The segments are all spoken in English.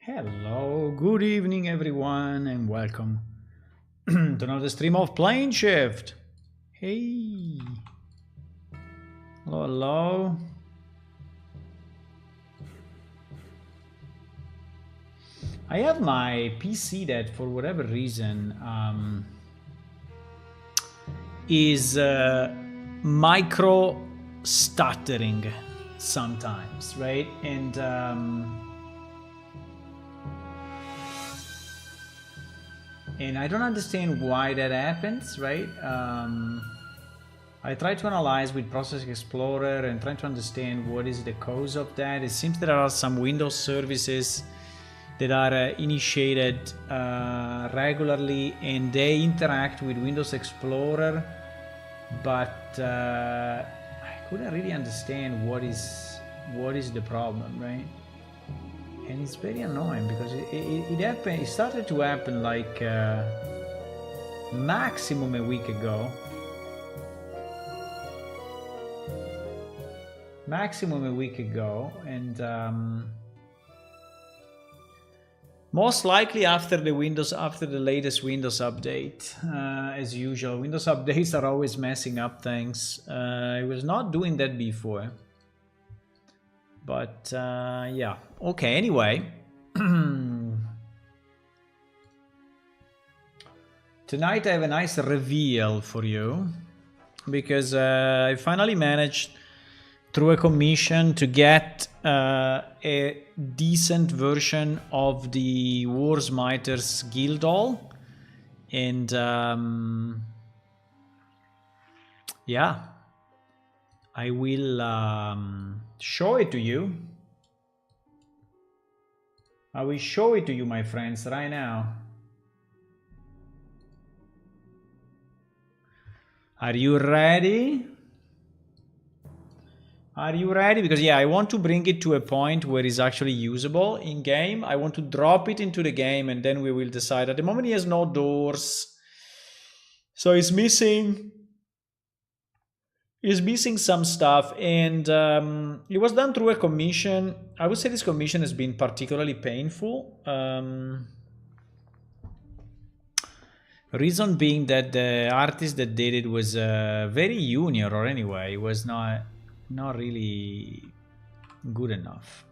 Hello, good evening everyone and welcome to another stream of Plane Shift. Hey, hello. I have my PC that for whatever reason is micro stuttering sometimes, right? And I don't understand why that happens, right? I try to analyze with Process Explorer and try to understand what is the cause of that. It seems there are some Windows services that are initiated regularly and they interact with Windows Explorer, but I couldn't really understand what is the problem, right? And it's very annoying because it happened. It started to happen like maximum a week ago. And most likely after the latest Windows update. As usual, Windows updates are always messing up things. It was not doing that before. But yeah, okay, anyway. Tonight I have a nice reveal for you because I finally managed through a commission to get a decent version of the Smiters Guildhall. And yeah, I will show it to you. I will show it to you, my friends, right now. Are you ready? Are you ready? Because yeah, I want to bring it to a point where it's actually usable in game. I want to drop it into the game and then we will decide. At the moment, he has no doors. So it's missing some stuff, and it was done through a commission. I would say this commission has been particularly painful. Reason being that the artist that did it was very junior, or anyway, it was not really good enough.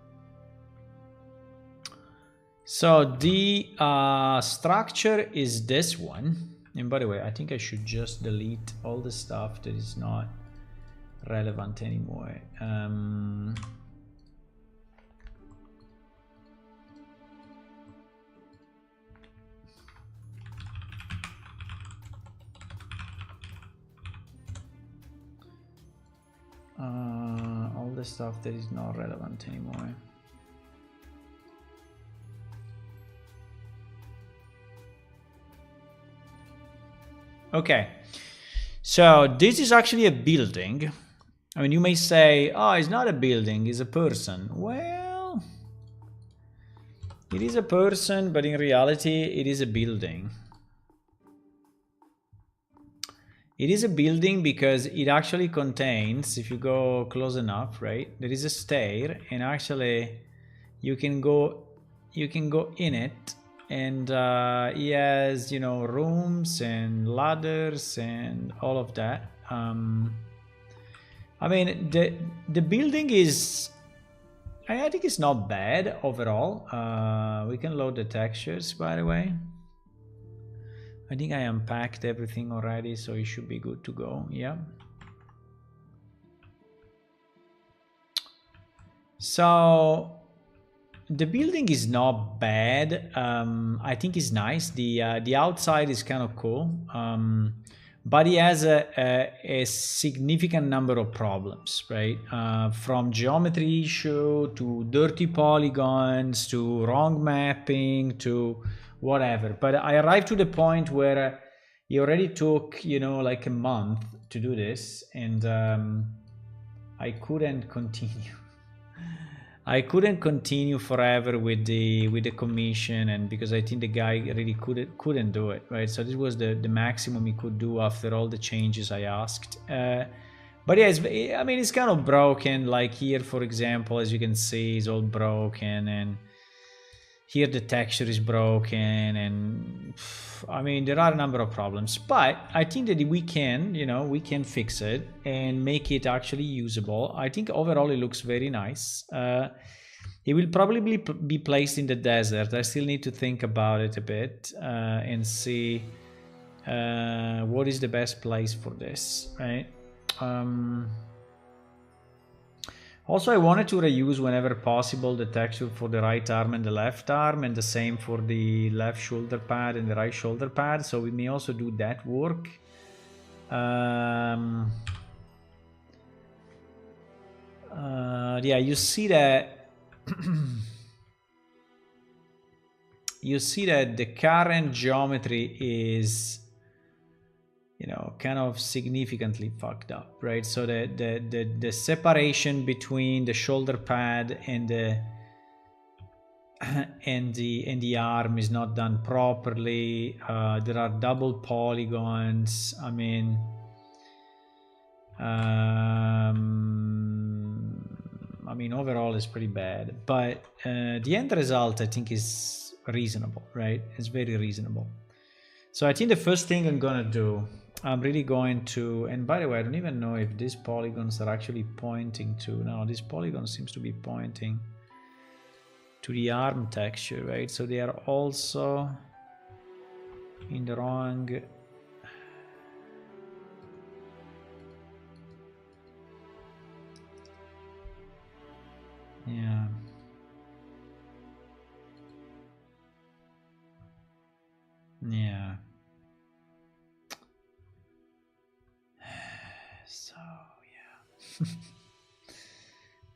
So the structure is this one. And by the way, I think I should just delete all the stuff that is not relevant anymore. All the stuff that is not relevant anymore. Okay, so this is actually a building. I mean, you may say, oh, it's not a building, it's a person. Well, it is a person, but in reality, it is a building. It is a building because it actually contains, if you go close enough, right, there is a stair, and actually you can go in it, and he has, you know, rooms and ladders and all of that. I mean, the building is, I think it's not bad overall. We can load the textures, by the way. I think I unpacked everything already, so it should be good to go. Yeah. So the building is not bad. I think it's nice. The outside is kind of cool. But it has a significant number of problems, right? From geometry issue to dirty polygons to wrong mapping to whatever. But I arrived to the point where it already took, you know, like a month to do this, and I couldn't continue. I couldn't continue forever with the commission, and because I think the guy really couldn't do it, right? So this was the maximum he could do after all the changes I asked. But yeah, I mean, it's kind of broken. Like here, for example, as you can see, it's all broken, and here the texture is broken, and I mean there are a number of problems, but I think that we can, you know, we can fix it and make it actually usable. I think overall it looks very nice. It will probably be placed in the desert. I still need to think about it a bit and see what is the best place for this, right? Also, I wanted to reuse whenever possible the texture for the right arm and the left arm, and the same for the left shoulder pad and the right shoulder pad, so we may also do that work. Yeah, you see that you see that the current geometry is, you know, kind of significantly fucked up, right? So the separation between the shoulder pad and the and the arm is not done properly. There are double polygons. I mean, overall it's pretty bad, but the end result I think is reasonable, right? It's very reasonable. So I think the first thing I'm gonna do, I'm really going to, and by the way, I don't even know if these polygons are actually pointing to, no, this polygon seems to be pointing to the arm texture, right? So they are also in the wrong. Yeah. Yeah. So, yeah.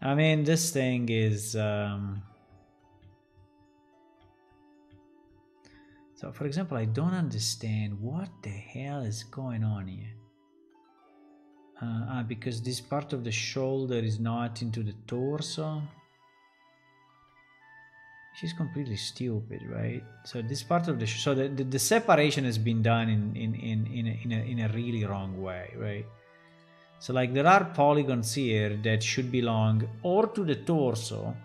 I mean, this thing is... So, for example, I don't understand what the hell is going on here. Because this part of the shoulder is not into the torso. Which is completely stupid, right? So this part of the separation has been done in a really wrong way, right? So like there are polygons here that should belong or to the torso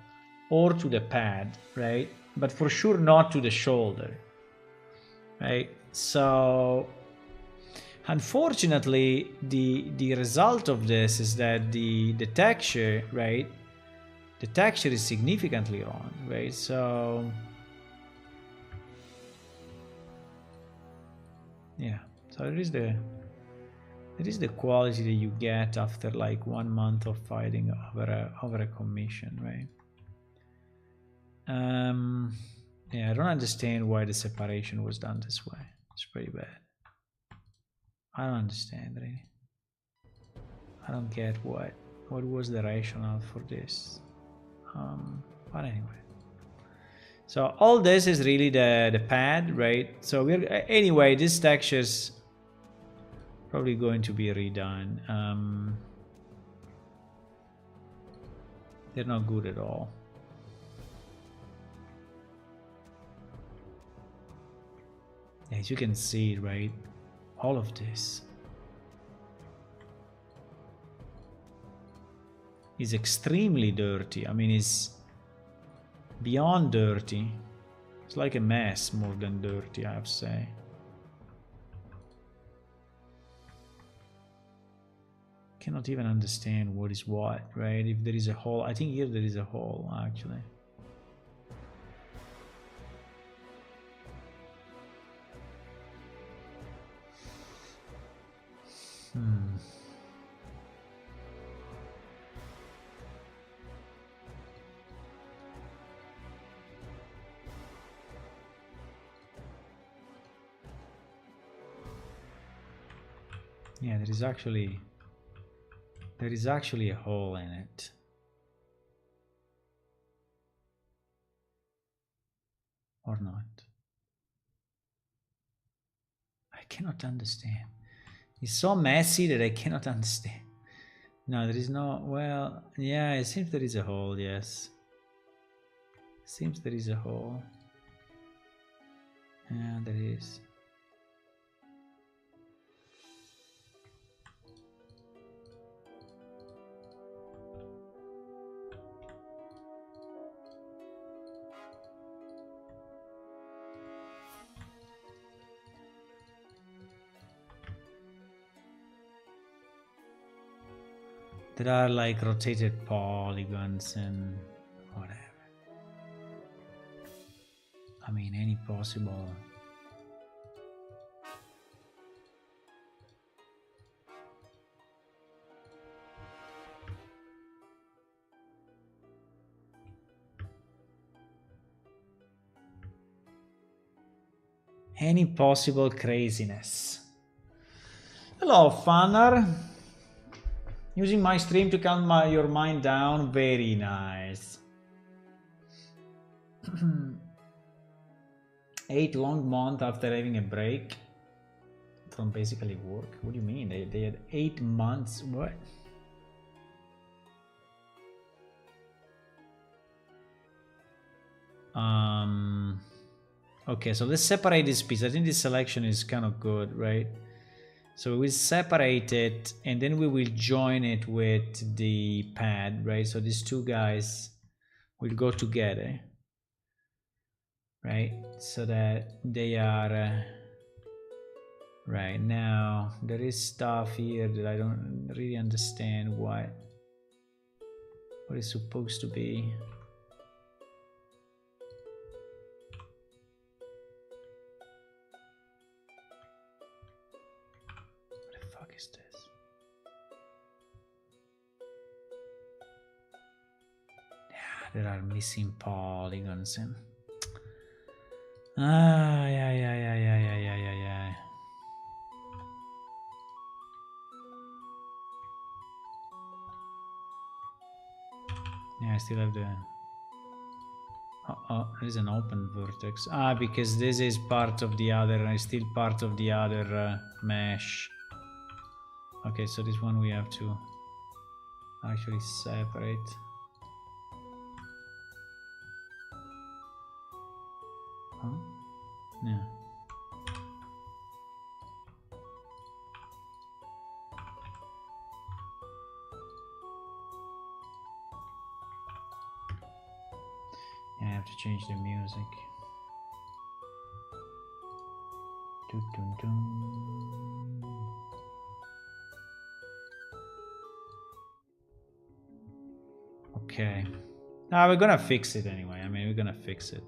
or to the pad, right? But for sure not to the shoulder, right? So unfortunately, the result of this is that the texture, right? The texture is significantly wrong, right? So yeah, so there is the quality that you get after like 1 month of fighting over a commission, right? Yeah, I don't understand why the separation was done this way. It's pretty bad. I don't understand, really. I don't get what was the rationale for this. But anyway, so all this is really the pad, right? So we're anyway, this texture's probably going to be redone. They're not good at all. As you can see, right, all of this is extremely dirty. I mean, it's beyond dirty. It's like a mess more than dirty, I have to say. Cannot even understand what is what, right? If there is a hole, I think here there is a hole actually. Yeah, there is actually a hole in it. Or not. I cannot understand. It's so messy that I cannot understand. No, there is no... Well, yeah, it seems there is a hole, yes. Seems there is a hole. Yeah, there is. There are like rotated polygons and whatever. I mean, any possible. Any possible craziness. Hello, Funner. Using my stream to calm your mind down. Very nice. 8 long months after having a break from basically work. What do you mean? They had 8 months. What? Okay, so let's separate this piece. I think this selection is kind of good, right? So we separate it and then we will join it with the pad, right? So these two guys will go together, right? So that they are right now. There is stuff here that I don't really understand what it's supposed to be. Is this? Yeah, there are missing polygons and yeah. Yeah, I still have the there is an open vertex. Because this is part of the other, it's still part of the other mesh. Okay, so this one we have to actually separate. Huh? Yeah. Yeah, I have to change the music. Dun, dun, dun. Okay. Now we're gonna fix it anyway. I mean, we're gonna fix it.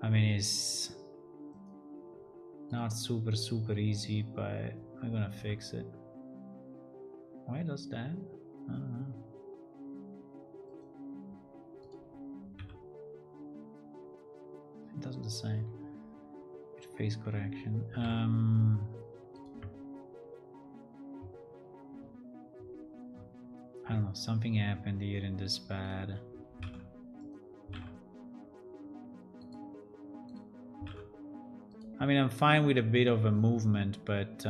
I mean, it's not super easy, but we're gonna fix it. Why does that? I don't know. It does the same. Face correction. I don't know, something happened here in this pad. I mean, I'm fine with a bit of a movement, but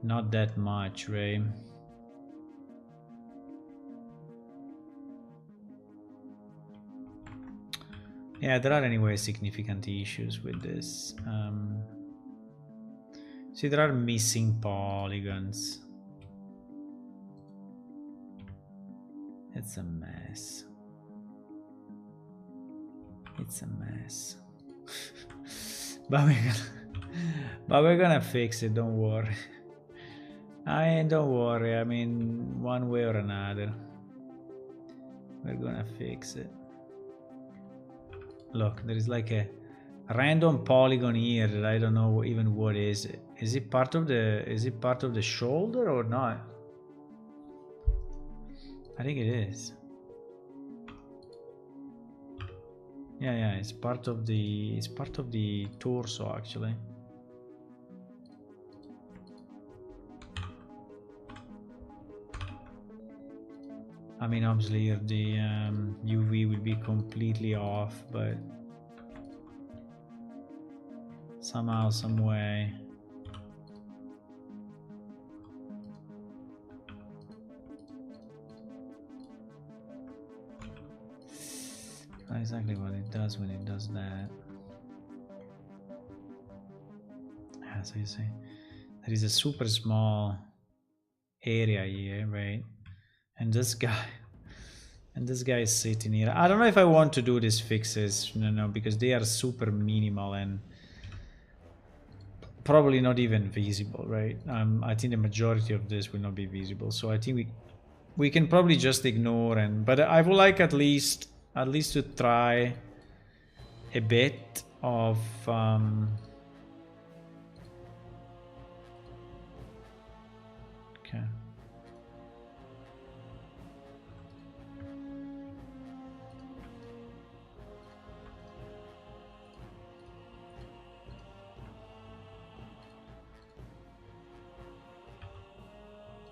not that much, right? Yeah, there are anyway significant issues with this. See, there are missing polygons. It's a mess. It's a mess. but we're gonna fix it, don't worry. Don't worry, I mean, one way or another. We're gonna fix it. Look, there is like a random polygon here that I don't know even what is it. Is it part of the shoulder or not? I think it is. Yeah, it's part of the torso actually. I mean, obviously here the UV will be completely off, but somehow, some way. Not exactly what it does when it does that. Yeah, so you see, there is a super small area here, right? And this guy is sitting here. I don't know if I want to do these fixes, no, because they are super minimal and probably not even visible, right? I think the majority of this will not be visible, so I think We can probably just ignore and, but I would like at least to try a bit of okay.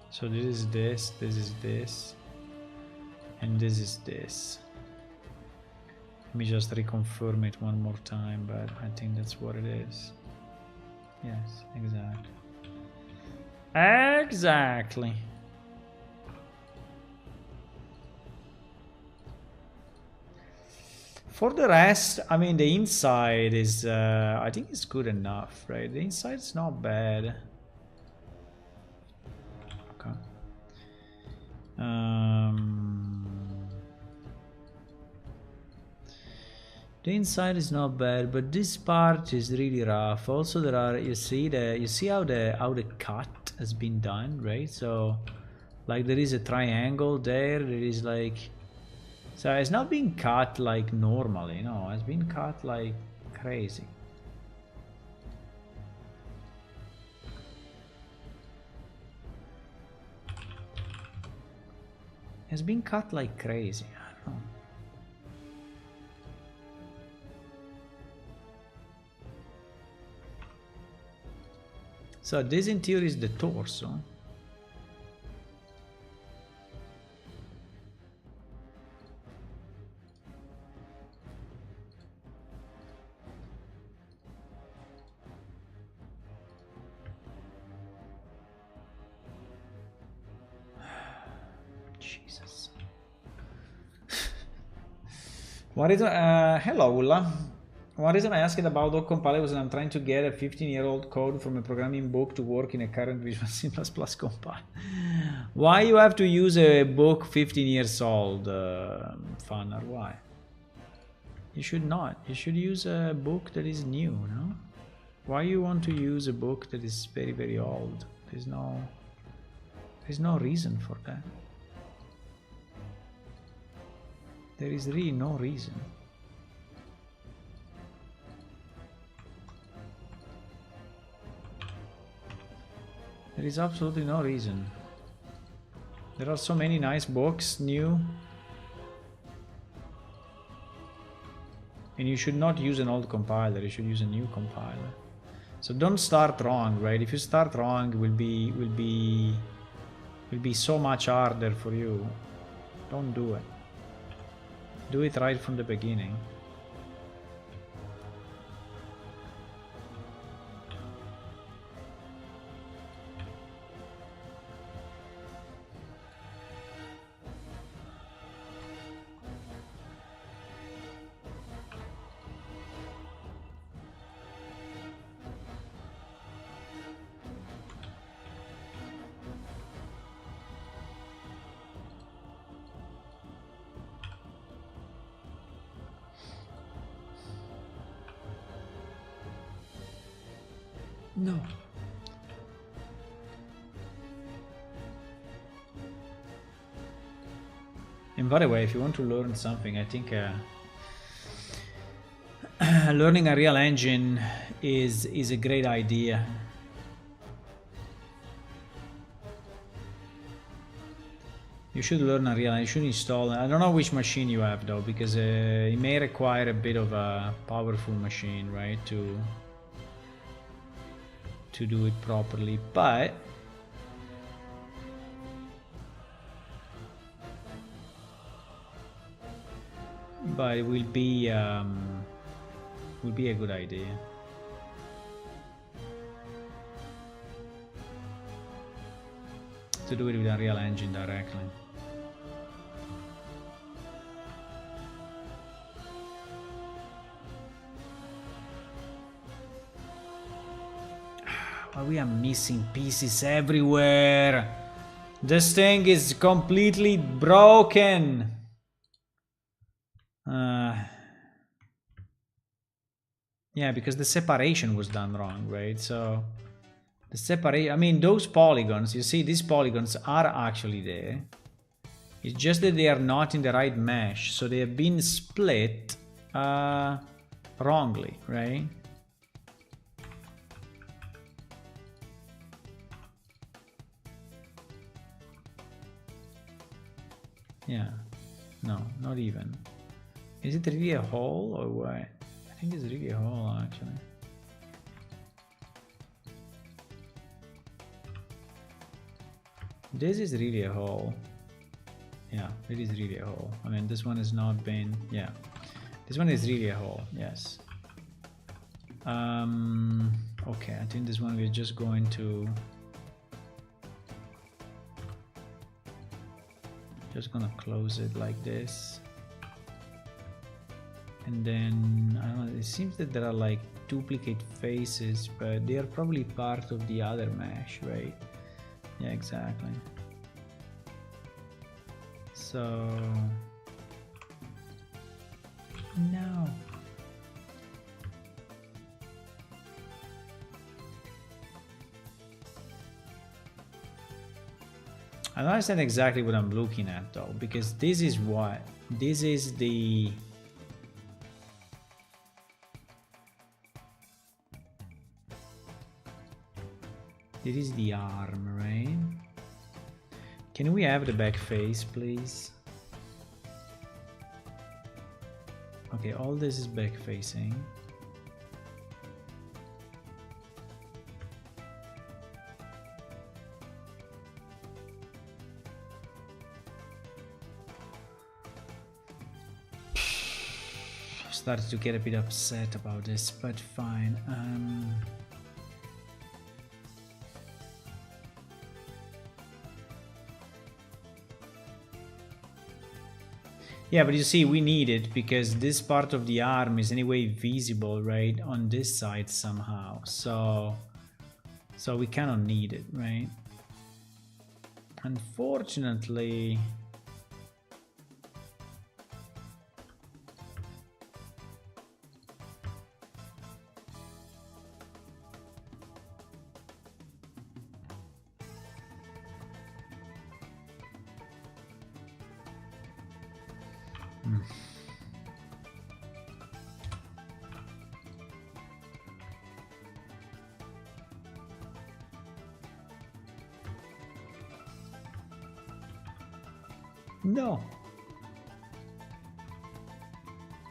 So this is this is this, and this is this. Let me just reconfirm it one more time, but I think that's what it is. Yes, exactly. Exactly. For the rest, I mean, the inside is, I think it's good enough, right? The inside's not bad. Okay. The inside is not bad, but this part is really rough. Also, there are, you see how the cut has been done, right? So, like, there is a triangle there. There is like, so it's not being cut like normally, no. It's been cut like crazy. It's been cut like crazy. I don't know. So this in theory is the torso. Jesus. What is hello Ulla. One reason I asked about dot compiler was that I'm trying to get a 15-year-old code from a programming book to work in a current Visual C++ compiler. Why you have to use a book 15 years old, Funner? Why? You should not. You should use a book that is new, no? Why you want to use a book that is very, very old? There's no reason for that. There is really no reason. There is absolutely no reason. There are so many nice books, new. And you should not use an old compiler, you should use a new compiler. So don't start wrong, right? If you start wrong, it will be so much harder for you. Don't do it. Do it right from the beginning. No. And by the way, if you want to learn something, I think learning a real engine is a great idea. You should learn a real, you should install, I don't know which machine you have though, because it may require a bit of a powerful machine, right, to do it properly, but it will be a good idea. To do it with a real engine directly. But we are missing pieces everywhere. This thing is completely broken. Yeah, because the separation was done wrong, right? So the separate, I mean, those polygons, you see, these polygons are actually there. It's just that they are not in the right mesh, so they have been split wrongly, right? Yeah, no, not even. Is it really a hole or what? I think it's really a hole actually. This is really a hole. Yeah, it is really a hole. I mean, this one has not been, yeah. This one is really a hole, yes. Okay, I think this one we're just going to close it like this. And then, I don't know, it seems that there are like duplicate faces, but they are probably part of the other mesh, right? Yeah, exactly. So, no. I don't understand exactly what I'm looking at though, because this is what? This is the... This is the arm, right? Can we have the back face, please? Okay, all this is back facing. Started to get a bit upset about this, but fine. Yeah, but you see, we need it because this part of the arm is anyway visible, right, on this side somehow. So we cannot need it, right? Unfortunately. No.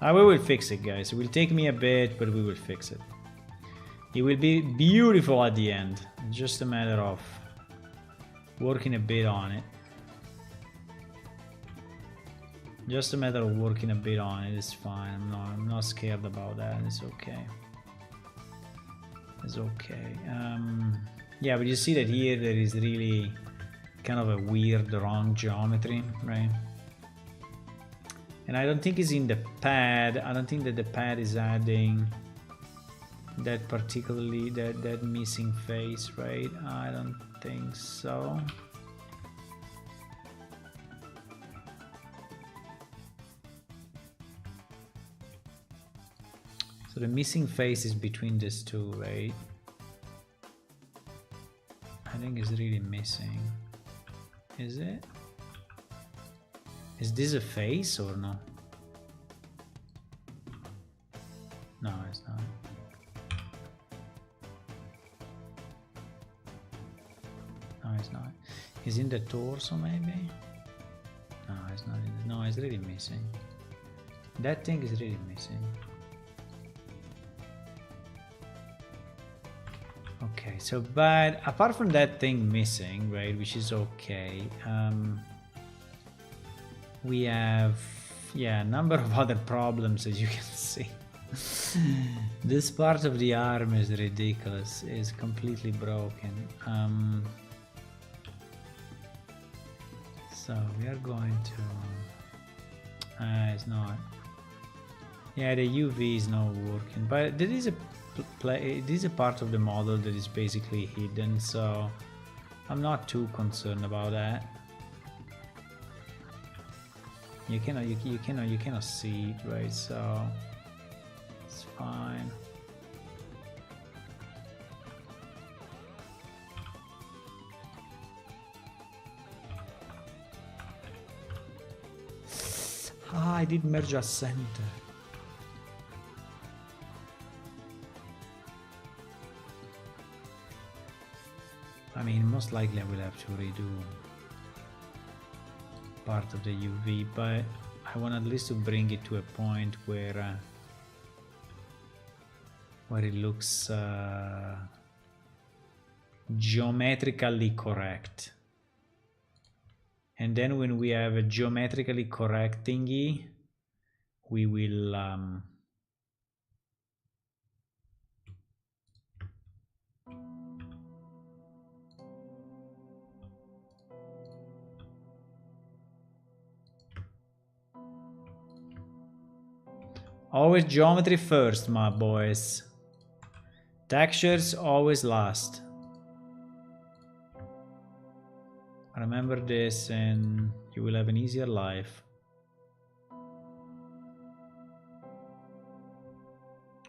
We will fix it, guys. It will take me a bit, but we will fix it. It will be beautiful at the end. Just a matter of working a bit on it. Just a matter of working a bit on it. It's fine. I'm not scared about that. It's okay. It's okay. Yeah, but you see that here there is really kind of a weird wrong geometry, right? And I don't think it's in the pad. I don't think that the pad is adding that particularly that missing face, right? I don't think so. So the missing face is between these two, right? I think it's really missing. Is it? Is this a face or no? No, it's not. No, it's not. Is in the torso maybe? No, it's not. No, it's really missing. That thing is really missing. Okay, so but apart from that thing missing, right, which is okay, we have, yeah, a number of other problems, as you can see. This part of the arm is ridiculous, is completely broken. So we are going to, it's not, yeah, the UV is not working, but there is a it is a part of the model that is basically hidden, so I'm not too concerned about that. You cannot see it, right? So it's fine. Ah, I did merge a center. I mean, most likely I will have to redo part of the UV, but I want at least to bring it to a point where it looks geometrically correct. And then when we have a geometrically correct thingy, we will always geometry first, my boys. Textures always last. Remember this and you will have an easier life.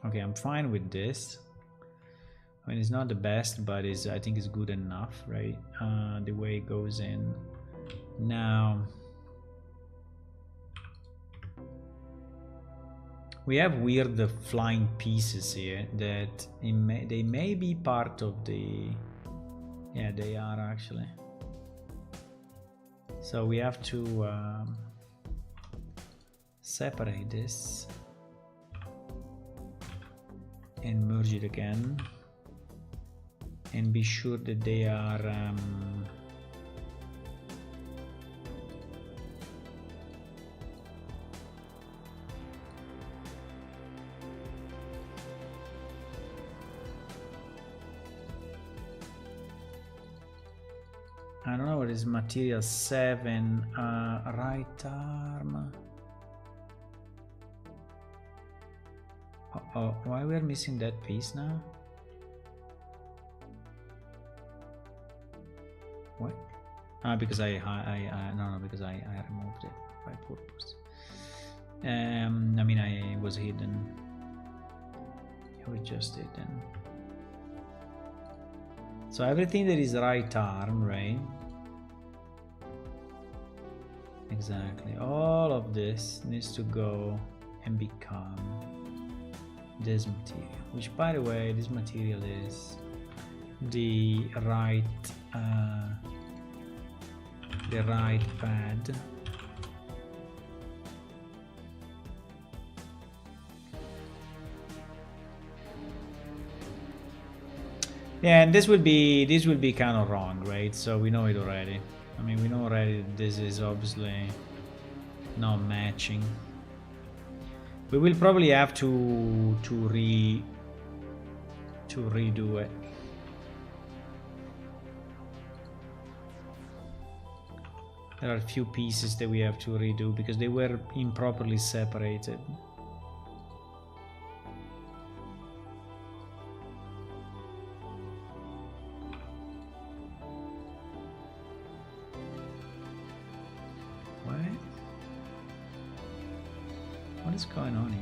Okay, I'm fine with this. I mean, it's not the best, but I think it's good enough, right? The way it goes in. Now, we have weird flying pieces here that they may be part of the... Yeah, they are actually. So we have to separate this and merge it again and be sure that they are I don't know what is material 7, right arm. Oh, why we are missing that piece now? What? Because I because I removed it by purpose. I mean, I was hidden. It was just hidden. So everything that is right arm, right? Exactly. All of this needs to go and become this material. Which, by the way, this material is the right pad. Yeah, and this will be kind of wrong, right? So we know it already. I mean, we know already that this is obviously not matching. We will probably have to redo it. There are a few pieces that we have to redo because they were improperly separated. What is going on here?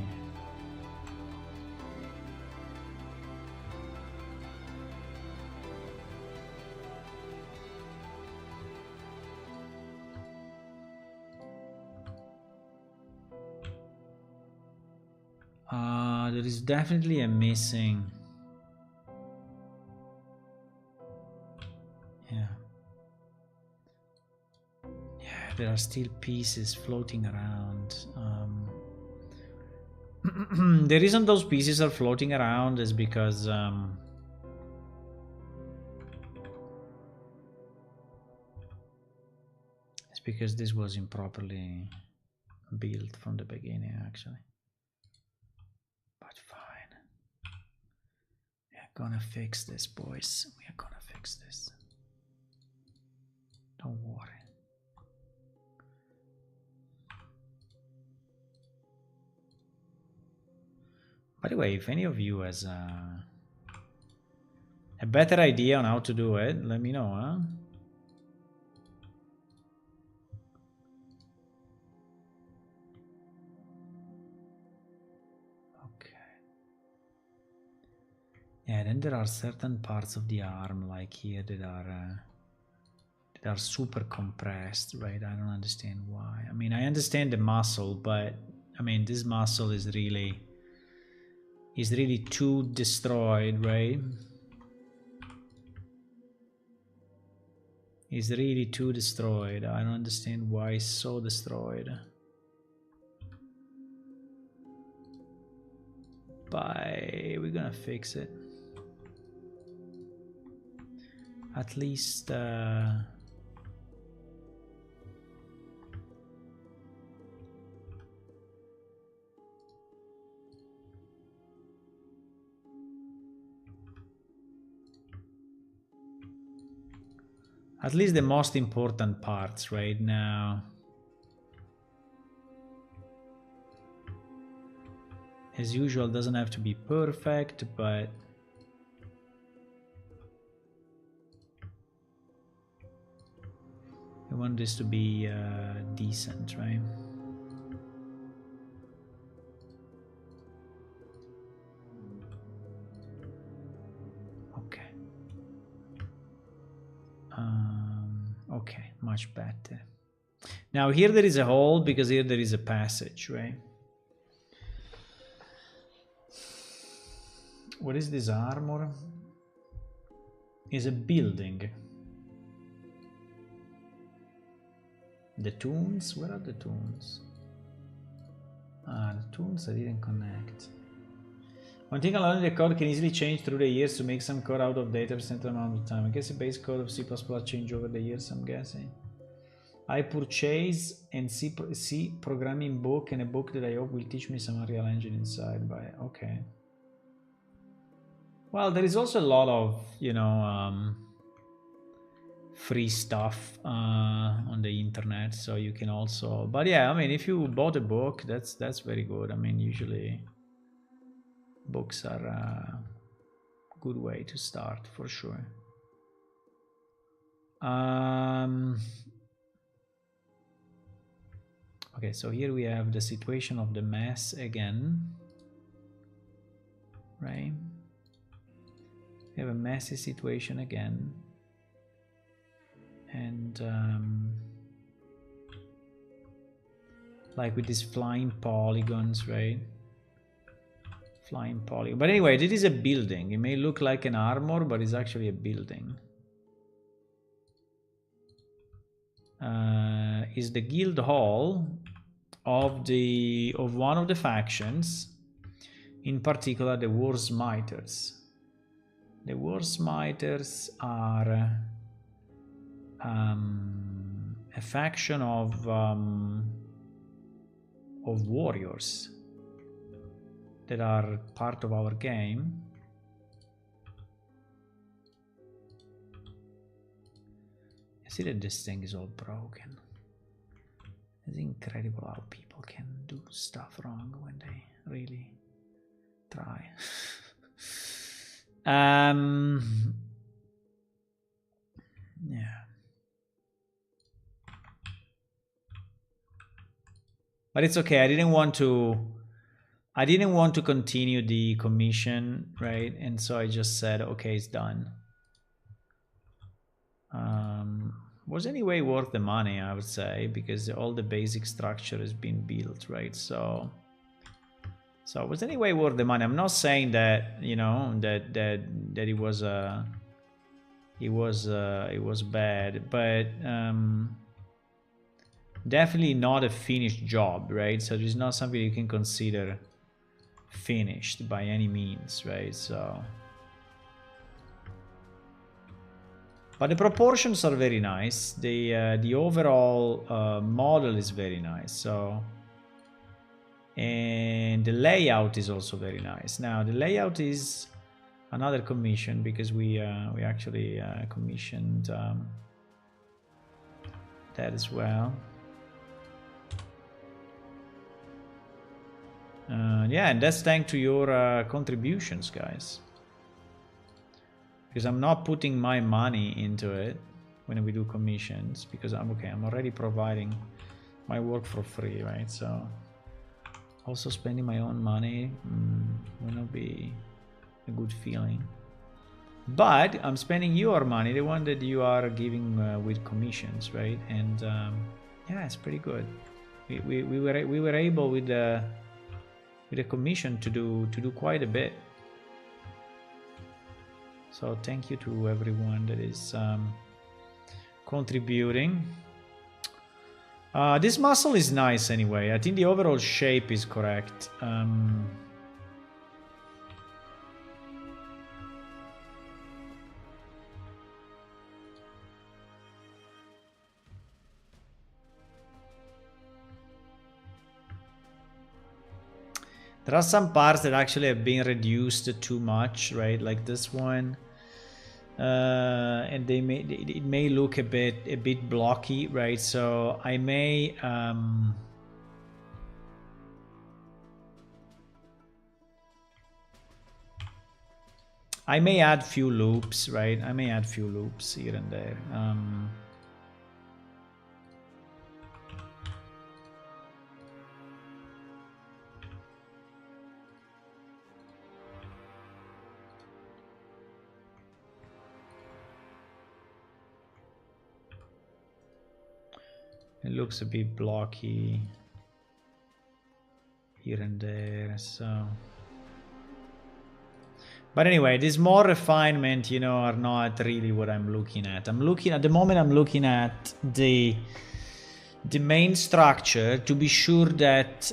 There is definitely a missing. Yeah, there are still pieces floating around. The reason those pieces are floating around is because this was improperly built from the beginning, actually. But fine. We are gonna fix this, boys. We are gonna fix this. Don't worry. By the way, if any of you has a better idea on how to do it, let me know, huh? Okay. Yeah, then there are certain parts of the arm, like here, that that are super compressed, right? I don't understand why. I mean, I understand the muscle, but I mean, this muscle is really too destroyed, right? It's really too destroyed. I don't understand why it's so destroyed. But we're gonna fix it. At least the most important parts right now. As usual, doesn't have to be perfect, but we want this to be decent, right? Okay. Okay, much better. Now here there is a hole because here there is a passage, right? What is this armor? Is a building. The tunes? Where are the tunes? Ah, the tunes I didn't connect. One thing alone, the code can easily change through the years to make some code out of date for a certain amount of time. I guess the base code of C++ change over the years, I'm guessing. I purchase and C programming book and a book that I hope will teach me some Unreal Engine inside. By okay. Well, there is also a lot of, you know, free stuff on the internet, so you can also. But yeah, I mean, if you bought a book, that's very good. I mean, usually books are a good way to start for sure. Okay, so here we have the situation of the mess again, right? We have a messy situation again, and like with these flying polygons, right? Flying polygon. But anyway, this is a building. It may look like an armor, but it's actually a building. Is the Guildhall of one of the factions, in particular the Smiters. The Smiters are a faction of warriors that are part of our game. I see that this thing is all broken. It's incredible how people can do stuff wrong when they really try. Yeah. But it's okay. I didn't want to continue the commission, right? And so I just said, okay, it's done. Was anyway worth the money, I would say, because all the basic structure has been built, right? So it was anyway worth the money. I'm not saying that, you know, that it was bad, but definitely not a finished job, right? So there's not something you can consider finished by any means, right? So, but the proportions are very nice. The overall model is very nice. So, and the layout is also very nice. Now the layout is another commission because we actually commissioned that as well. Yeah, and that's thanks to your contributions, guys. Because I'm not putting my money into it when we do commissions, because I'm already providing my work for free, right? So also spending my own money will not be a good feeling. But I'm spending your money, the one that you are giving with commissions, right? And yeah, it's pretty good. We were able with the commission to do quite a bit. So thank you to everyone that is contributing. This muscle is nice anyway. I think the overall shape is correct. There are some parts that actually have been reduced too much, right? Like this one. And it may look a bit blocky, right? So I may add few loops, right? I may add few loops here and there. It looks a bit blocky here and there, so. But anyway, this more refinement, you know, are not really what I'm looking at. I'm looking at the moment. I'm looking at the main structure to be sure that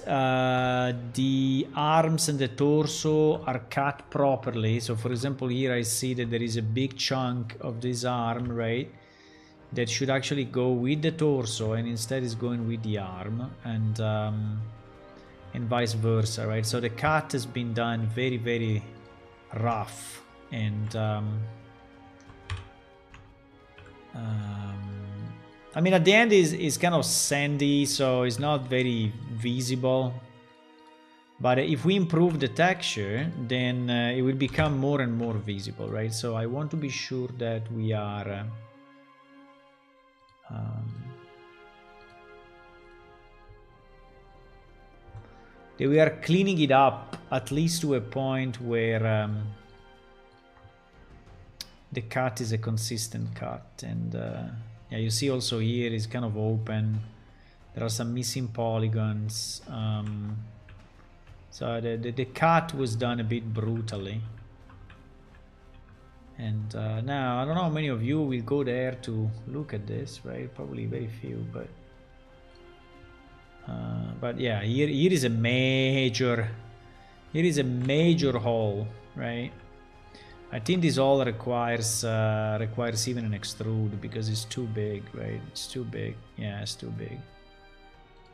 the arms and the torso are cut properly. So, for example, here I see that there is a big chunk of this arm, right? That should actually go with the torso, and instead is going with the arm, and vice versa, right? So the cut has been done very, very rough, and I mean, at the end is kind of sandy, so it's not very visible. But if we improve the texture, then it will become more and more visible, right? So I want to be sure that we are that we are cleaning it up at least to a point where the cut is a consistent cut. And yeah, you see also here is kind of open. There are some missing polygons. So the cut was done a bit brutally. And now, I don't know how many of you will go there to look at this, right? Probably very few, but yeah, here is a major hole, right? I think this all requires even an extrude because it's too big, right? It's too big. Yeah, it's too big.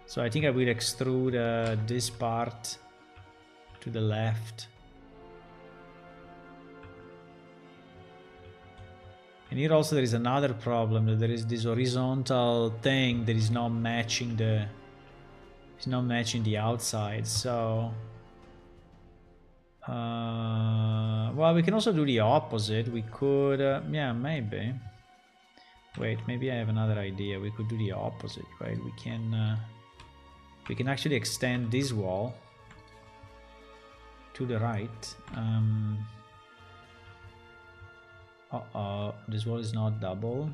So I think I will extrude this part to the left. And here also there is another problem, that there is this horizontal thing that is not matching the outside. So well, we can also do the opposite. We could yeah, maybe. Wait, maybe I have another idea. We could do the opposite, right? We can actually extend this wall to the right. Uh-oh, this wall is not double.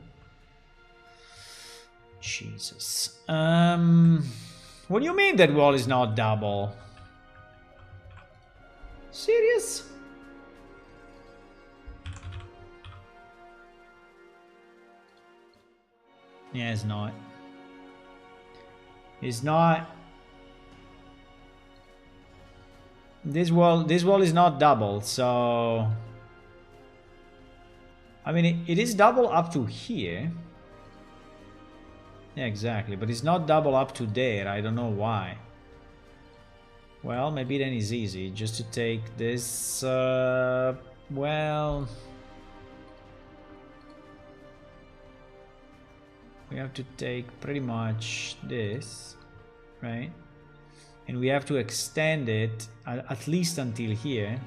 Jesus. What do you mean that wall is not double? Serious? Yeah, it's not. It's not. This wall is not double, so I mean, it is double up to here. Yeah, exactly, but it's not double up to there. I don't know why. Well, maybe then it's easy just to take this. Well, we have to take pretty much this, right? And we have to extend it at least until here.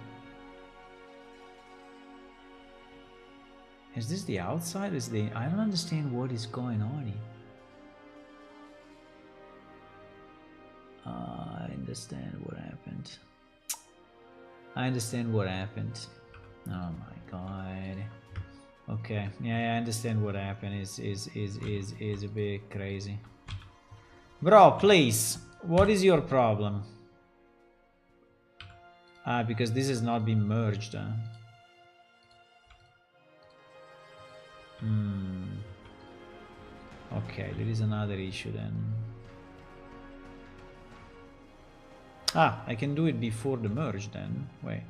Is this the outside? Is the... I don't understand what is going on here. I understand what happened. I understand what happened. Oh my god. god. Okay, yeah, I understand what happened. Is a bit crazy. Bro, please, what is your problem? Because this has not been merged. Okay, there is another issue then. I can do it before the merge then. Wait.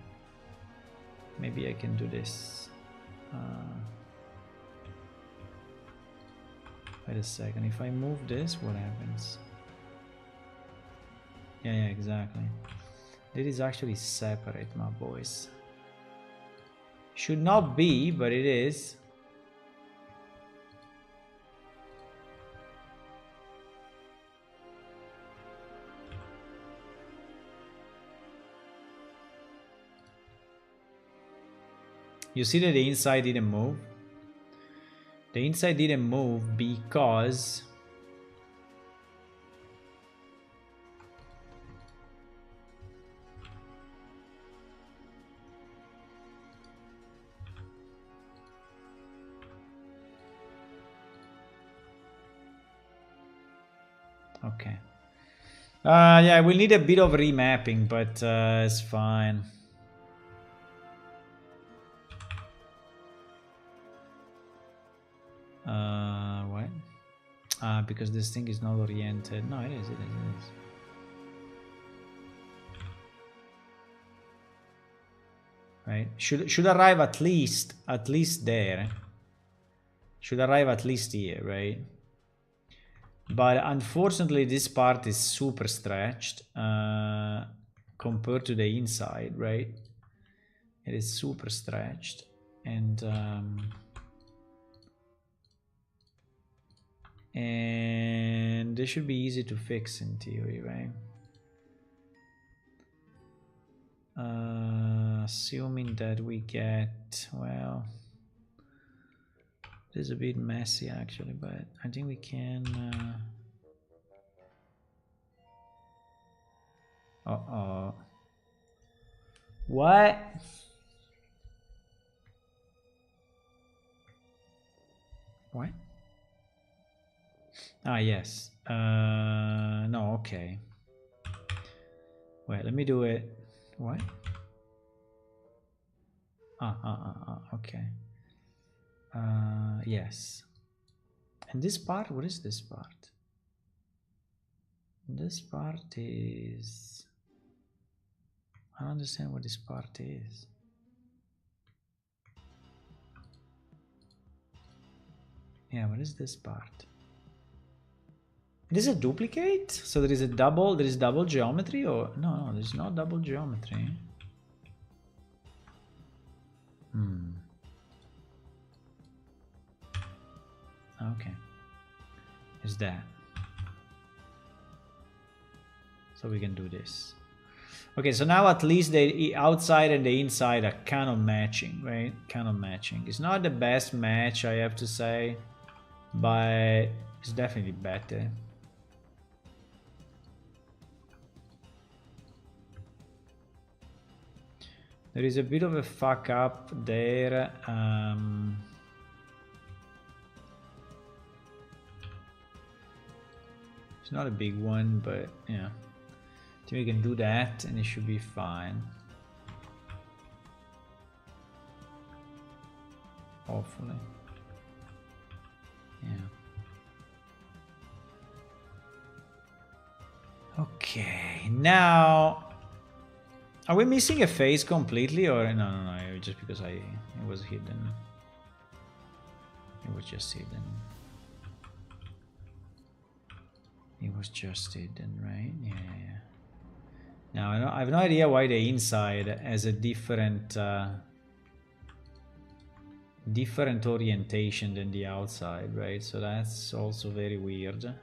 Maybe I can do this. Wait a second. If I move this, what happens? Yeah, exactly. It is actually separate, my boys. Should not be, but it is. You see that the inside didn't move? The inside didn't move because okay. Yeah, we'll need a bit of remapping, but it's fine. What? Because this thing is not oriented. No, it is. Right? Should arrive at least there. Should arrive at least here, right? But unfortunately, this part is super stretched compared to the inside, right? It is super stretched, and this should be easy to fix in theory, right? Assuming that we get, well, it is a bit messy actually, but I think we can. What? What? Yes. No, okay. Wait, let me do it. What? Okay. Yes. And this part, what is this part? This part is... I don't understand what this part is. Yeah, what is this part? It is a duplicate? So there is double geometry, or no, there's not double geometry. Okay. Is that. So we can do this. Okay, so now at least the outside and the inside are kind of matching, right? Kind of matching. It's not the best match, I have to say, but it's definitely better. There is a bit of a fuck up there. It's not a big one, but yeah. I think we can do that and it should be fine. Hopefully. Yeah. Okay, now... Are we missing a face completely, or no, just because it was hidden. It was just hidden. It was just hidden, right? Yeah. Now I have no idea why the inside has a different orientation than the outside, right? So that's also very weird.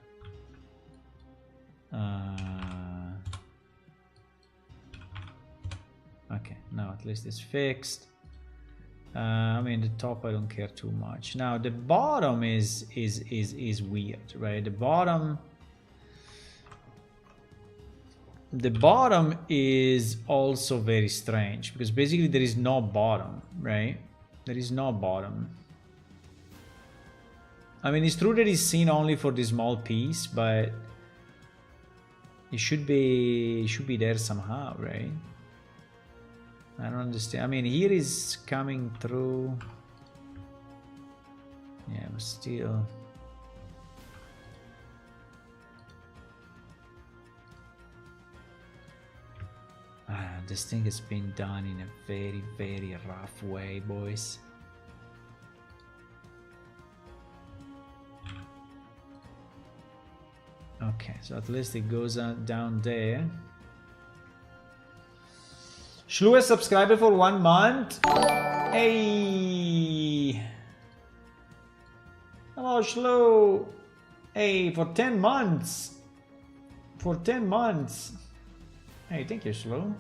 Okay, now at least it's fixed. I mean, the top I don't care too much. Now the bottom is weird, right? The bottom is also very strange because basically there is no bottom, right? There is no bottom. I mean, it's true that it's seen only for this small piece, but it should be there somehow, right? I don't understand. I mean, here is coming through. Yeah, but still. This thing has been done in a very, very rough way, boys. Okay, so at least it goes down there. Shlu has subscribed for 1 month. Hey! Hello, Shlu! Hey, for 10 months! For 10 months! Hey, thank you, Shlu.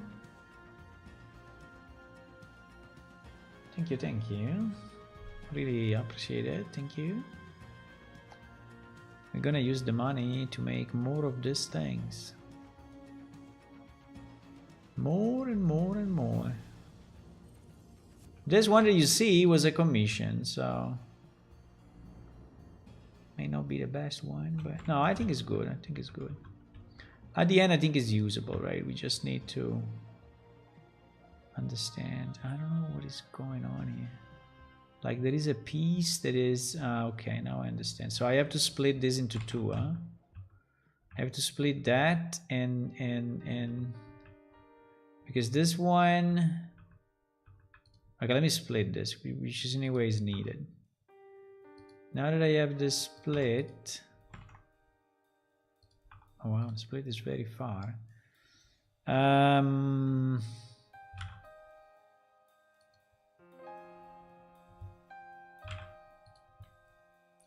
Thank you. Really appreciate it, thank you. We're gonna use the money to make more of these things. More and more and more. This one that you see was a commission, so may not be the best one, but no, I think it's good. I think it's good. At the end, I think it's usable, right? We just need to understand. I don't know what is going on here. Like there is a piece that is okay, now I understand. So I have to split this into 2, huh? I have to split that and because this one, okay, let me split this, which is anyway is needed. Now that I have this split, oh wow, the split is very far.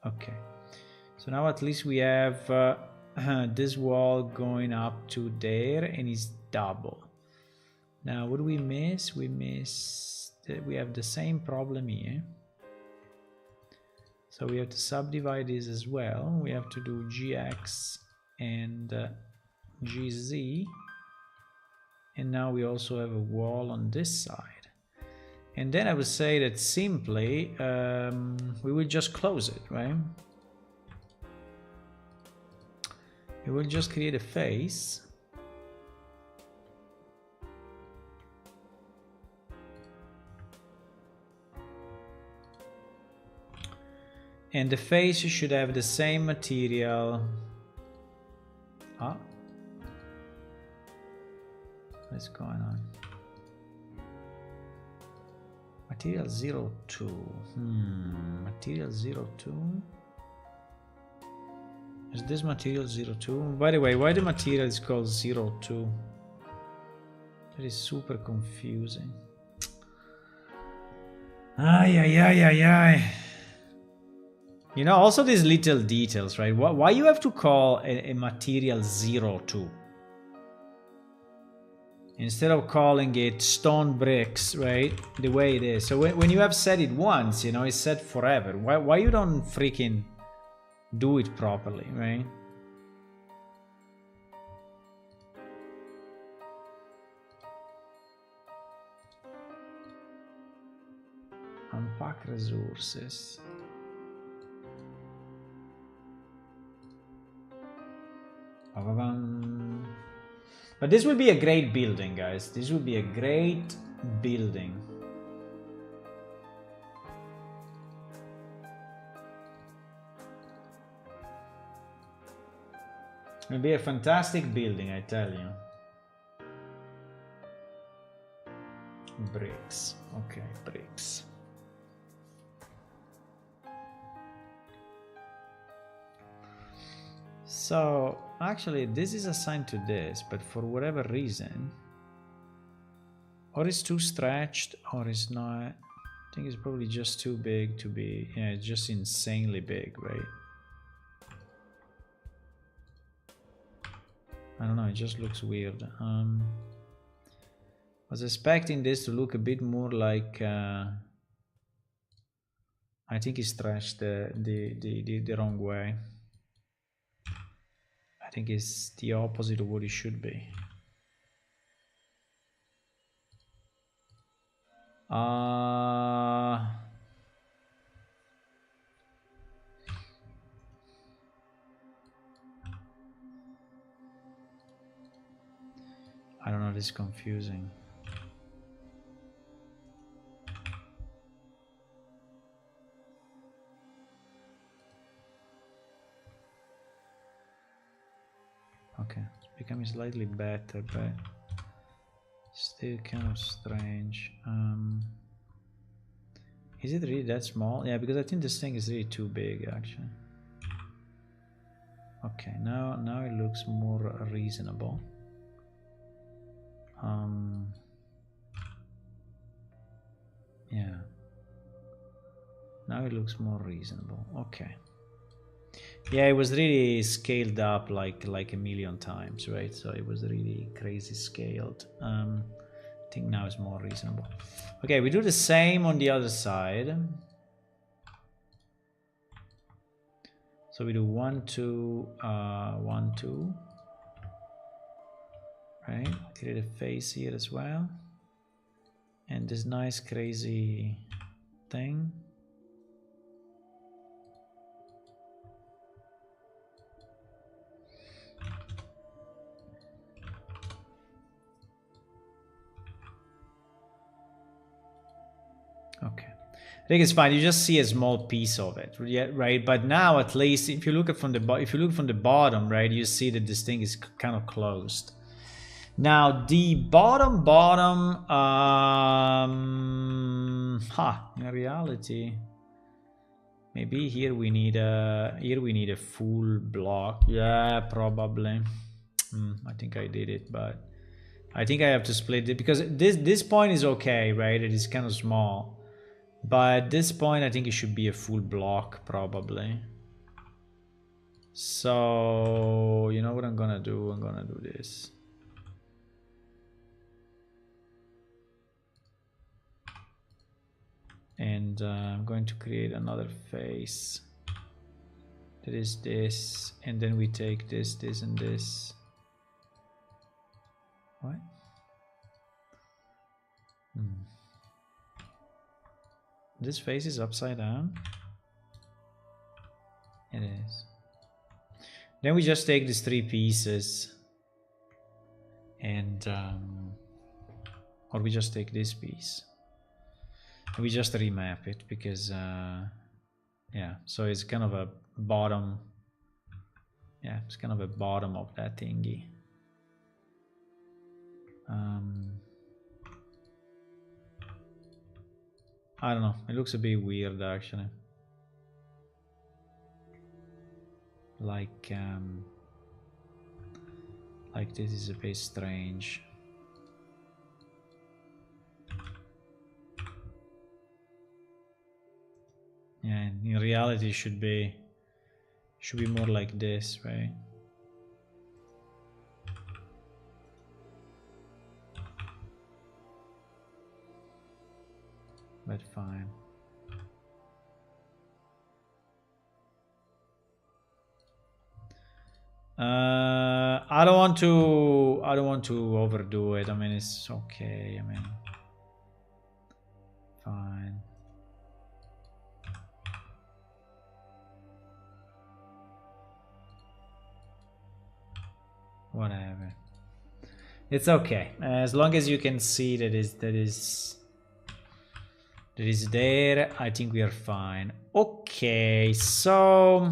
Okay, so now at least we have this wall going up to there and it's double. Now what do we miss? We miss that we have the same problem here. So we have to subdivide this as well. We have to do GX and GZ. And now we also have a wall on this side. And then I would say that simply we will just close it, right? We will just create a face. And the face should have the same material. Ah. What's going on? Material 02. Material 02. Is this material 02? By the way, why the material is called 02? That is super confusing. Ay, ay, ay, ay, ay. You know, also these little details, right? Why you have to call a material 02? Instead of calling it stone bricks, right? The way it is. So when you have said it once, you know, it's said forever. Why you don't freaking do it properly, right? Unpack resources. But this will be a great building, guys. This will be a great building. It will be a fantastic building, I tell you. Bricks. Okay, bricks. So actually this is assigned to this, but for whatever reason, or it's too stretched or it's not. I think it's probably just too big to be, yeah, it's just insanely big, right? I don't know, it just looks weird. I was expecting this to look a bit more like I think it's stretched the wrong way. I think it's the opposite of what it should be. I don't know, this is confusing. Okay, it's becoming slightly better, but still kind of strange. Is it really that small? Yeah, because I think this thing is really too big, actually. Okay, now it looks more reasonable. Yeah. Now it looks more reasonable. Okay. Yeah, it was really scaled up like a million times, right? So it was really crazy scaled. I think now it's more reasonable. Okay, we do the same on the other side. So we do 1, 2, 1, 2. Right? Create a face here as well. And this nice crazy thing. Okay, I think it's fine. You just see a small piece of it, yeah, right? But now, at least, if you look at from the bottom, right, you see that this thing is kind of closed. Now the bottom, in reality, maybe here we need a full block. Yeah, probably. I think I did it, but I think I have to split it because this point is okay, right? It is kind of small. But at this point, I think it should be a full block, probably. So, you know what I'm gonna do? I'm gonna do this. And I'm going to create another face. That is this. And then we take this, this, and this. What? This face is upside down. It is. Then we just take these 3 pieces and or we just take this piece and we just remap it because yeah, so it's kind of a bottom. Yeah, it's kind of a bottom of that thingy. I don't know, it looks a bit weird actually. Like this is a bit strange. Yeah, in reality it should be more like this, right? But fine. I don't want to overdo it. I mean, it's okay. I mean, fine. Whatever. It's okay. As long as you can see that is there, I think we are fine. Okay, so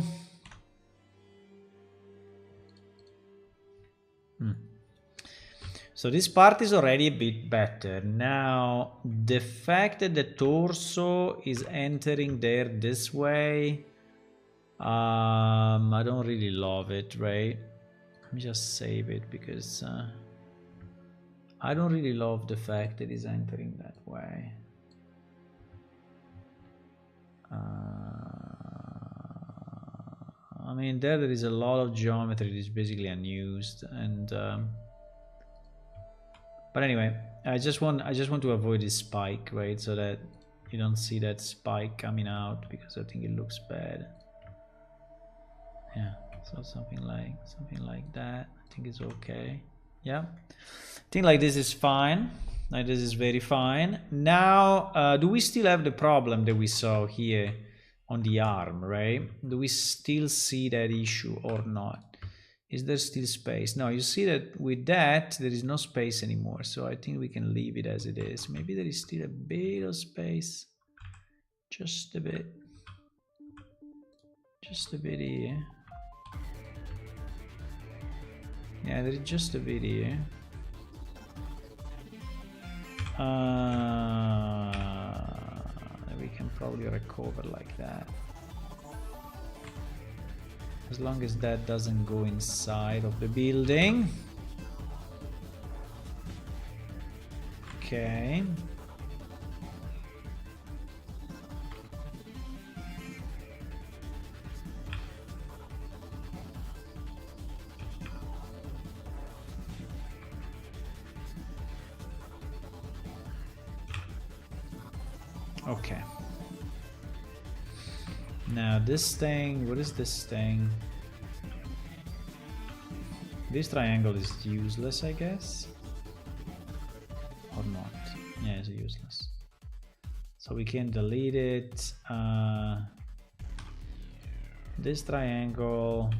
so this part is already a bit better. Now, the fact that the torso is entering there this way, I don't really love it, right? Let me just save it because I don't really love the fact that it's entering that way. I mean, there is a lot of geometry that is basically unused, and but anyway, I just want to avoid this spike, right? So that you don't see that spike coming out because I think it looks bad. Yeah, so something like that. I think it's okay. Yeah, I think like this is fine. Like this is very fine. Now, do we still have the problem that we saw here on the arm, right? Do we still see that issue or not? Is there still space? No, you see that with that, there is no space anymore. So I think we can leave it as it is. Maybe there is still a bit of space. Just a bit. Just a bit here. Yeah, there is just a bit here. We can probably recover like that. As long as that doesn't go inside of the building. Okay. Okay. Now this thing, what is this thing? This triangle is useless, I guess. Or not. Yeah, it's useless. So we can delete it. This triangle.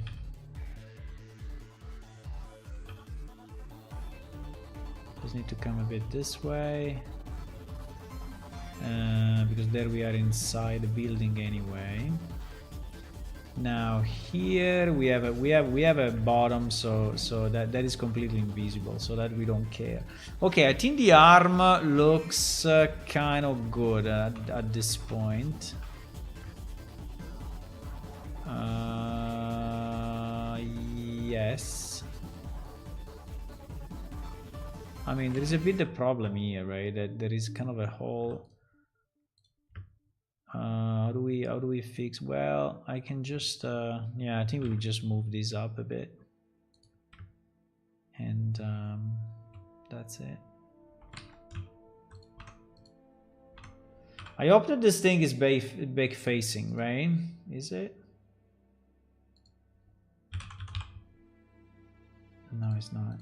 Just need to come a bit this way. Because there we are inside the building anyway. Now here we have a bottom, so that is completely invisible, so that we don't care. Okay, I think the arm looks kind of good at this point. Yes. I mean, there is a bit the problem here, right? That there is kind of a hole. How do we fix? Well, I can just yeah, I think we just move this up a bit, and that's it. I hope that this thing is back facing, right? Is it? No, it's not.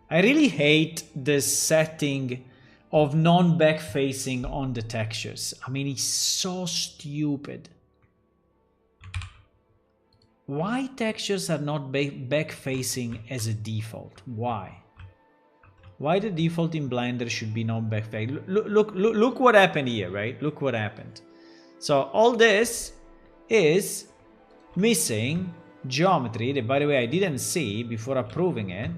I really hate this setting of non-back facing on the textures. I mean, it's so stupid. Why textures are not back facing as a default? Why? Why the default in Blender should be not back facing? Look what happened here, right? Look what happened. So all this is missing geometry that, by the way, I didn't see before approving it,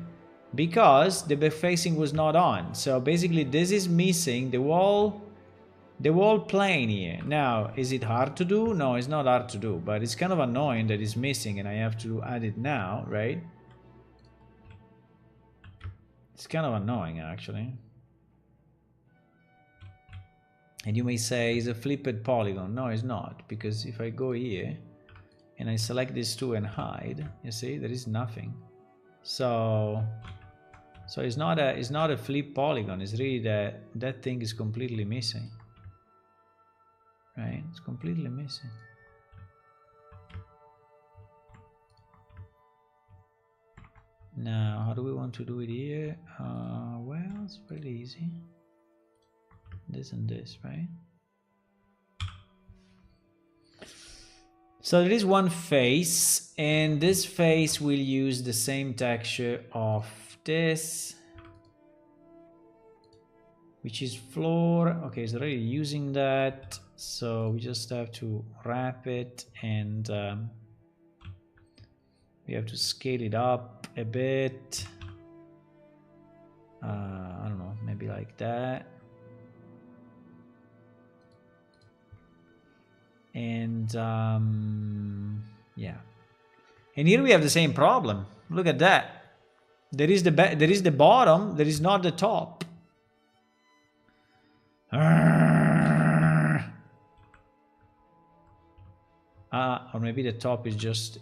because the back facing was not on. So basically this is missing the wall plane here. Now, is it hard to do? No, it's not hard to do, but it's kind of annoying that it's missing and I have to add it now, right? It's kind of annoying, actually. And you may say it's a flipped polygon. No, it's not, because if I go here and I select these two and hide, you see there is nothing. So it's not a flip polygon. It's really that thing is completely missing, right? It's completely missing. Now, how do we want to do it here? Well, it's pretty easy. This and this, right? So there is one face, and this face will use the same texture of this, which is floor. Okay, it's already using that, so we just have to wrap it, and we have to scale it up a bit. I don't know, maybe like that. And yeah, and here we have the same problem. Look at that. There is the bottom, there is not the top. Or maybe the top is just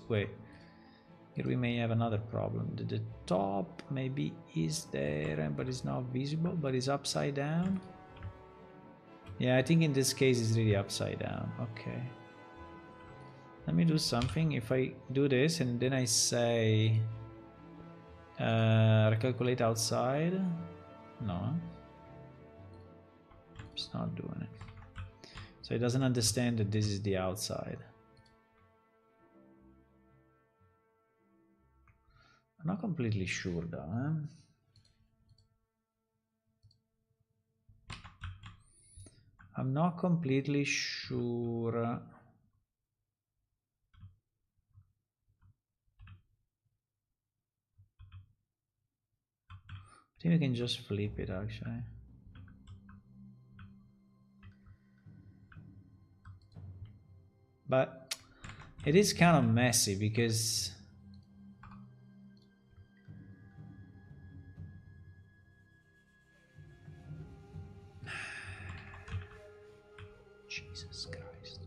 wait. Here we may have another problem. The top maybe is there, but it's not visible, but it's upside down. Yeah, I think in this case it's really upside down. Okay. Let me do something. If I do this and then I say recalculate outside. No. It's not doing it. So it doesn't understand that this is the outside. I'm not completely sure though. I'm not completely sure. I think we can just flip it actually. But it is kind of messy because Jesus Christ.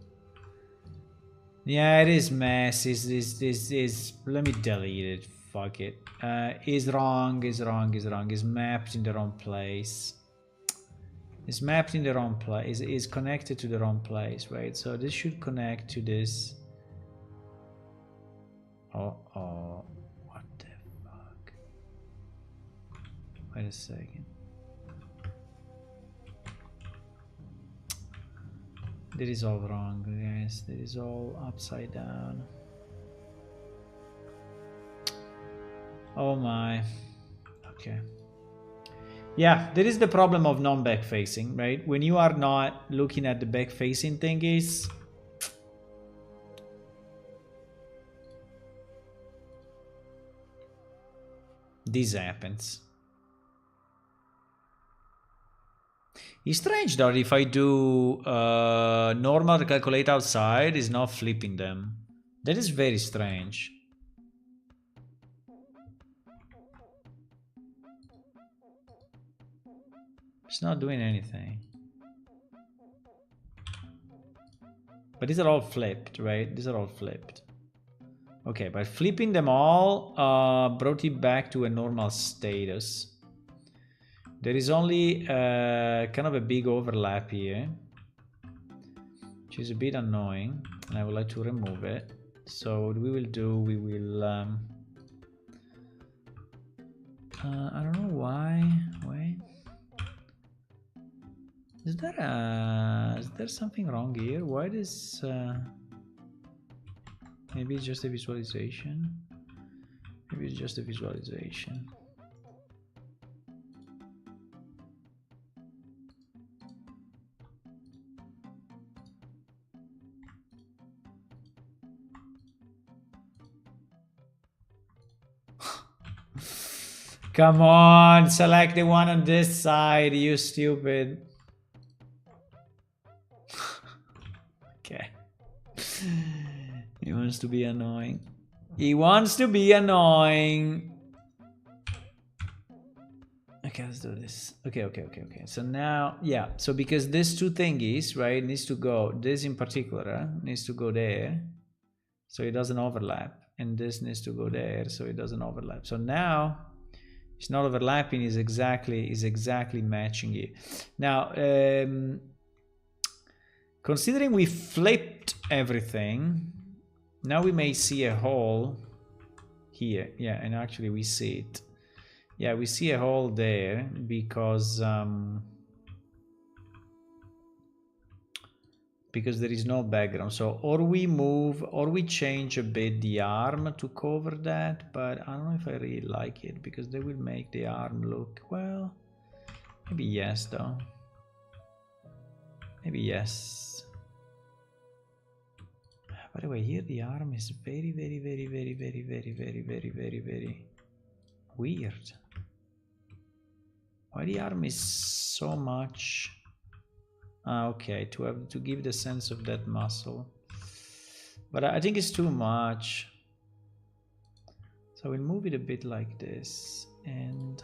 Yeah, it is messy. Is let me delete it. Fuck it. Is wrong, is wrong, is wrong. Is mapped in the wrong place. Is mapped in the wrong place. Is connected to the wrong place, right? So this should connect to this. Oh, what the fuck? Wait a second. That is all wrong, guys. That is all upside down. Oh my. Okay. Yeah, there is the problem of non-back facing, right? When you are not looking at the back facing thingies, this happens. It's strange though, if I do normal calculate outside, it's not flipping them. That is very strange. It's not doing anything. But these are all flipped, right? These are all flipped. Okay, but flipping them all brought it back to a normal status. There is only kind of a big overlap here, which is a bit annoying, and I would like to remove it. So what we will do, we will I don't know why. Wait, is there something wrong here? Why does maybe it's just a visualization? Maybe it's just a visualization. Come on, select the one on this side, you stupid. Okay. He wants to be annoying. He wants to be annoying. Okay, let's do this. Okay. So now, yeah. So because these two thingies, right, needs to go, this in particular needs to go there, so it doesn't overlap. And this needs to go there, so it doesn't overlap. So now it's not overlapping, is exactly matching it. Now, considering we flipped everything, now we may see a hole here. Yeah, and actually we see it. Yeah, we see a hole there because there is no background. So or we move or we change a bit the arm to cover that, but I don't know if I really like it because they will make the arm look, well, maybe yes though. Maybe yes. By the way, here the arm is very weird. Why the arm is so much? Okay, to give the sense of that muscle, but I think it's too much. So we'll move it a bit like this, and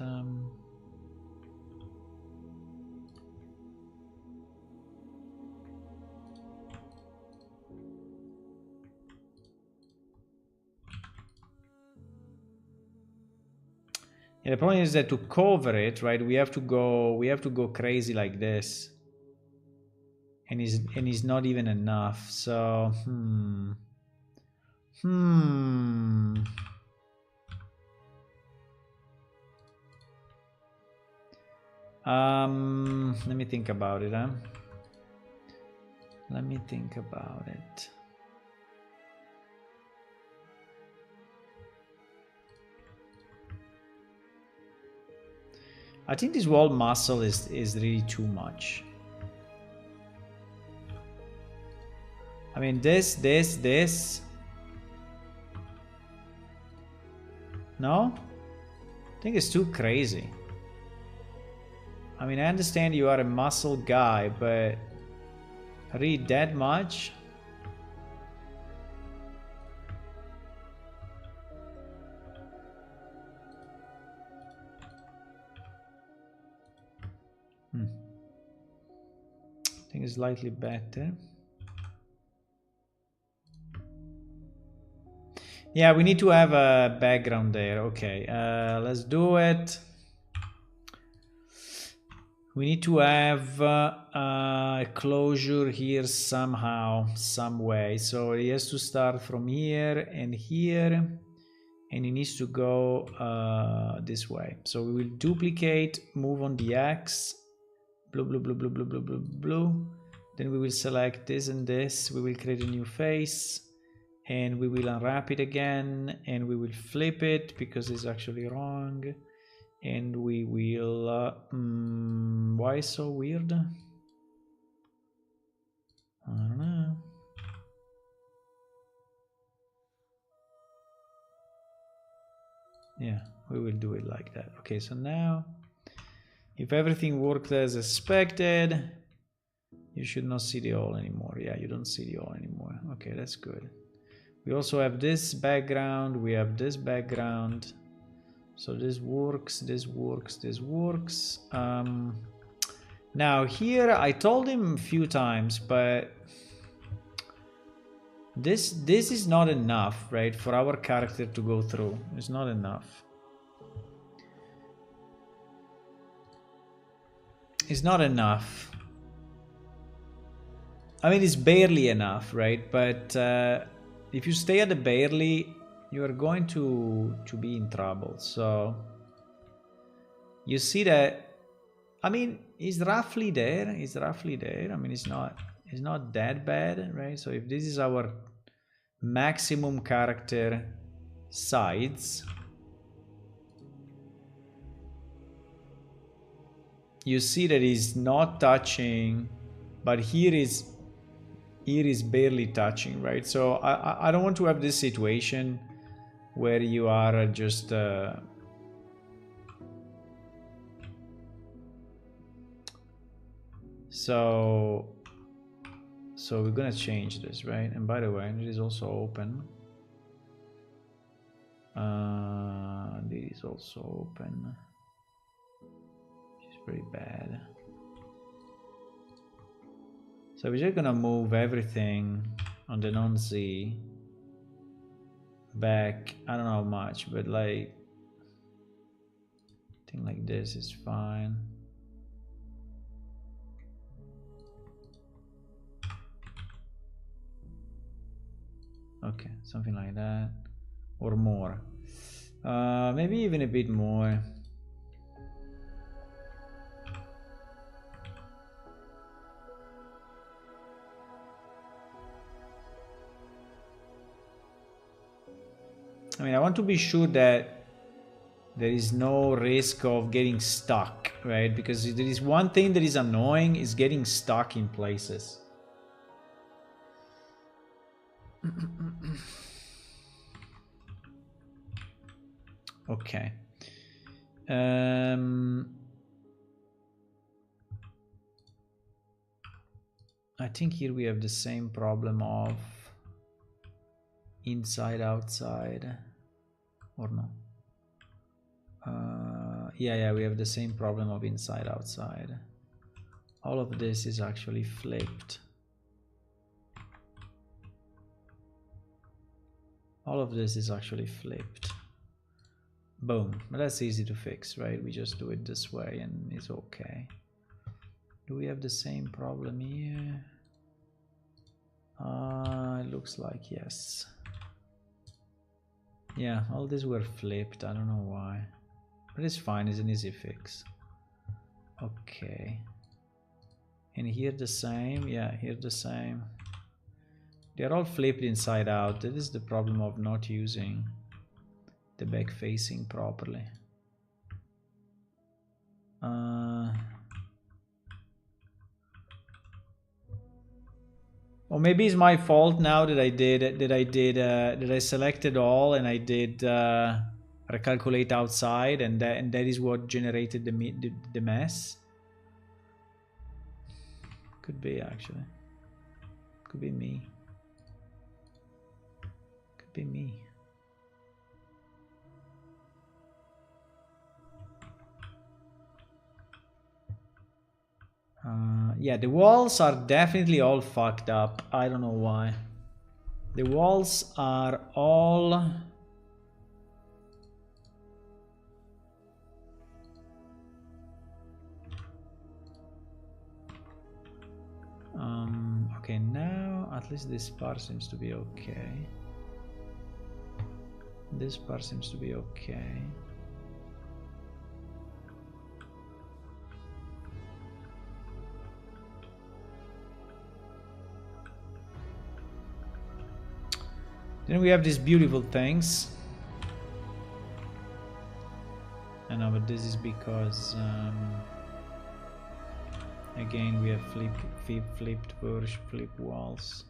yeah, the problem is that to cover it, right, we have to go crazy like this. And is not even enough. So let me think about it, Let me think about it. I think this wall muscle is really too much. I mean, this. No? I think it's too crazy. I mean, I understand you are a muscle guy, but really that much? I think it's slightly better. Yeah, we need to have a background there. Okay, let's do it. We need to have a closure here somehow, some way. So he has to start from here, and he needs to go this way. So we will duplicate, move on the X, blue, blue, blue, blue, blue, blue, blue, blue. Then we will select this and this. We will create a new face, and we will unwrap it again, and we will flip it because it's actually wrong. And we will why so weird? I don't know. Yeah, we will do it like that. Okay, so now if everything worked as expected, you should not see the hole anymore. Yeah, you don't see the hole anymore. Okay, that's good. We also have this background, we have this background. So this works, this works, this works. Now here, I told him a few times, but this is not enough, right, for our character to go through. It's not enough. It's not enough. I mean, it's barely enough, right? But if you stay at the barely, you are going to be in trouble. So you see that, I mean, it's roughly there. It's roughly there. I mean, it's not that bad, right? So if this is our maximum character size, you see that it's not touching, but here is barely touching, right? So I don't want to have this situation where you are just so we're gonna change this, right? And by the way, it is also open. This is also open, which is pretty bad. So we're just gonna move everything on the non-Z back. I don't know how much, but like, I think like this is fine. Okay, something like that, or more. Maybe even a bit more. I mean, I want to be sure that there is no risk of getting stuck, right? Because there is one thing that is annoying, is getting stuck in places. Okay. I think here we have the same problem of inside outside, or no? Yeah, we have the same problem of inside outside. All of this is actually flipped. All of this is actually flipped. Boom. But that's easy to fix, right? We just do it this way and it's okay. Do we have the same problem here? It looks like yes. Yeah, all these were flipped. I don't know why. But it's fine, it's an easy fix. Okay. And here the same. Yeah, here the same. They're all flipped inside out. That is the problem of not using the back facing properly. Or maybe it's my fault now that I selected all and I did recalculate outside, and that is what generated the mess. Could be, actually. Could be me. Could be me. Yeah, the walls are definitely all fucked up. I don't know why. The walls are all... okay, now at least this part seems to be okay. This part seems to be okay. Then we have these beautiful things. I know, but this is because again we have flip walls.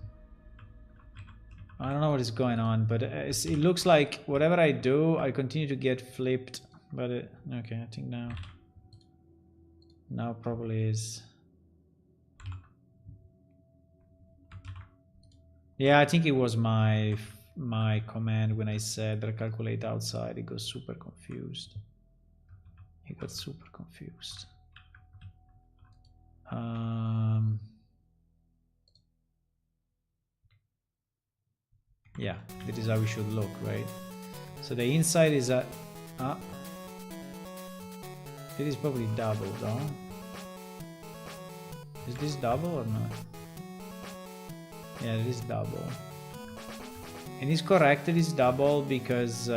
I don't know what is going on, but it looks like whatever I do, I continue to get flipped. But okay, I think now probably is. Yeah, I think it was my command when I said recalculate outside. It got super confused. It got super confused. Yeah, that is how we should look, right? So the inside is a... it is probably double, though. Is this double or not? Yeah, it is double. And it's correct, it is double because...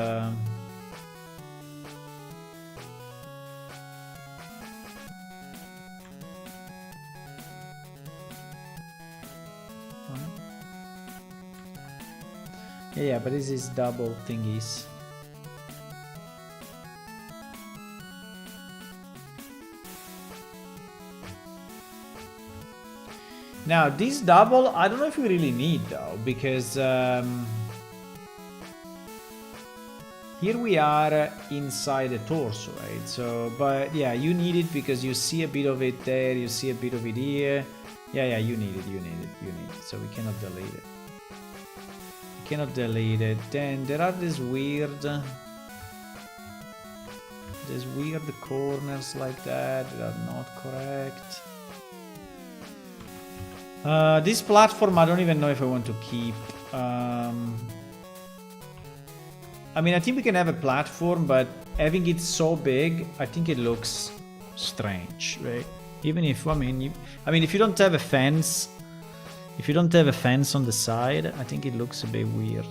yeah, but this is double thingies. Now this double, I don't know if we really need though, because here we are inside the torso, right? So, but yeah, you need it because you see a bit of it there, you see a bit of it here. Yeah, you need it. So we cannot delete it. Cannot delete it. Then there are these weird corners like that are not correct. This platform I don't even know if I want to keep. I mean, I think we can have a platform, but having it so big, I think it looks strange, right? Even if I mean if you don't have a fence. If you don't have a fence on the side, I think it looks a bit weird.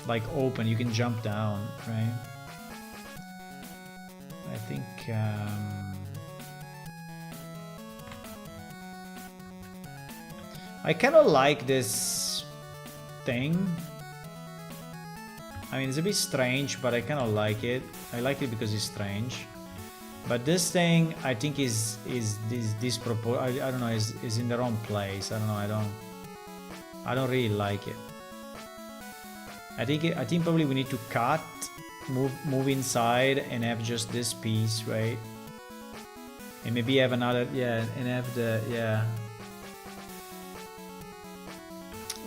Like open, you can jump down, right? I think... I kind of like this thing. I mean, it's a bit strange, but I kind of like it. I like it because it's strange. But this thing, I think is disproportionate. I don't know, is in the wrong place. I don't know. I don't really like it. I think probably we need to cut, move inside, and have just this piece, right? And maybe have another, yeah, and have the, yeah.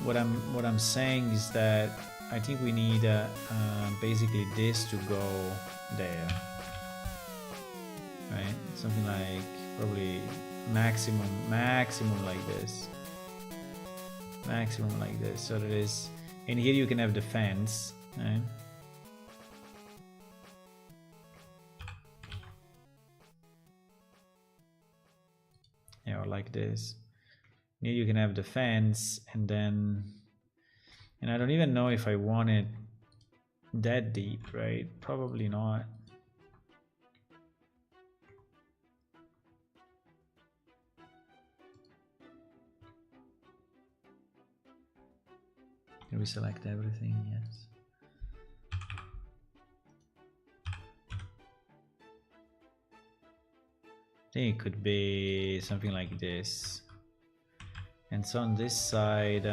What I'm saying is that I think we need basically this to go there. Right, something like probably maximum like this, so that is, and here you can have the fence, right? Yeah, or like this. Here you can have the fence, and then, and I don't even know if I want it that deep, right? Probably not. Can we select everything? Yes. I think it could be something like this. And so on this side,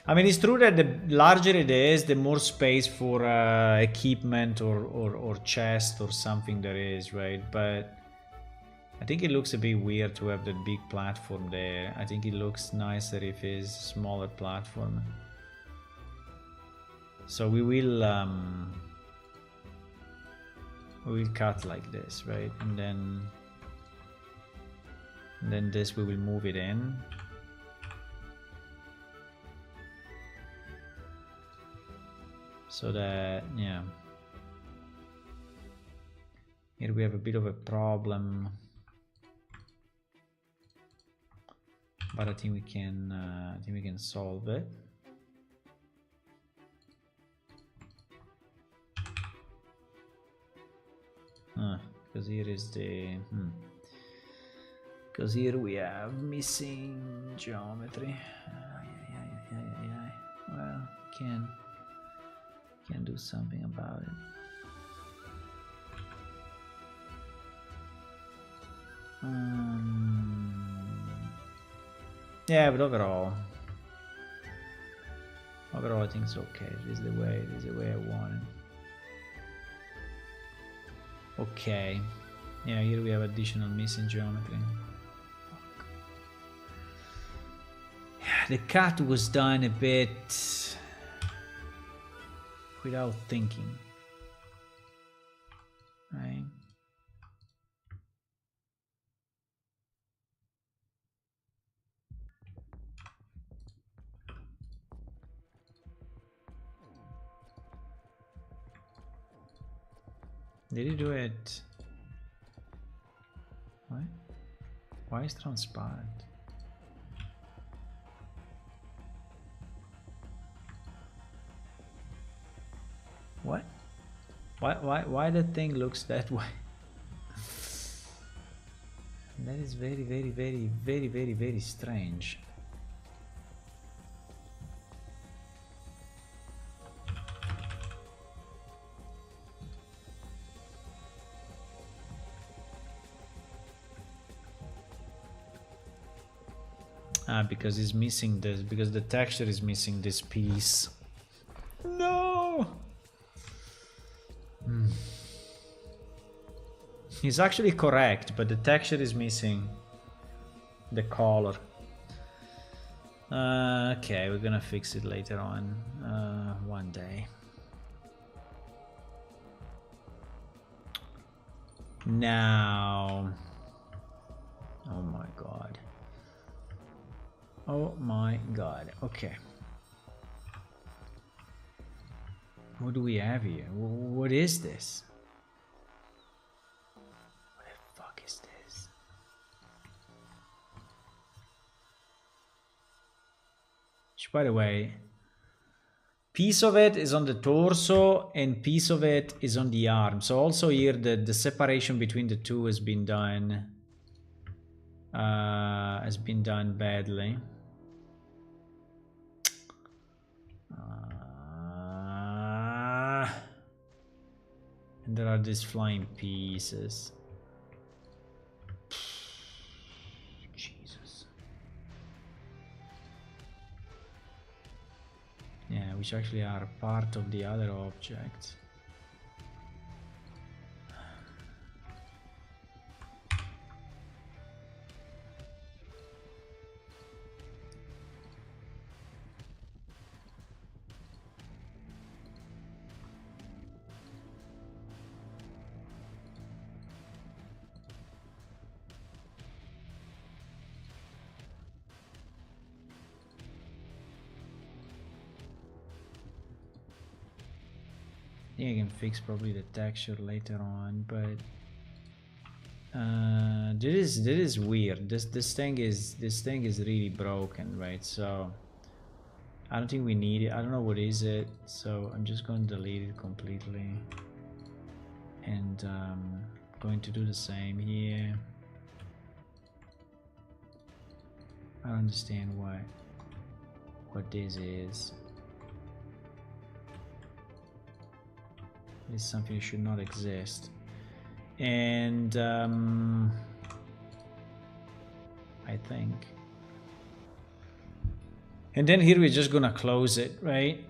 I mean, it's true that the larger it is, the more space for equipment or chest or something there is, right? But I think it looks a bit weird to have that big platform there. I think it looks nicer if it's a smaller platform. So we will cut like this, right? And then this we will move it in. So that, yeah. Here we have a bit of a problem. But I think we can solve it. Because here is the because here we have missing geometry. Well, can do something about it. Yeah, but overall I think it's okay. This is the way I want it. Okay. Yeah, here we have additional missing geometry. Fuck. Yeah, the cut was done a bit without thinking. Right? Did he do it? What? Why is transparent? What? Why the thing looks that way? That is very strange. Because it's missing this, because the texture is missing this piece. No! He's actually correct, but the texture is missing the color. Okay, we're gonna fix it later on, one day. Now, oh my god. Oh my god. Okay. What do we have here? What is this? What the fuck is this? Which, by the way, piece of it is on the torso and piece of it is on the arm. So also here the separation between the two has been done badly. And there are these flying pieces. Jesus. Yeah, which actually are part of the other objects. I can fix probably the texture later on, but this is weird. This thing is really broken, right? So I don't think we need it. I don't know what is it, so I'm just going to delete it completely, and going to do the same here. I don't understand what this is. It's something that should not exist. And I think. And then here we're just gonna close it, right?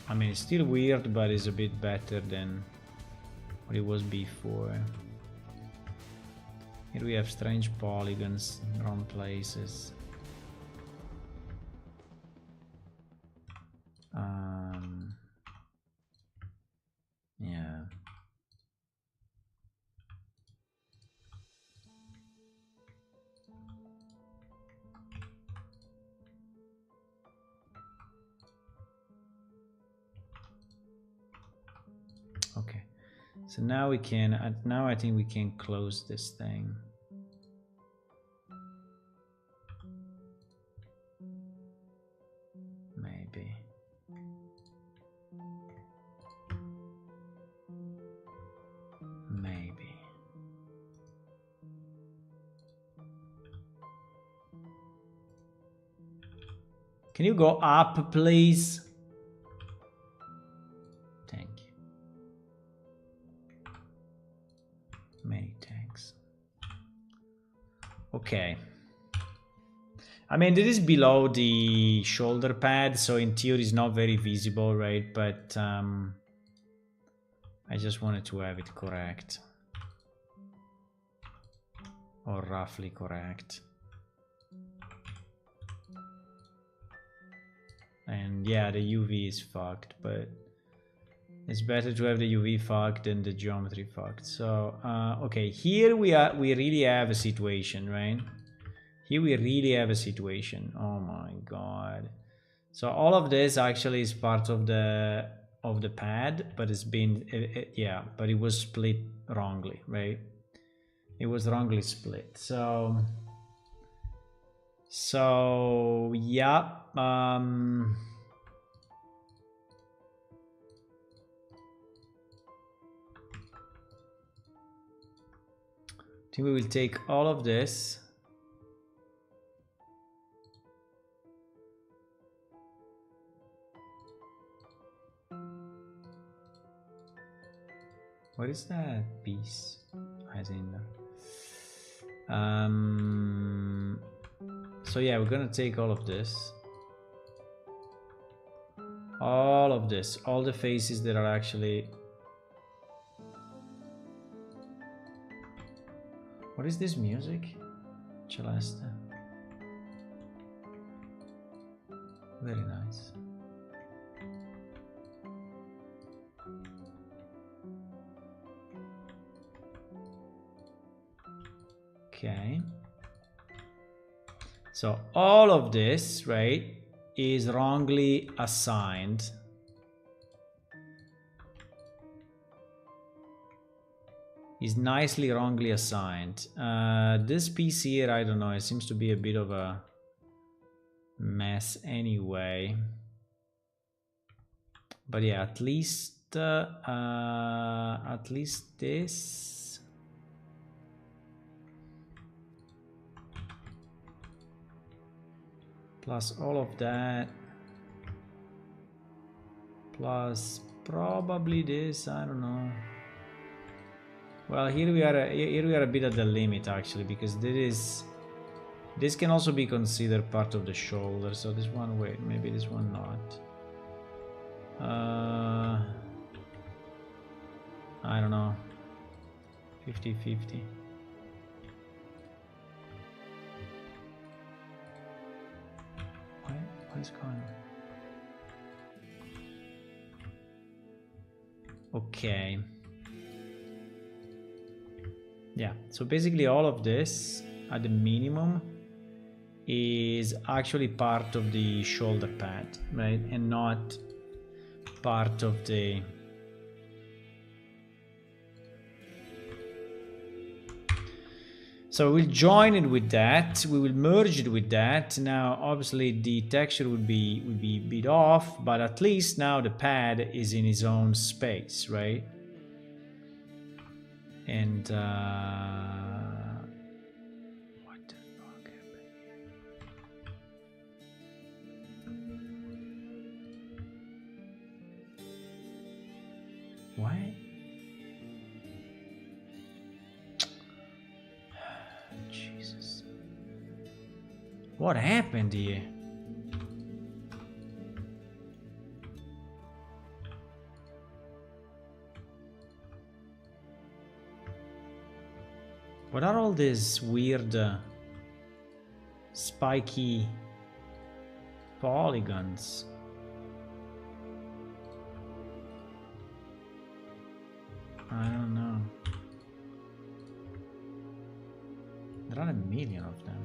I mean, it's still weird, but it's a bit better than what it was before. Here we have strange polygons, wrong places. Yeah. Okay. So now we can, now I think we can close this thing. Maybe. Maybe. Can you go up, please? Thank you. Many thanks. Okay. I mean, this is below the shoulder pad, so in theory it's not very visible, right? But I just wanted to have it correct. Or roughly correct. And yeah, the UV is fucked, but it's better to have the UV fucked than the geometry fucked. So, okay, here we really have a situation, right? Here we really have a situation. Oh my god. So all of this actually is part of the pad, but it's been yeah, but it was split wrongly, right? It was wrongly split. So yeah, I think we will take all of this. What is that piece? As in so yeah, we're gonna take all of this. All of this. All the faces that are actually... What is this music? Celeste. Very nice. Okay. So all of this, right, is wrongly assigned. Is nicely wrongly assigned. This piece here, I don't know, it seems to be a bit of a mess anyway. But yeah, at least this. Plus all of that. Plus probably this, I don't know. Well, here we are a bit at the limit actually, because this can also be considered part of the shoulder. So this one, wait, maybe this one not. I don't know. 50-50. What is going on? Okay. Yeah, so basically all of this at the minimum is actually part of the shoulder pad, right? And not part of the... So we'll join it with that, we will merge it with that. Now obviously the texture would be a bit off, but at least now the pad is in its own space, right? And What? Jesus. What happened here? What are all these weird spiky polygons? I don't know. There are a million of them.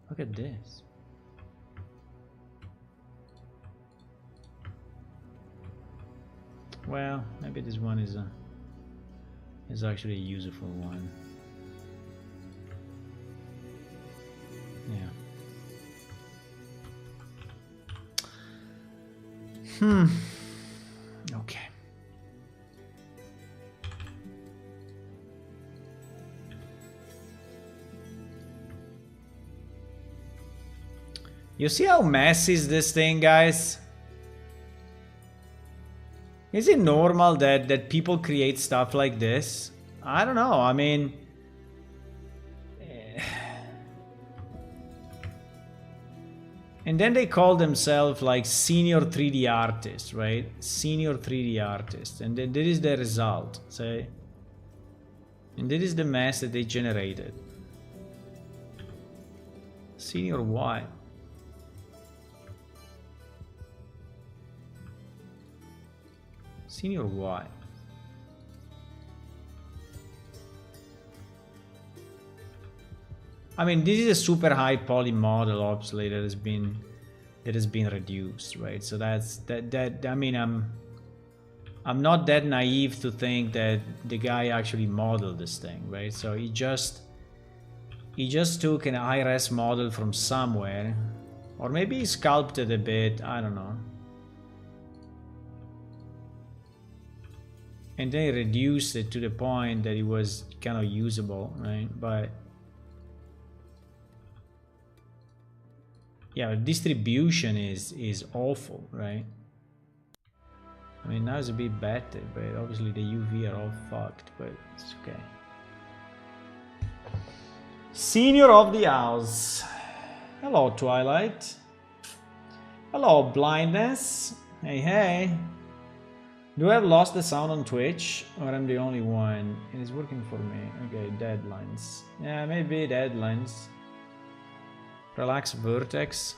Look at this. Well, maybe this one is actually a useful one. Yeah. Okay. You see how messy is this thing, guys? Is it normal that people create stuff like this? I don't know. I mean, and then they call themselves like senior 3D artists, right? Senior 3D artists, and then this is the result, say. And this is the mess that they generated. Senior what? Senior what? I mean, this is a super high poly model, obviously, that has been reduced, right? So that. I mean, I'm not that naive to think that the guy actually modeled this thing, right? So he just took an high-res model from somewhere, or maybe he sculpted a bit. I don't know. And then he reduced it to the point that it was kind of usable, right? But yeah, distribution is awful, right? I mean, now it's a bit better, but obviously the UV are all fucked, but it's okay. Senior of the house. Hello, Twilight. Hello, Blindness. Hey, hey. Do I have lost the sound on Twitch, or I'm the only one? It is working for me. Okay, deadlines. Yeah, maybe deadlines. Relax vertex.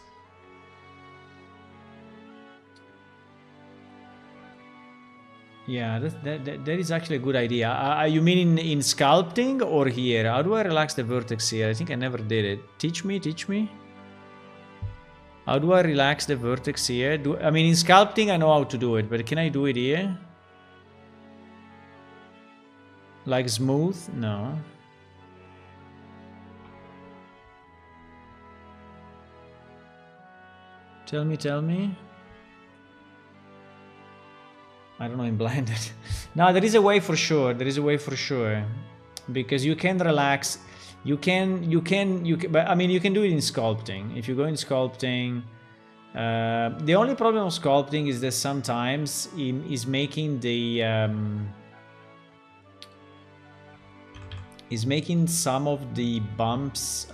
Yeah, that is actually a good idea. You mean in sculpting or here? How do I relax the vertex here? I think I never did it. Teach me, teach me. How do I relax the vertex here? I mean, in sculpting I know how to do it, but can I do it here? Like smooth? No. Tell me. I don't know, in blended. No, there is a way for sure. There is a way for sure. Because you can relax. You can, but I mean, you can do it in sculpting. If you go in sculpting, the only problem of sculpting is that sometimes is making the, is making some of the bumps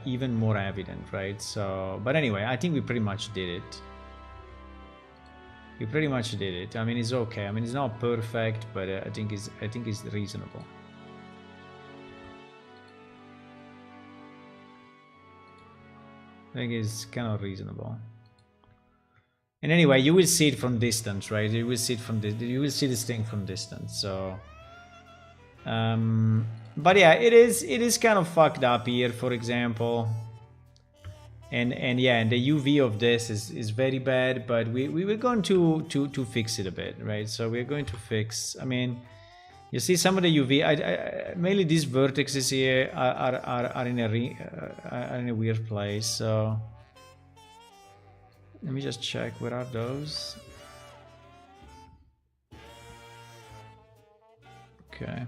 even more evident, right? So, but anyway, I think we pretty much did it. We pretty much did it. I mean, it's okay. I mean, it's not perfect, but I think it's reasonable. I think it's kind of reasonable. And anyway, you will see it from distance, right? You will see it from you will see this thing from distance. So, but yeah, it is kind of fucked up here, for example. And yeah, and the UV of this is very bad, but we were going to fix it a bit, right? So we're going to fix. I mean, you see some of the UV. Mainly these vertices here are in a weird place. So let me just check. Where are those? Okay.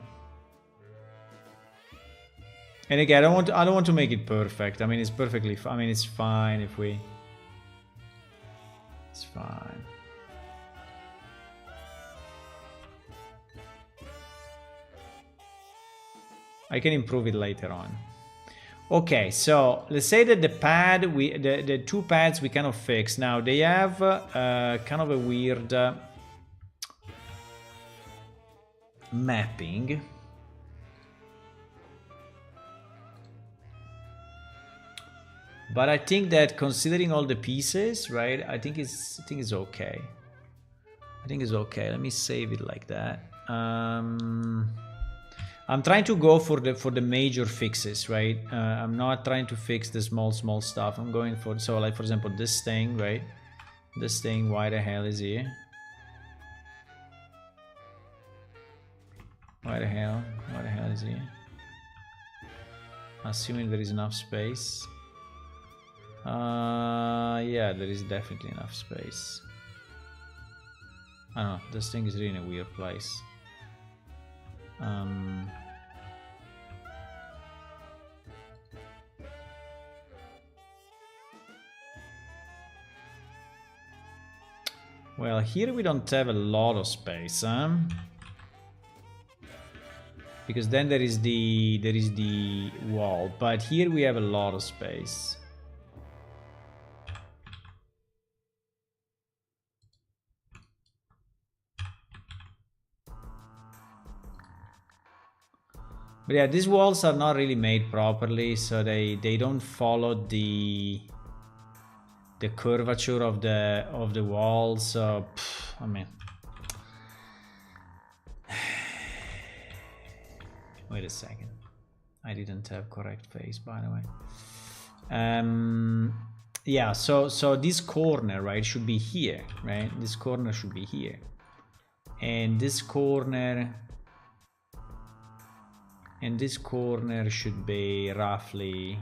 And again, I don't want to make it perfect. I mean, it's perfectly. I mean, it's fine if we. It's fine. I can improve it later on. Okay, so let's say that the pad, the two pads we kind of fix. Now they have kind of a weird mapping. But I think that considering all the pieces, right? I think it's okay. I think it's okay. Let me save it like that. I'm trying to go for the major fixes, right? I'm not trying to fix the small stuff. I'm going for, so like for example this thing, right? This thing, why the hell is here? Why the hell is here? Assuming there is enough space. Yeah, there is definitely enough space. I don't know, this thing is really in a weird place. Well, here we don't have a lot of space, huh? Because then there is the wall, but here we have a lot of space. But yeah, these walls are not really made properly, so they don't follow the curvature of the wall. So I mean, wait a second, I didn't have correct face, by the way. Yeah, so this corner, right, should be here, right? This corner should be here, and this corner. And this corner should be roughly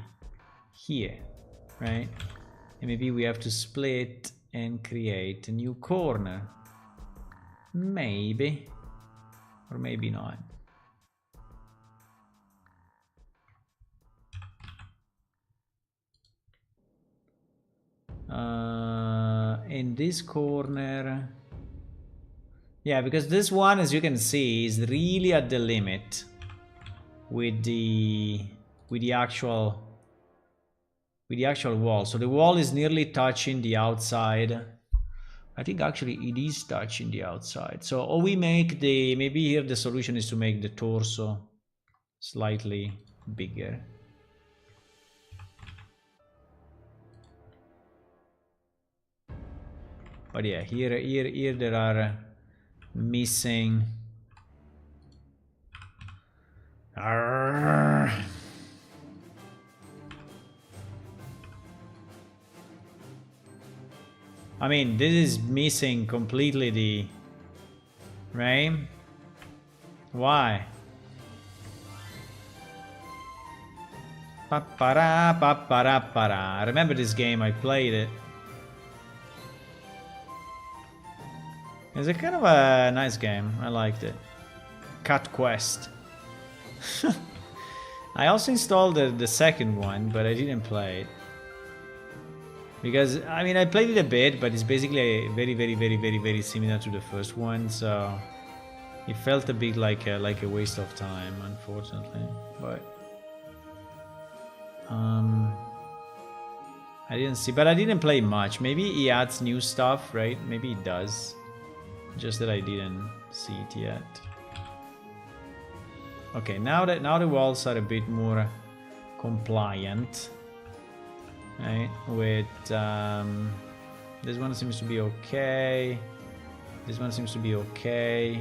here, right? And maybe we have to split and create a new corner. Maybe. Or maybe not. In this corner. Yeah, because this one, as you can see, is really at the limit. With the actual wall. So the wall is nearly touching the outside. I think actually it is touching the outside. So all we make maybe here the solution is to make the torso slightly bigger. But yeah, here there are missing. I mean, this is missing completely the... Right? Why? Pa-para, pa-para, para. I remember this game, I played it. It's a kind of a nice game, I liked it. Cut Quest. I also installed the second one, but I didn't play it. Because, I mean, I played it a bit, but it's basically very similar to the first one, so it felt a bit like a waste of time, unfortunately. But I didn't see, but I didn't play much. Maybe he adds new stuff, right? Maybe it does. Just that I didn't see it yet. Okay, now the walls are a bit more compliant, right? With this one seems to be okay. This one seems to be okay.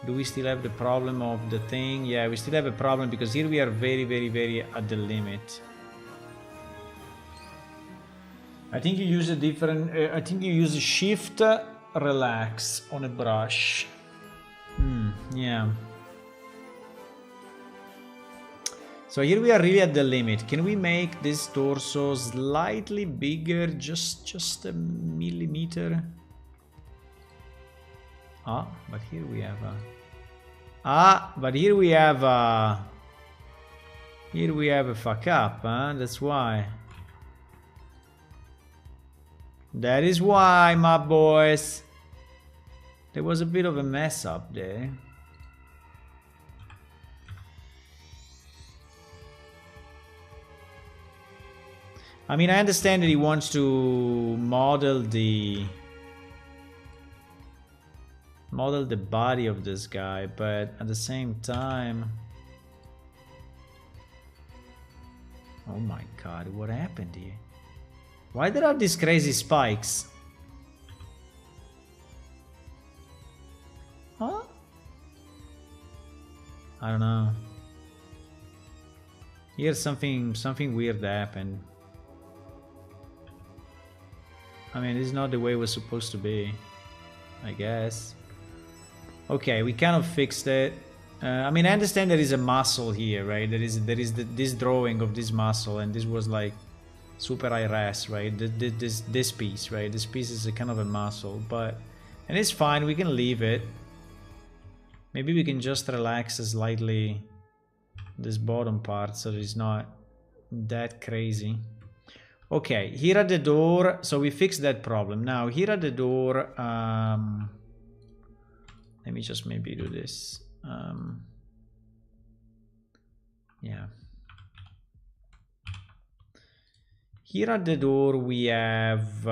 Do we still have the problem of the thing? Yeah, we still have a problem because here we are very at the limit. I think you use a different. I think you use a shift relax on a brush. Yeah. So here we are really at the limit. Can we make this torso slightly bigger? Just a millimeter? But here we have a... but here we have a... Here we have a fuck up, huh? That's why. That is why, my boys. There was a bit of a mess up there. I mean, I understand that he wants to model the body of this guy, but at the same time... Oh my god, what happened here? Why there are these crazy spikes? Huh? I don't know. Here something weird happened. I mean, this is not the way it was supposed to be, I guess. Okay, we kind of fixed it. I mean, I understand there is a muscle here, right? There is this drawing of this muscle, and this was like super high res, right? This piece, right? This piece is a kind of a muscle, and it's fine. We can leave it. Maybe we can just relax slightly this bottom part so it's not that crazy. Okay, here at the door, so we fixed that problem. Now here at the door, let me just maybe do this. Yeah. Here at the door we have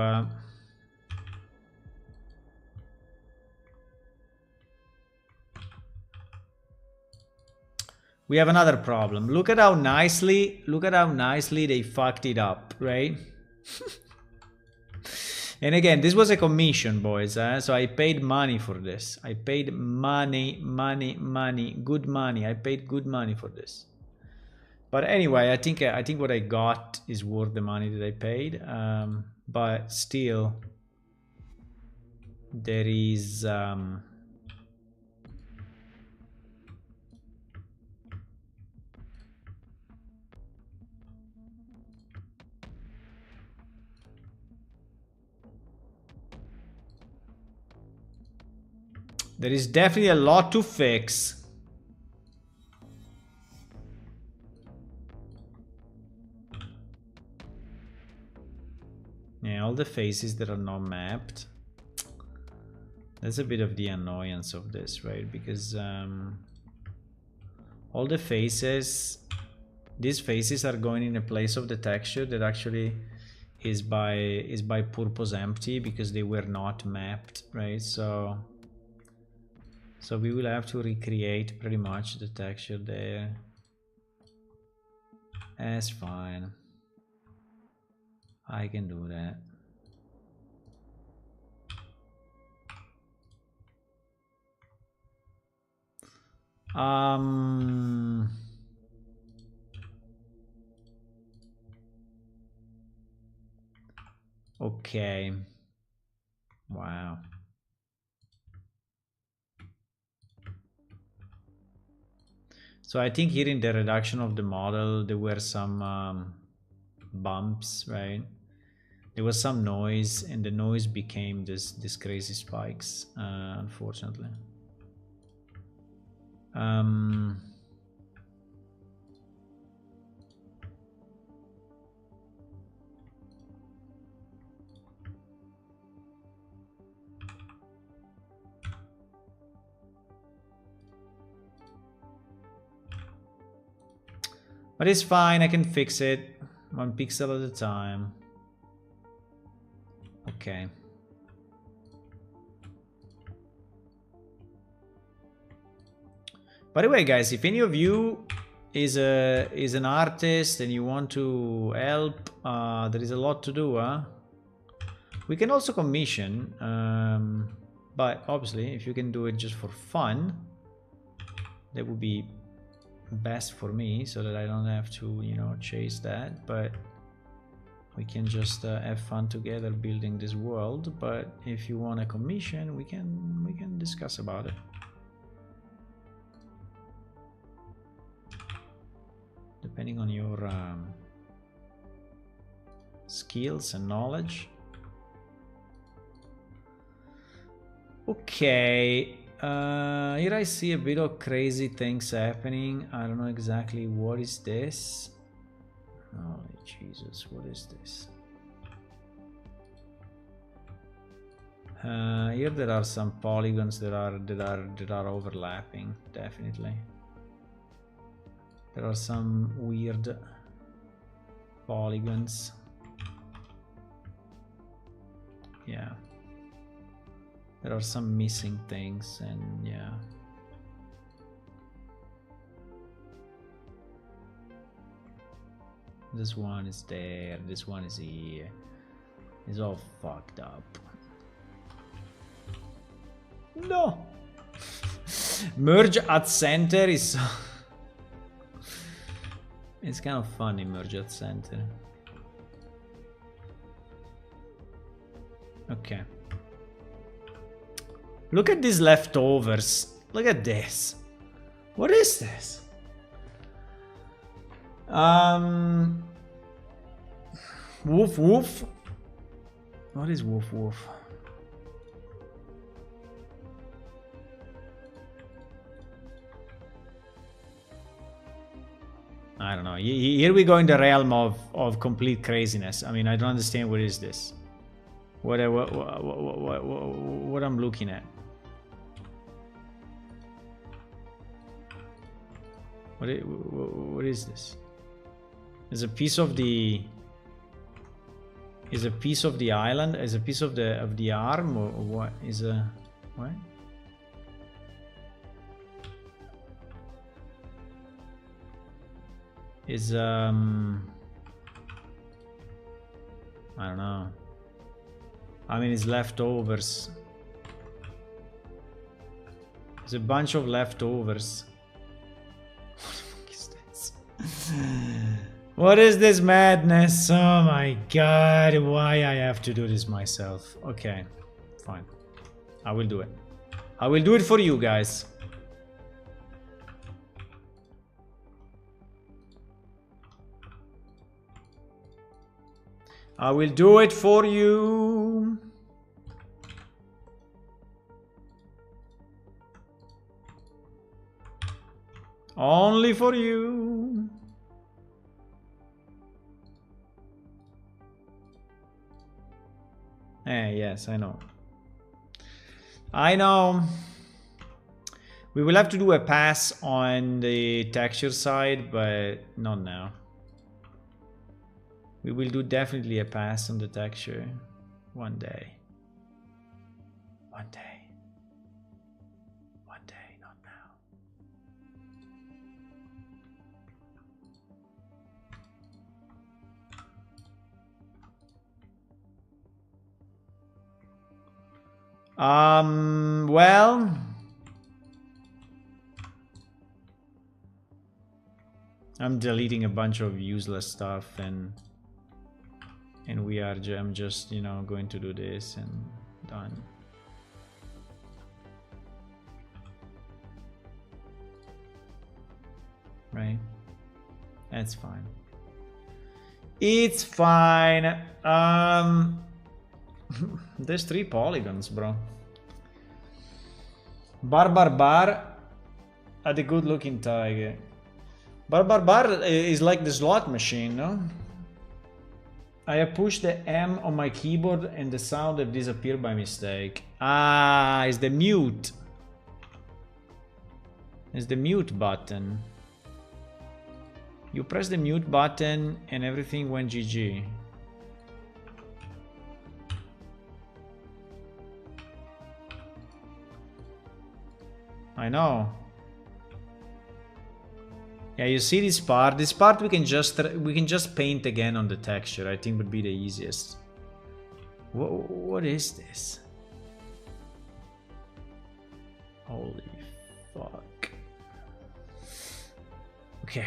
another problem. Look at how nicely they fucked it up, right? And again, this was a commission, boys, so I paid money for this. I paid money, good money. I paid good money for this. But anyway, I think what I got is worth the money that I paid. But still, there is there is definitely a lot to fix. Yeah, all the faces that are not mapped. That's a bit of the annoyance of this, right? Because all the faces, these faces are going in a place of the texture that actually is by purpose empty because they were not mapped, right? So we will have to recreate pretty much the texture there. That's fine. I can do that. Okay. Wow. So I think here in the reduction of the model, there were some bumps, right? There was some noise, and the noise became this crazy spikes, unfortunately. But it's fine, I can fix it 1 pixel at a time. Okay. By the way, guys, if any of you is an artist and you want to help, there is a lot to do, huh? We can also commission, but obviously if you can do it just for fun, that would be best for me, so that I don't have to, you know, chase that. But we can just have fun together building this world. But if you want a commission, we can discuss about it. Depending on your skills and knowledge. Okay, Here I see a bit of crazy things happening. I don't know exactly what is this. Oh Jesus, what is this? Here there are some polygons that are overlapping, definitely. There are some weird polygons. Yeah. There are some missing things, and yeah. This one is there, this one is here. It's all fucked up. No! Merge at center is... It's kind of funny, merge at center. Okay. Look at these leftovers. Look at this. What is this? Woof woof. What is woof woof? I don't know. Here we go in the realm of complete craziness. I mean, I don't understand what is this. What I'm looking at. What is this? Is a piece of the... Is a piece of the island? Is a piece of the arm, or what? Is a... What? Is I don't know. I mean, it's leftovers. There's a bunch of leftovers. What the fuck is this? What is this madness? Oh my god, why I have to do this myself? Okay, fine. I will do it. I will do it for you guys. I will do it for you. Only for you. Yes, I know. I know. We will have to do a pass on the texture side, but not now. We will do definitely a pass on the texture one day. One day. One day, not now. Well, I'm deleting a bunch of useless stuff, and I'm just, you know, going to do this and done. Right? That's fine. It's fine. There's 3 polygons, bro. Bar at a good looking tiger. Bar is like the slot machine, no? I have pushed the M on my keyboard and the sound have disappeared by mistake. Ah, it's the mute. It's the mute button. You press the mute button and everything went GG. I know. Yeah, you see this part? This part we can just paint again on the texture. I think would be the easiest. What is this? Holy fuck. Okay.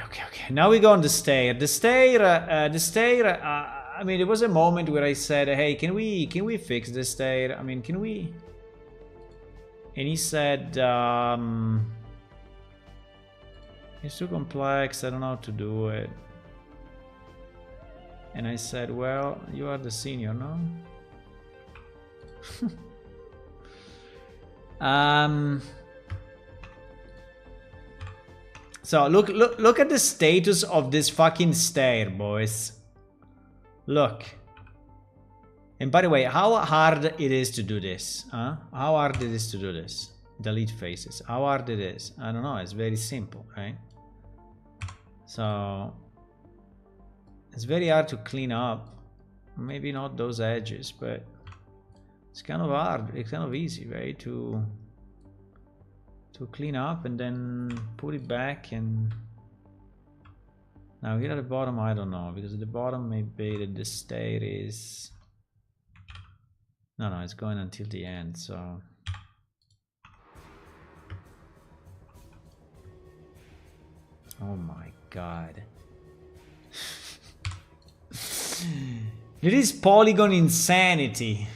Now we go on the stair. The stair. I mean, there was a moment where I said, "Hey, can we fix the stair? I mean, can we?" And he said, "It's too complex. I don't know how to do it." And I said, "Well, you are the senior, no?" So look at the status of this fucking stair, boys. Look. And by the way, how hard it is to do this? Huh? How hard it is to do this? Delete faces. How hard it is? I don't know. It's very simple, right? So it's very hard to clean up. Maybe not those edges, but it's kind of hard. It's kind of easy, right? To clean up and then put it back. And now here at the bottom, I don't know, because at the bottom maybe that the stair is. No, it's going until the end, so. Oh my god. It is polygon insanity.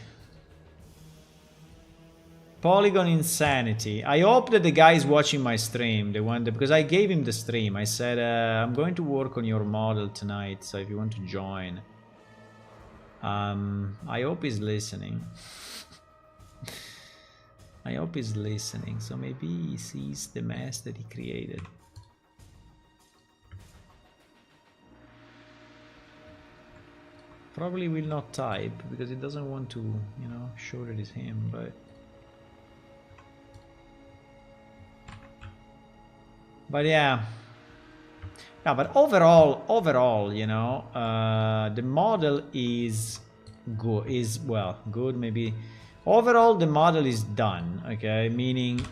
Polygon insanity. I hope that the guy is watching my stream, the one that, because I gave him the stream. I said, I'm going to work on your model tonight, so if you want to join. I hope he's listening. I hope he's listening, so maybe he sees the mess that he created. Probably will not type because he doesn't want to, you know, show that it's him, but yeah. Yeah, but overall, you know, the model is good, good maybe. Overall, the model is done, okay? Meaning,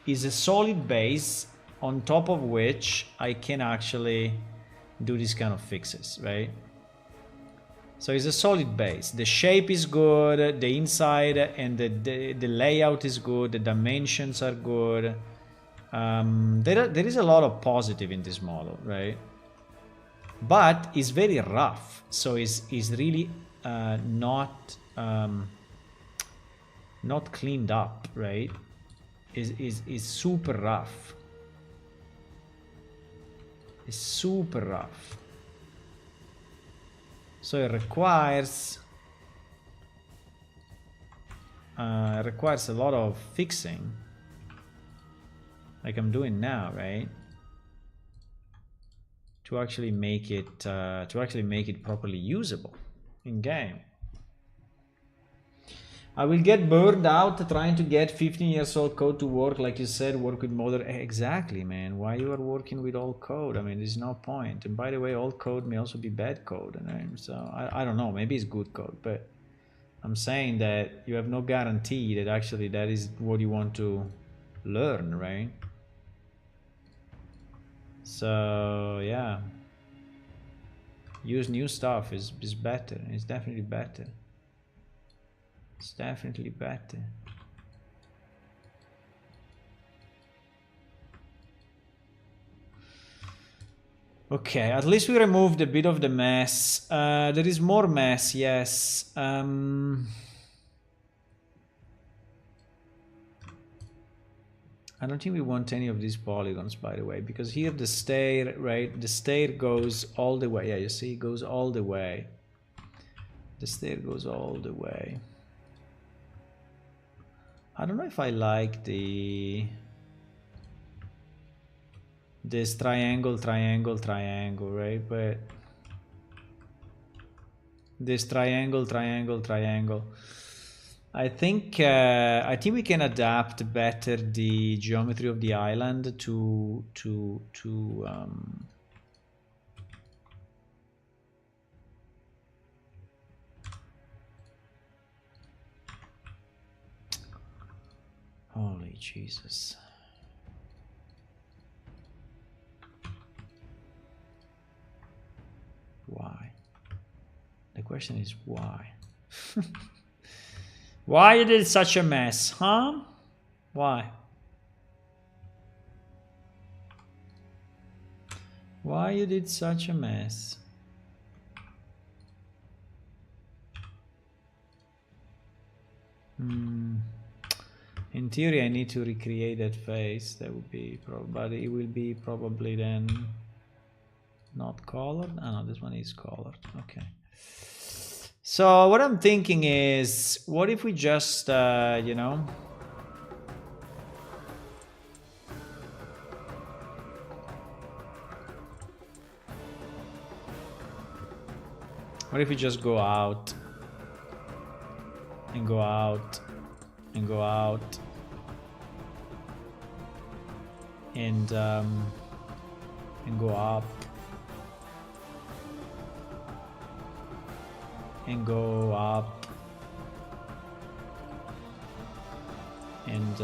is a solid base on top of which I can actually do these kind of fixes, right? So it's a solid base. The shape is good, the inside and the layout is good, the dimensions are good. There is a lot of positive in this model, right? But it's very rough, so it's really not cleaned up, right? Is super rough. It's super rough. So it requires a lot of fixing. Like I'm doing now, right? To actually make it properly usable in game. I will get burned out trying to get 15 years old code to work, like you said, work with modern. Exactly, man. Why you are working with old code? I mean, there's no point. And by the way, old code may also be bad code. And so I don't know. Maybe it's good code, but I'm saying that you have no guarantee that actually that is what you want to learn, right? So yeah, use new stuff is better. It's definitely better. It's definitely better. Okay, at least we removed a bit of the mess. There is more mess, yes. I don't think we want any of these polygons, by the way, because here the stair, right? The stair goes all the way. Yeah, you see, it goes all the way. The stair goes all the way. I don't know if I like this triangle, right? But this triangle. I think we can adapt better the geometry of the island to holy Jesus. Why? The question is why? Why you did such a mess, huh? Why? Why you did such a mess? In theory, I need to recreate that face. That would be probably, but it will be probably then not colored. Oh, no, this one is colored. Okay. So what I'm thinking is, what if we just, you know, What if we just go out? And go out. And go out. And go up. And go up. And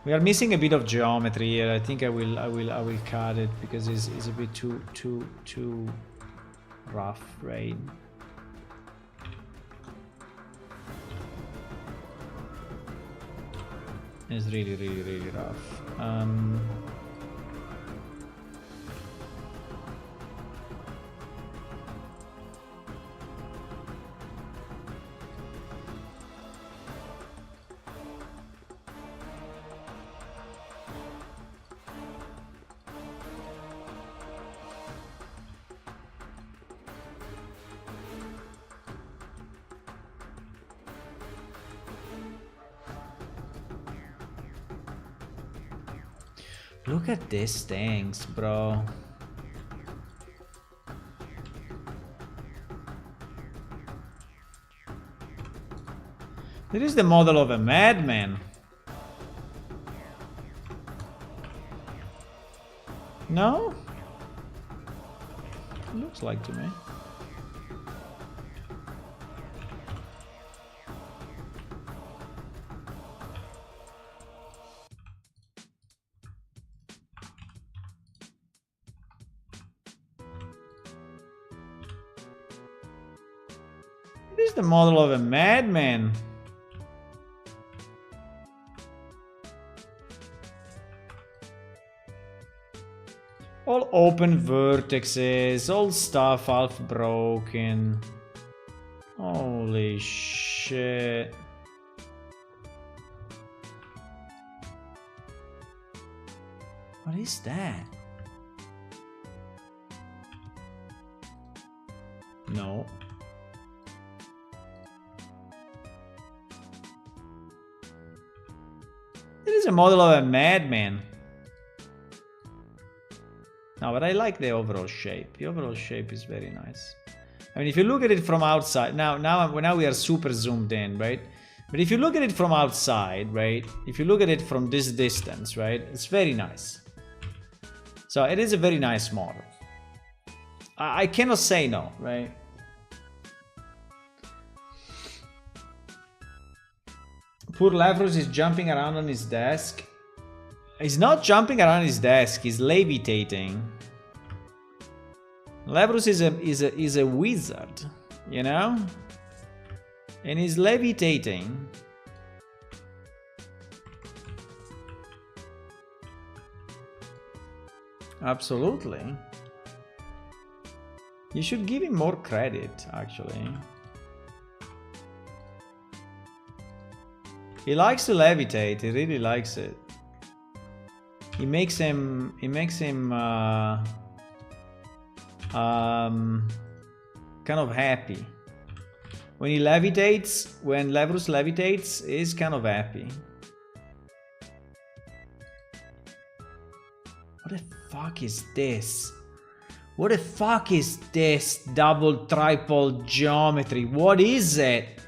we are missing a bit of geometry here. I think I will cut it because it's a bit too rough, right? It's really rough. Look at these things, bro. This is the model of a madman. No? Looks like to me. This is the model of a madman. All open vertices, all stuff half broken. Holy shit. What is that? No. It is a model of a madman. No, but I like the overall shape. The overall shape is very nice. I mean, if you look at it from outside, now we are super zoomed in, right? But if you look at it from outside, right? If you look at it from this distance, right? It's very nice. So it is a very nice model. I cannot say no, right? Poor Lavrus is jumping around on his desk. He's not jumping around his desk, he's levitating. Lavrus is a wizard, you know? And he's levitating. Absolutely. You should give him more credit, actually. He likes to levitate, he really likes it. He makes him kind of happy. When he levitates, when Lavrus levitates, he's kind of happy. What the fuck is this? What the fuck is this double triple geometry? What is it?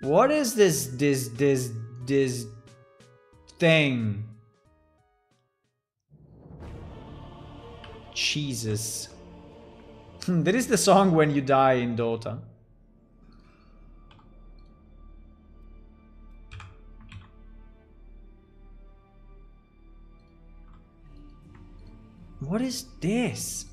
What is this thing? Jesus. That is the song when you die in Dota. What is this?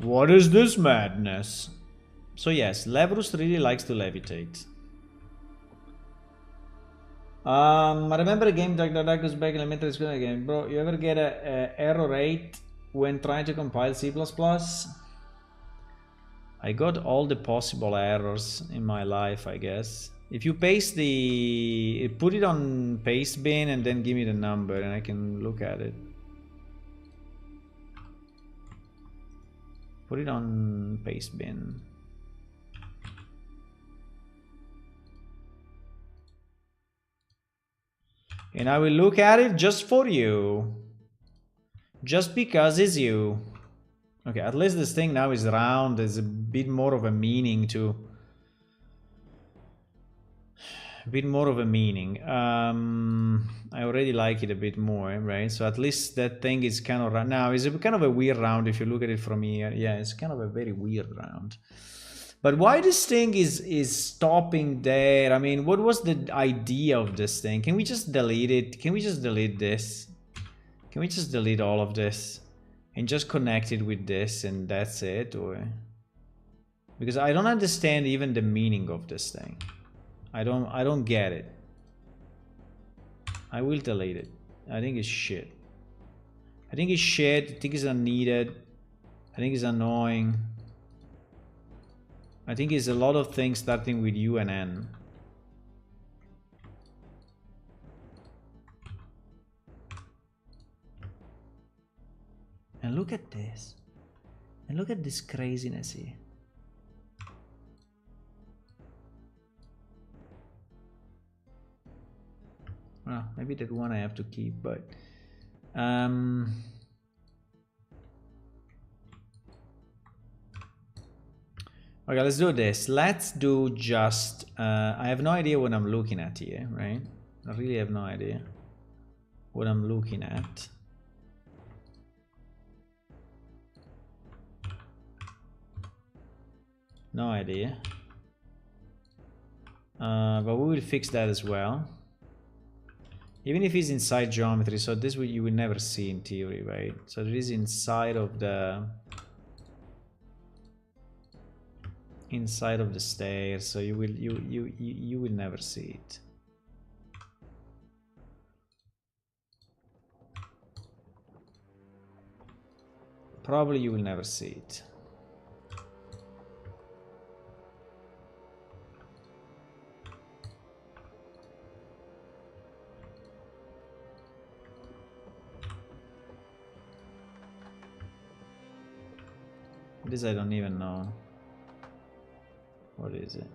What is this madness? So yes, Levrus really likes to levitate. I remember a game that goes back in elementary school again. Bro, you ever get a error rate when trying to compile C++? I got all the possible errors in my life, I guess. If you paste put it on paste bin and then give me the number and I can look at it. Put it on paste bin. And I will look at it just for you. Just because it's you. Okay, at least this thing now is round. There's a bit more of a meaning to... A bit more of a meaning. I already like it a bit more, right? So at least that thing is kind of... Now, it's kind of a weird round if you look at it from here. Yeah, it's kind of a very weird round. But why this thing is stopping there? I mean, what was the idea of this thing? Can we just delete it? Can we just delete this? Can we just delete all of this? And just connect it with this and that's it? Or... Because I don't understand even the meaning of this thing. I don't get it. I will delete it. I think it's shit. I think it's shit. I think it's unneeded. I think it's annoying. I think it's a lot of things starting with U and N. And look at this. And look at this craziness here. Well, maybe that one I have to keep, but... Okay, let's do this. Let's do just... I have no idea what I'm looking at here, right? I really have no idea what I'm looking at. No idea. But we will fix that as well. Even if it's inside geometry, so this you will never see in theory, right? So it is inside of the... Inside of the stairs, so you will never see it. Probably you will never see it. This I don't even know. What is it?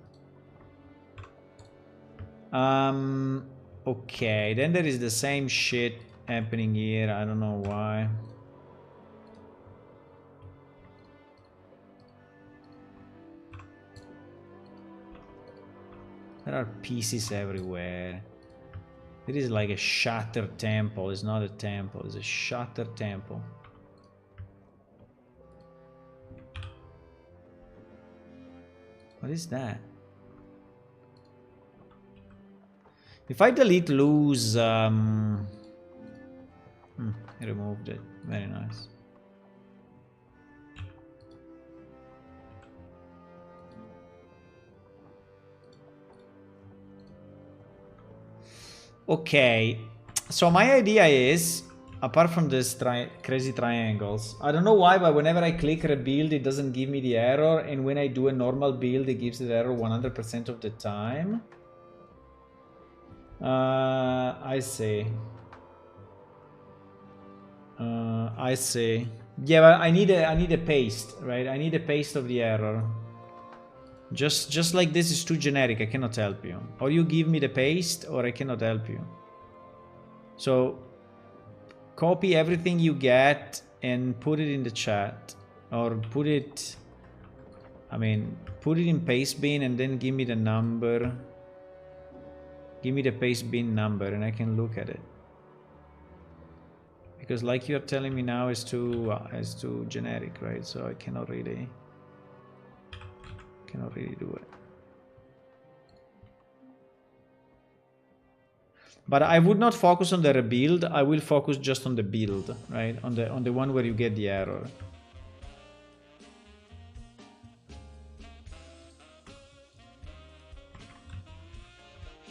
Okay, then there is the same shit happening here. I don't know why. There are pieces everywhere. It is like a shattered temple. It's not a temple, it's a shattered temple. What is that? If I delete lose, I removed it. Very nice. Okay, so my idea is, apart from this crazy triangles, I don't know why, but whenever I click rebuild, it doesn't give me the error, and when I do a normal build, it gives the error 100% of the time. I see. I see. Yeah, but I need a paste, right? I need a paste of the error. Just like this is too generic, I cannot help you. Or you give me the paste, or I cannot help you. So copy everything you get and put it in the chat, or put it, I mean, put it in paste bin and then give me the number. Give me the paste bin number and I can look at it. Because like you're telling me now is too generic, right? So I cannot really do it. But I would not focus on the rebuild. I will focus just on the build, right? On the one where you get the error.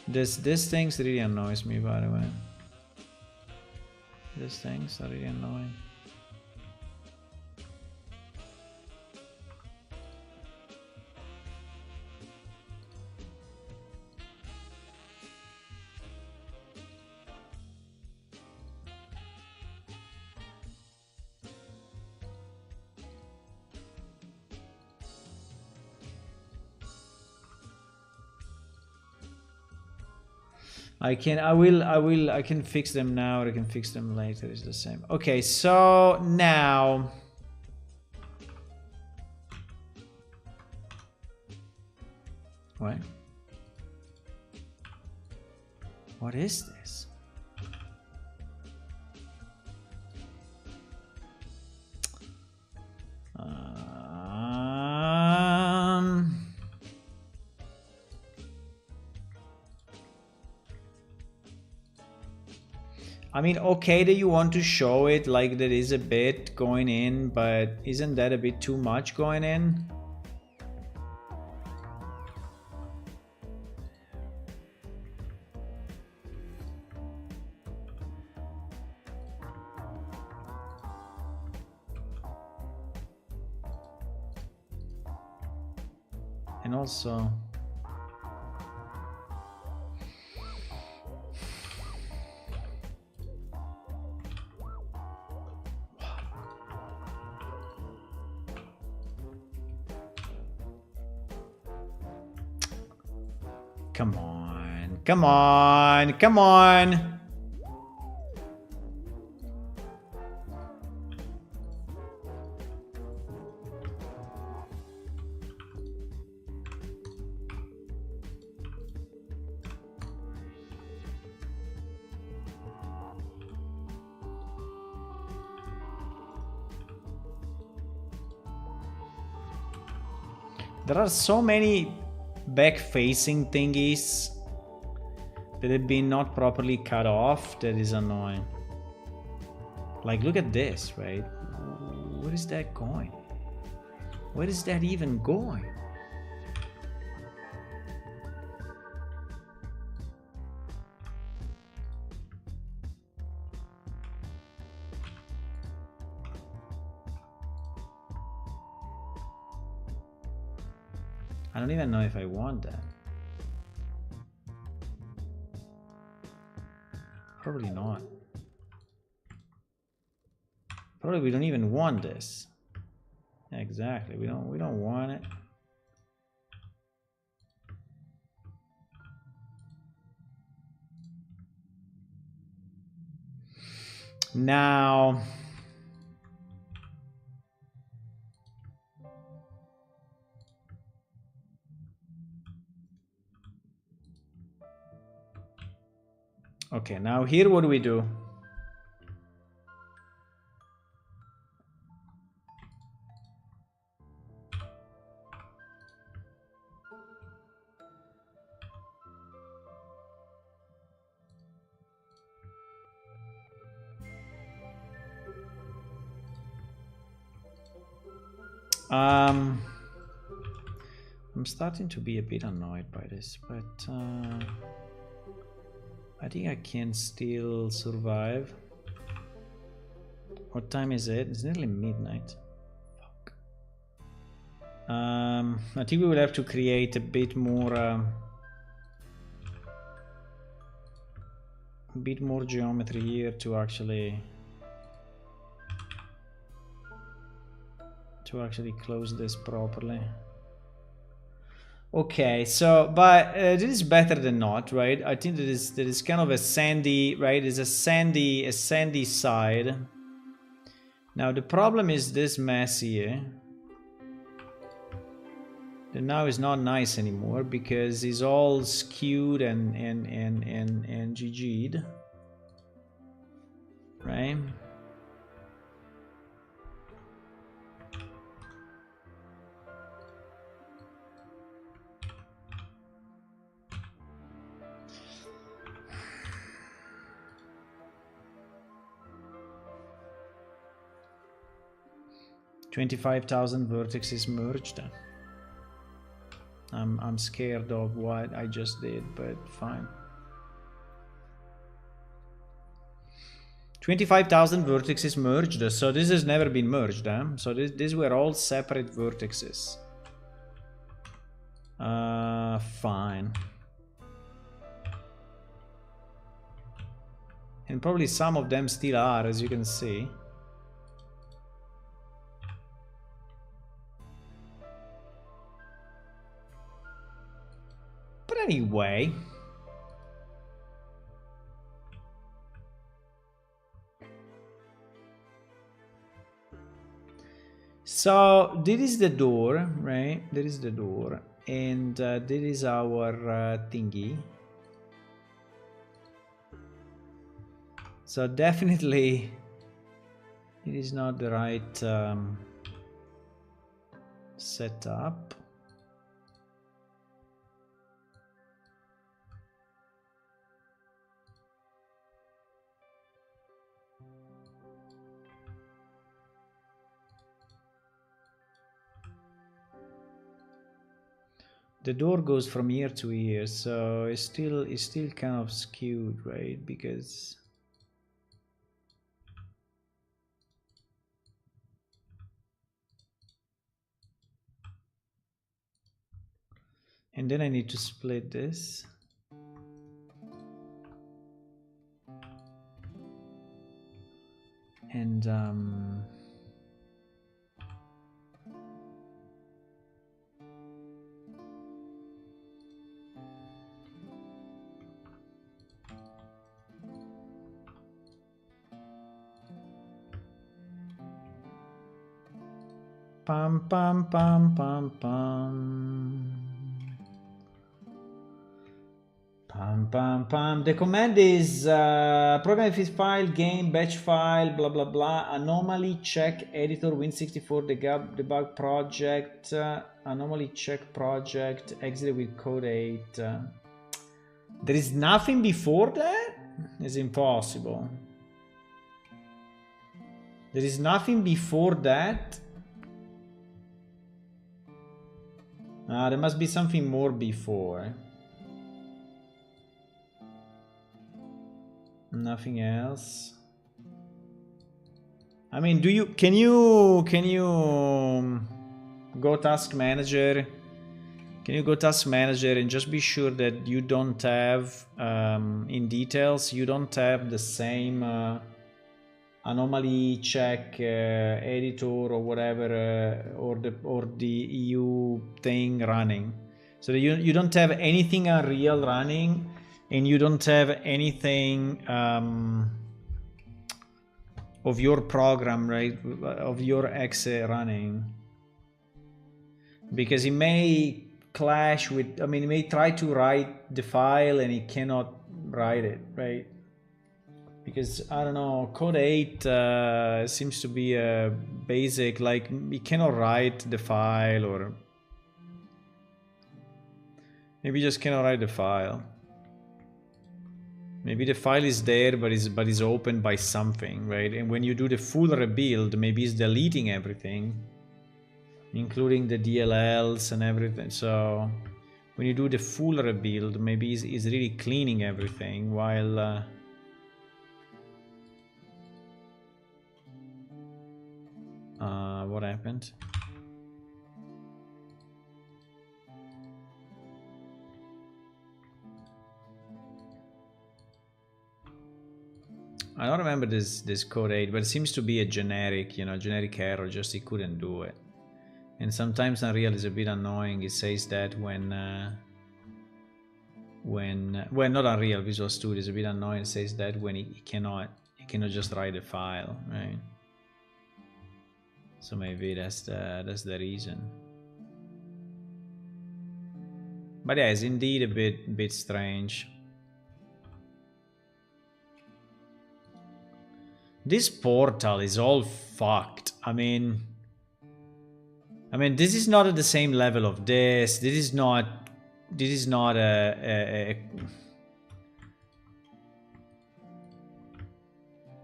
This things really annoys me, by the way. These things are really annoying. I can fix them now, or I can fix them later, it's the same. Okay, so now... What? What is this? I mean, okay that you want to show it like there is a bit going in, but isn't that a bit too much going in? And also... Come on, come on, come on! There are so many back-facing thingies that have been not properly cut off. That is annoying. Like, look at this, right? Where is that going? Where is that even going? I don't even know if I want that. Probably not. Probably we don't even want this. Exactly. We don't want it. Now, okay, now here what do we do? I'm starting to be a bit annoyed by this, but I think I can still survive. What time is it? It's nearly midnight. Fuck. I think we will have to create a bit more geometry here to actually close this properly. Okay, so but this is better than not, right? I think that is kind of a sandy, right? It's a sandy side. Now the problem is this mess here. That now is not nice anymore because it's all skewed and GG'd, right? $25,000 vertexes merged. I'm scared of what I just did, but fine. 25,000 vertices merged, so this has never been merged, huh? So these were all separate vertices. Fine. And probably some of them still are, as you can see. But anyway. So this is the door, right? There is the door, and this is our thingy. So definitely, it is not the right setup. The door goes from here to here, so it's still kind of skewed, right? Because and then I need to split this. And pam pam pam pam pam. Pam pam pam. The command is program if file, game, batch file, blah blah blah. Anomaly check editor Win64 debug project. Anomaly check project. Exit with code 8. There is nothing before that? It's impossible. There is nothing before that? There must be something more before. Nothing else. I mean, can you go task manager? Can you go task manager and just be sure that you don't have in details, you don't have the same anomaly check editor or whatever or the EU thing running, so that you don't have anything Unreal running, and you don't have anything of your program, right, of your exe running, because it may clash with, I mean, it may try to write the file and it cannot write it, right? Because, I don't know, code 8 seems to be a basic, like, it cannot write the file, or maybe just cannot write the file. Maybe the file is there, but is opened by something, right? And when you do the full rebuild, maybe it's deleting everything, including the DLLs and everything. So when you do the full rebuild, maybe it's really cleaning everything, while what happened? I don't remember this code 8, but it seems to be a generic, generic error, just it couldn't do it. And sometimes Unreal is a bit annoying. It says that when well, not Unreal, Visual Studio is a bit annoying. It says that when it cannot just write a file, right? So maybe that's the reason. But yeah, it's indeed a bit strange. This portal is all fucked. I mean, this is not at the same level of this. This is not a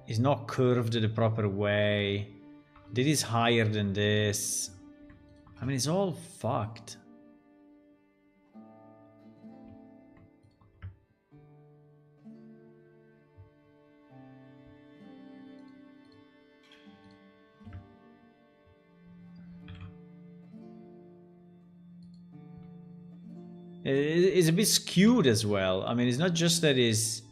it's not curved the proper way. This is higher than this. I mean, it's all fucked. It's a bit skewed as well. I mean, it's not just that it's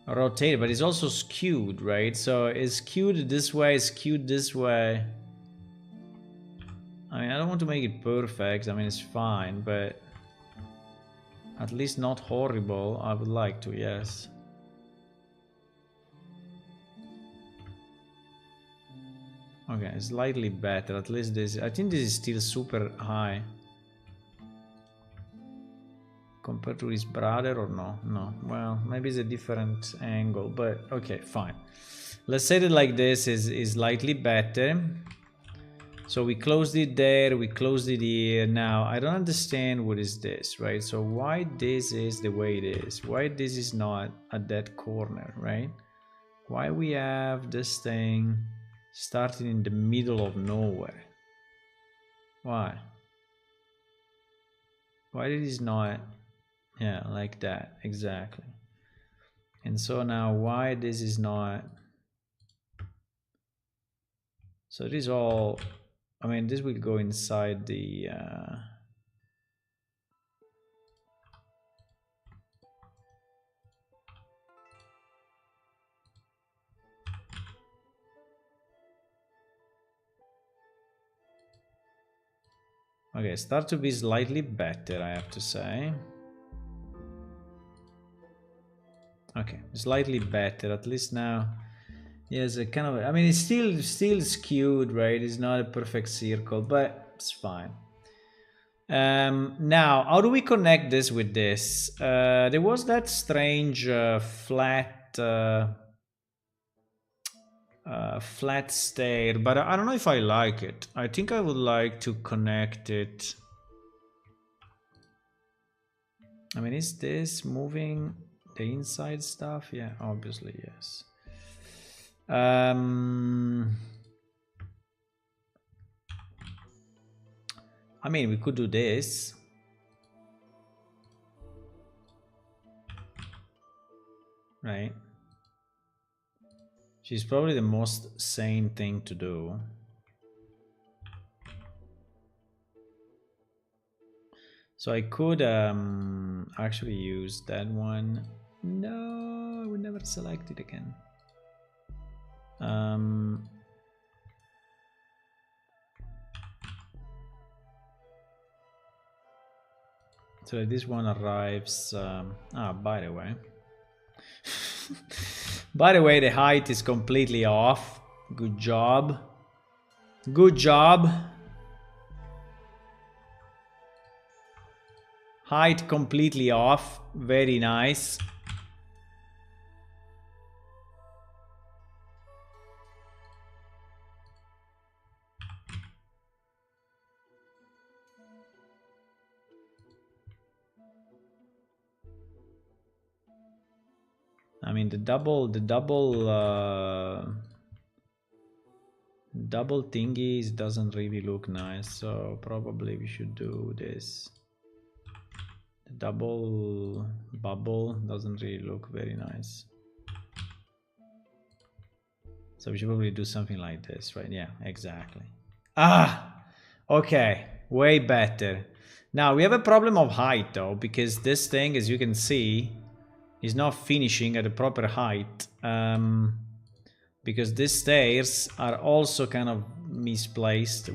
rotated, but it's also skewed, right? So it's skewed this way, skewed this way. I mean, I don't want to make it perfect. I mean, it's fine, but at least not horrible. I would like to, yes. Okay, slightly better. At least this. I think this is still super high compared to his brother, or no? No. Well, maybe it's a different angle, but okay, fine. Let's say that like this is slightly better. So we closed it there, we closed it here. Now, I don't understand what is this, right? So why this is the way it is? Why this is not at that corner, right? Why we have this thing starting in the middle of nowhere? Why? Why it is not, yeah, like that, exactly. And so now why this is not, so this all, I mean, this will go inside the, okay, start to be slightly better, I have to say. Okay, slightly better, at least now. Yes, a kind of, I mean, it's still skewed, right? It's not a perfect circle, but it's fine. Now, how do we connect this with this? There was that strange flat flat stair, but I don't know if I like it. I think I would like to connect it. I mean, is this moving the inside stuff? Yeah, obviously, yes. I mean, we could do this. Right? She's probably the most sane thing to do. So I could actually use that one. No, I would never select it again. So this one arrives. By the way. By the way, the height is completely off. Good job. Good job. Height completely off. Very nice. I mean, the double thingies doesn't really look nice, so probably we should do this. The double bubble doesn't really look very nice. So we should probably do something like this, right? Yeah, exactly. Okay, way better. Now we have a problem of height though, because this thing, as you can see, is not finishing at the proper height. Because these stairs are also kind of misplaced.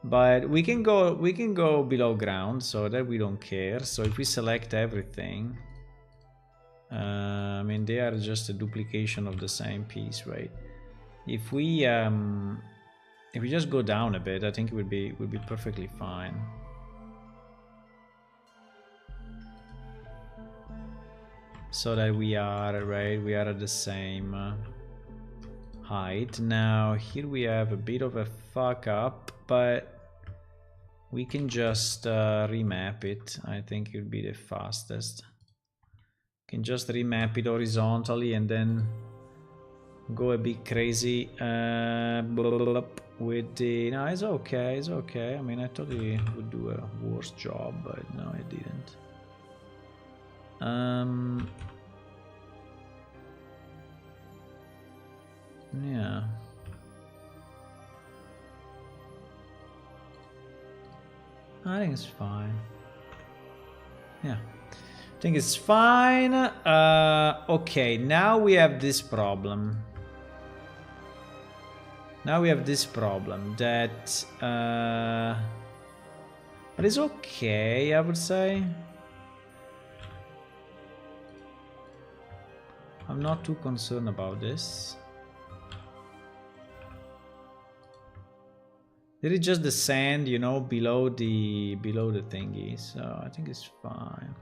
But we can go below ground, so that we don't care. So if we select everything, I mean, they are just a duplication of the same piece, right? If we just go down a bit, I think it would be perfectly fine. So that we are at the same height. Now here we have a bit of a fuck up, but we can just remap it. I think it would be the fastest. Can just remap it horizontally and then go a bit crazy with the... No, it's okay, it's okay. I mean, I thought he would do a worse job, but no, it didn't. Yeah. I think it's fine. Yeah, I think it's fine. Okay, now we have this problem. Now we have this problem that... but it's okay, I would say. I'm not too concerned about this. There is just the sand, you know, below the thingy, so I think it's fine.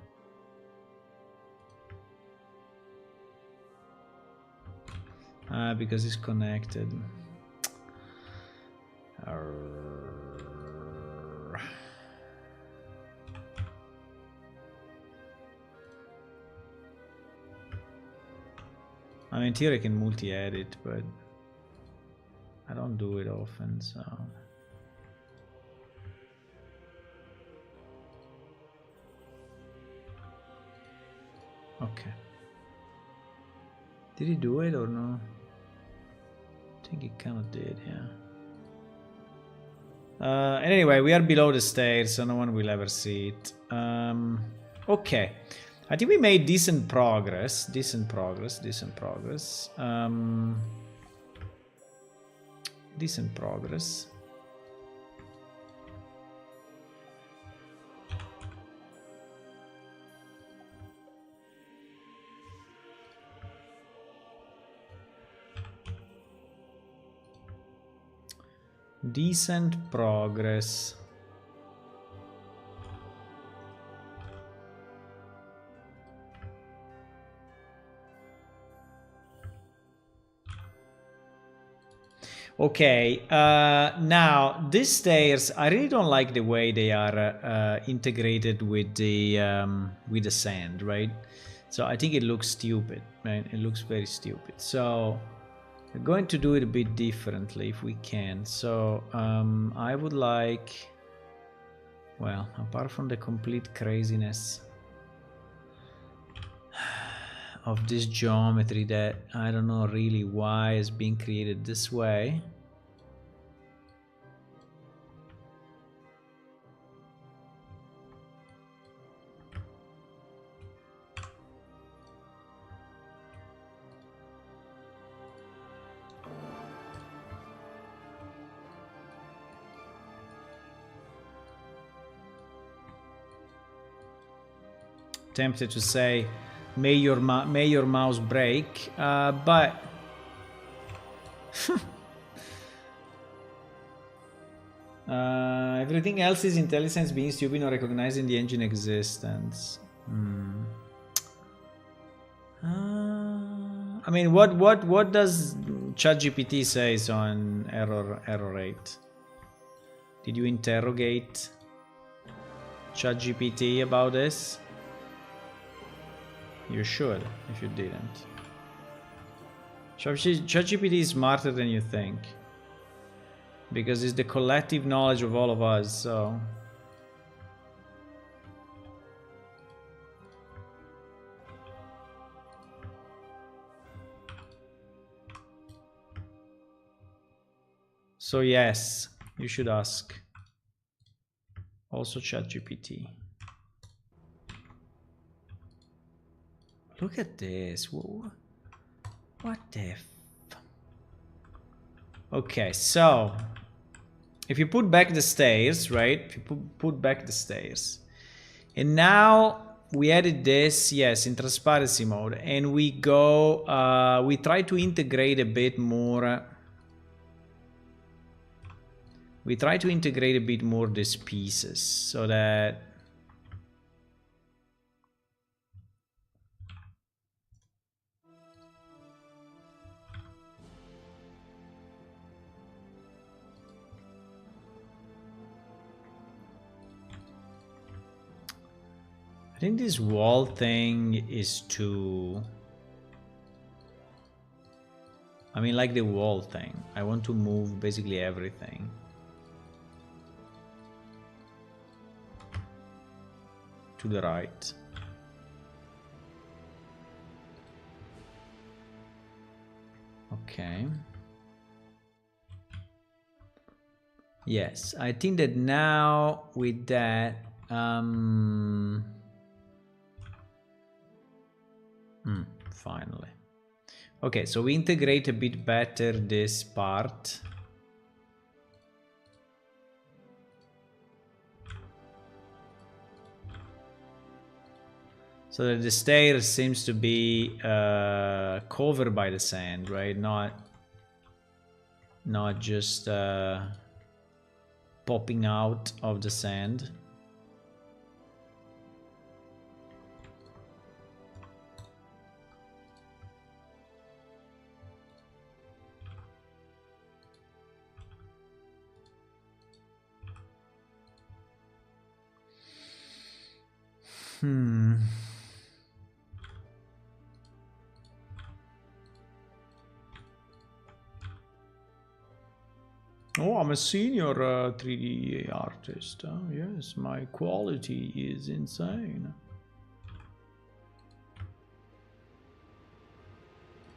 Because it's connected. I mean, in theory I can multi-edit, but I don't do it often, so... Okay. Did he do it or no? I think he kind of did, yeah. And anyway, we are below the stairs, so no one will ever see it. Okay. I think we made decent progress. Decent progress. Decent progress. Decent progress. Okay, now these stairs, I really don't like the way they are integrated with the sand, right? So I think it looks stupid, right? It looks very stupid. So we're going to do it a bit differently if we can. So I would like, well, apart from the complete craziness of this geometry that I don't know really why is being created this way. Tempted to say may your mouse break, but everything else is intelligence being stupid or recognizing the engine existence. I mean, what does ChatGPT says on error rate? Did you interrogate ChatGPT about this? You should, if you didn't. ChatGPT is smarter than you think. Because it's the collective knowledge of all of us, so... So yes, you should ask. Also ChatGPT. Look at this. What the f... Okay, so... If you put back the stairs, right? If you put back the stairs. And now we added this, yes, in transparency mode. And we go... we try to integrate a bit more... We try to integrate a bit more these pieces. So that... I think this wall thing is too... I mean, like the wall thing. I want to move basically everything. To the right. Okay. Yes, I think that now with that... finally. Okay, so we integrate a bit better this part. So that the stair seems to be covered by the sand, right? Not just popping out of the sand. Oh, I'm a senior 3D artist. Yes, my quality is insane.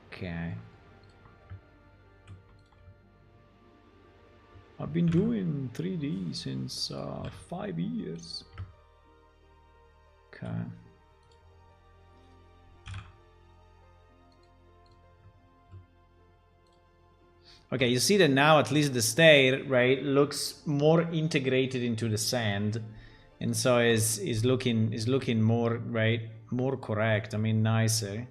Okay. I've been doing 3D since 5 years. Okay. Okay, you see that now at least the stair, right, looks more integrated into the sand, and so is looking more, right, more correct. I mean, nicer.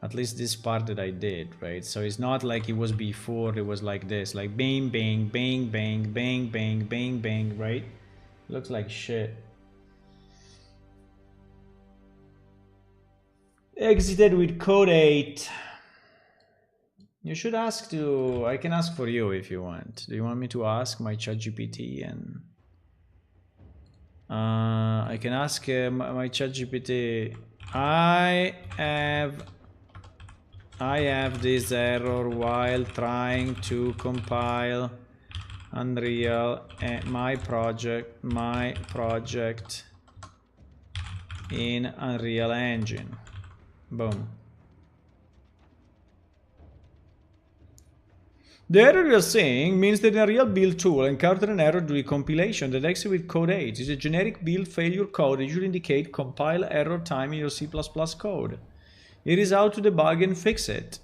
At least this part that I did, right? So it's not like it was before. It was like this, like bang, bang, bang, bang, bang, bang, bang, bang, right? Looks like shit. Exited with code 8. You should ask to... I can ask for you if you want. Do you want me to ask my ChatGPT and... I can ask my ChatGPT. I have this error while trying to compile Unreal my project in Unreal Engine. Boom. The error you're seeing means that in a real build tool encountered an error during compilation that exits with code 8. It's a generic build failure code that usually indicate compile error time in your C++ code. It is how to debug and fix it.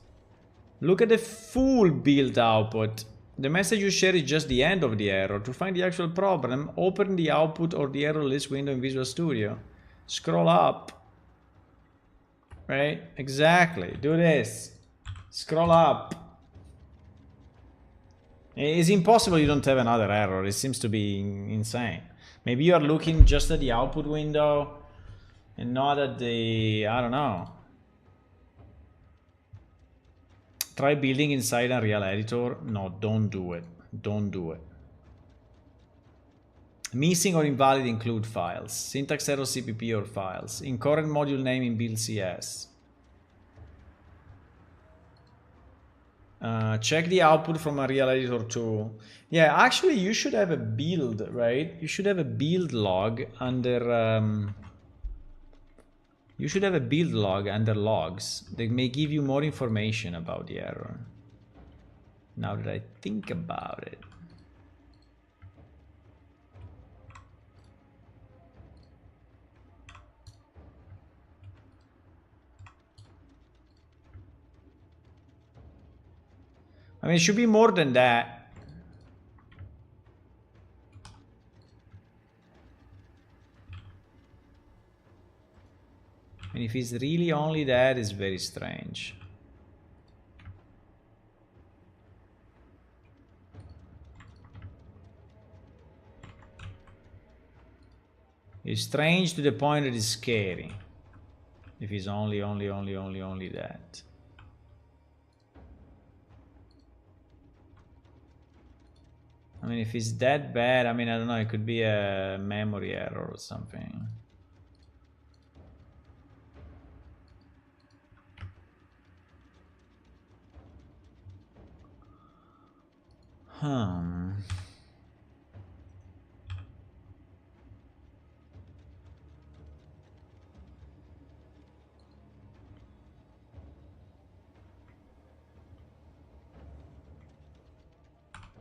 Look at the full build output. The message you share is just the end of the error. To find the actual problem, open the output or the error list window in Visual Studio. Scroll up. Right? Exactly. Do this. Scroll up. It's impossible you don't have another error. It seems to be insane. Maybe you are looking just at the output window and not at the... I don't know. Try building inside Unreal Editor. No, don't do it. Don't do it. Missing or invalid include files. Syntax error CPP or files. Incorrect module name in build CS. Check the output from Unreal Editor tool. Yeah, actually you should have a build, right? You should have a build log under... you should have a build log under logs that may give you more information about the error. Now that I think about it. I mean, it should be more than that. And if it's really only that, it's very strange. It's strange to the point that it's scary. If it's only that. I mean, if it's that bad, I mean, I don't know, it could be a memory error or something.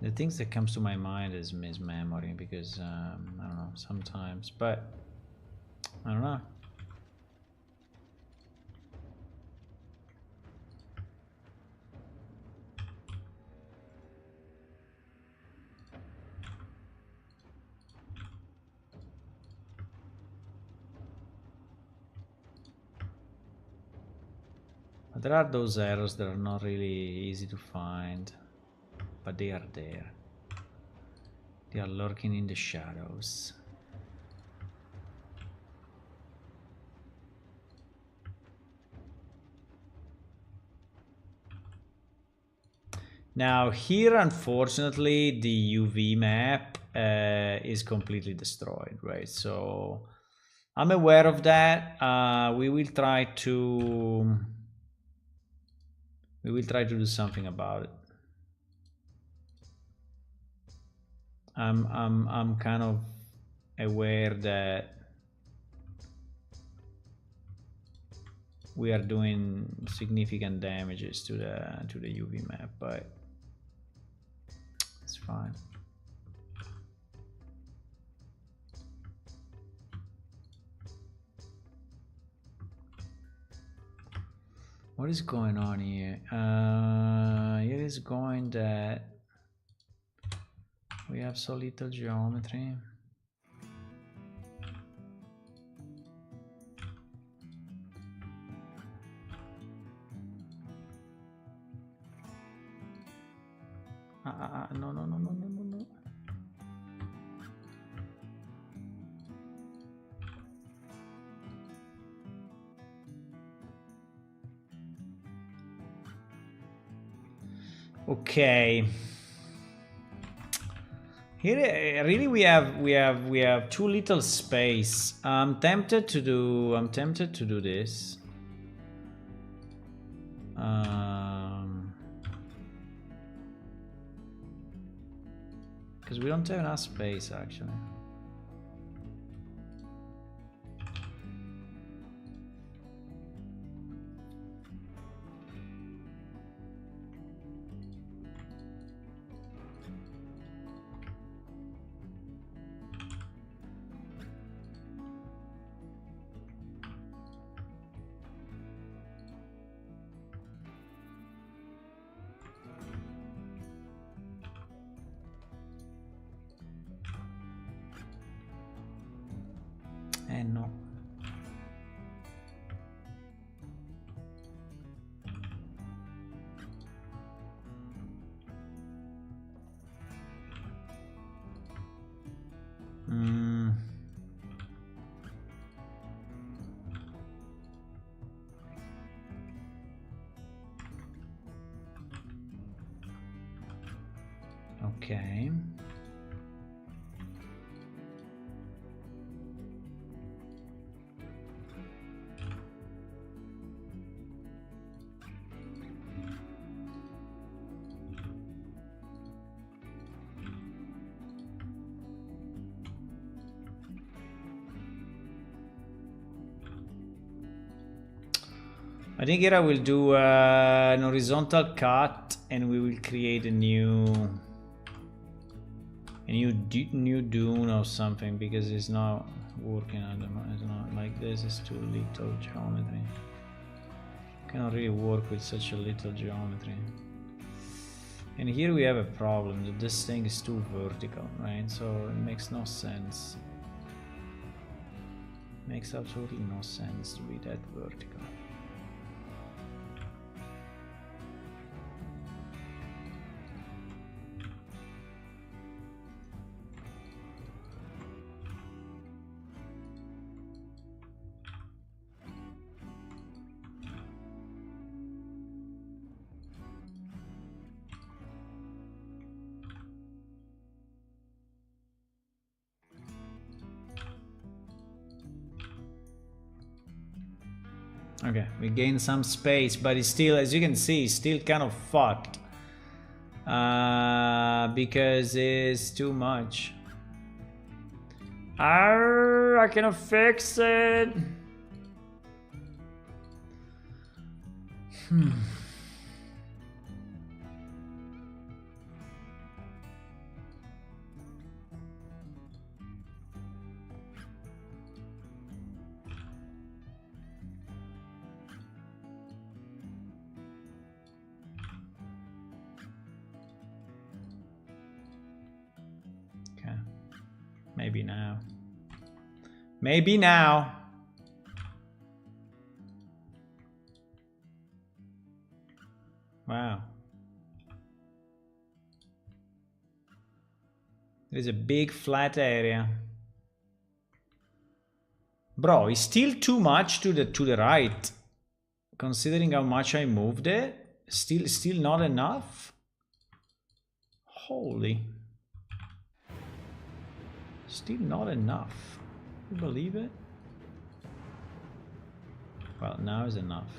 The things that comes to my mind is memory because I don't know, sometimes, but I don't know. There are those arrows that are not really easy to find, but they are there. They are lurking in the shadows. Now here, unfortunately, the UV map is completely destroyed, right? So I'm aware of that. We will try to do something about it. I'm kind of aware that we are doing significant damages to the UV map, but it's fine. What is going on here? It is going that we have so little geometry. No. Okay. Here, really, we have too little space. I'm tempted to do this. Because we don't have enough space, actually. No. Okay. I think here I will do an horizontal cut, and we will create a new dune or something, because it's not working at the moment. It's not like this. It's too little geometry. Cannot really work with such a little geometry. And here we have a problem that this thing is too vertical, right? So it makes no sense. Makes absolutely no sense to be that vertical. Okay, we gain some space, but it's still, as you can see, it's still kind of fucked. Because it's too much. I cannot fix it. Maybe now. Maybe now. Wow. There's a big flat area. Bro, it's still too much to the right. Considering how much I moved it. Still not enough. Holy. Still not enough. You believe it? Well, now is enough.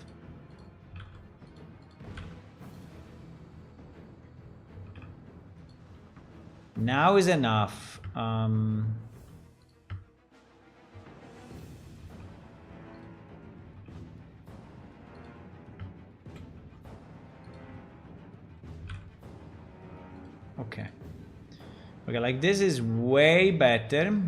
Now is enough. Okay. Okay, like this is way better.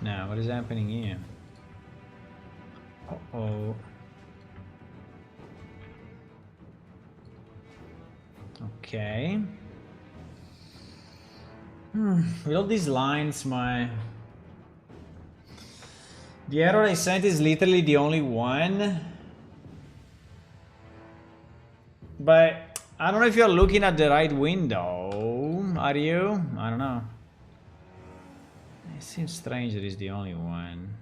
Now, what is happening here? Uh-oh. Okay. With all these lines, the error I sent is literally the only one. But I don't know if you're looking at the right window. Are you? I don't know. It seems strange that it's the only one.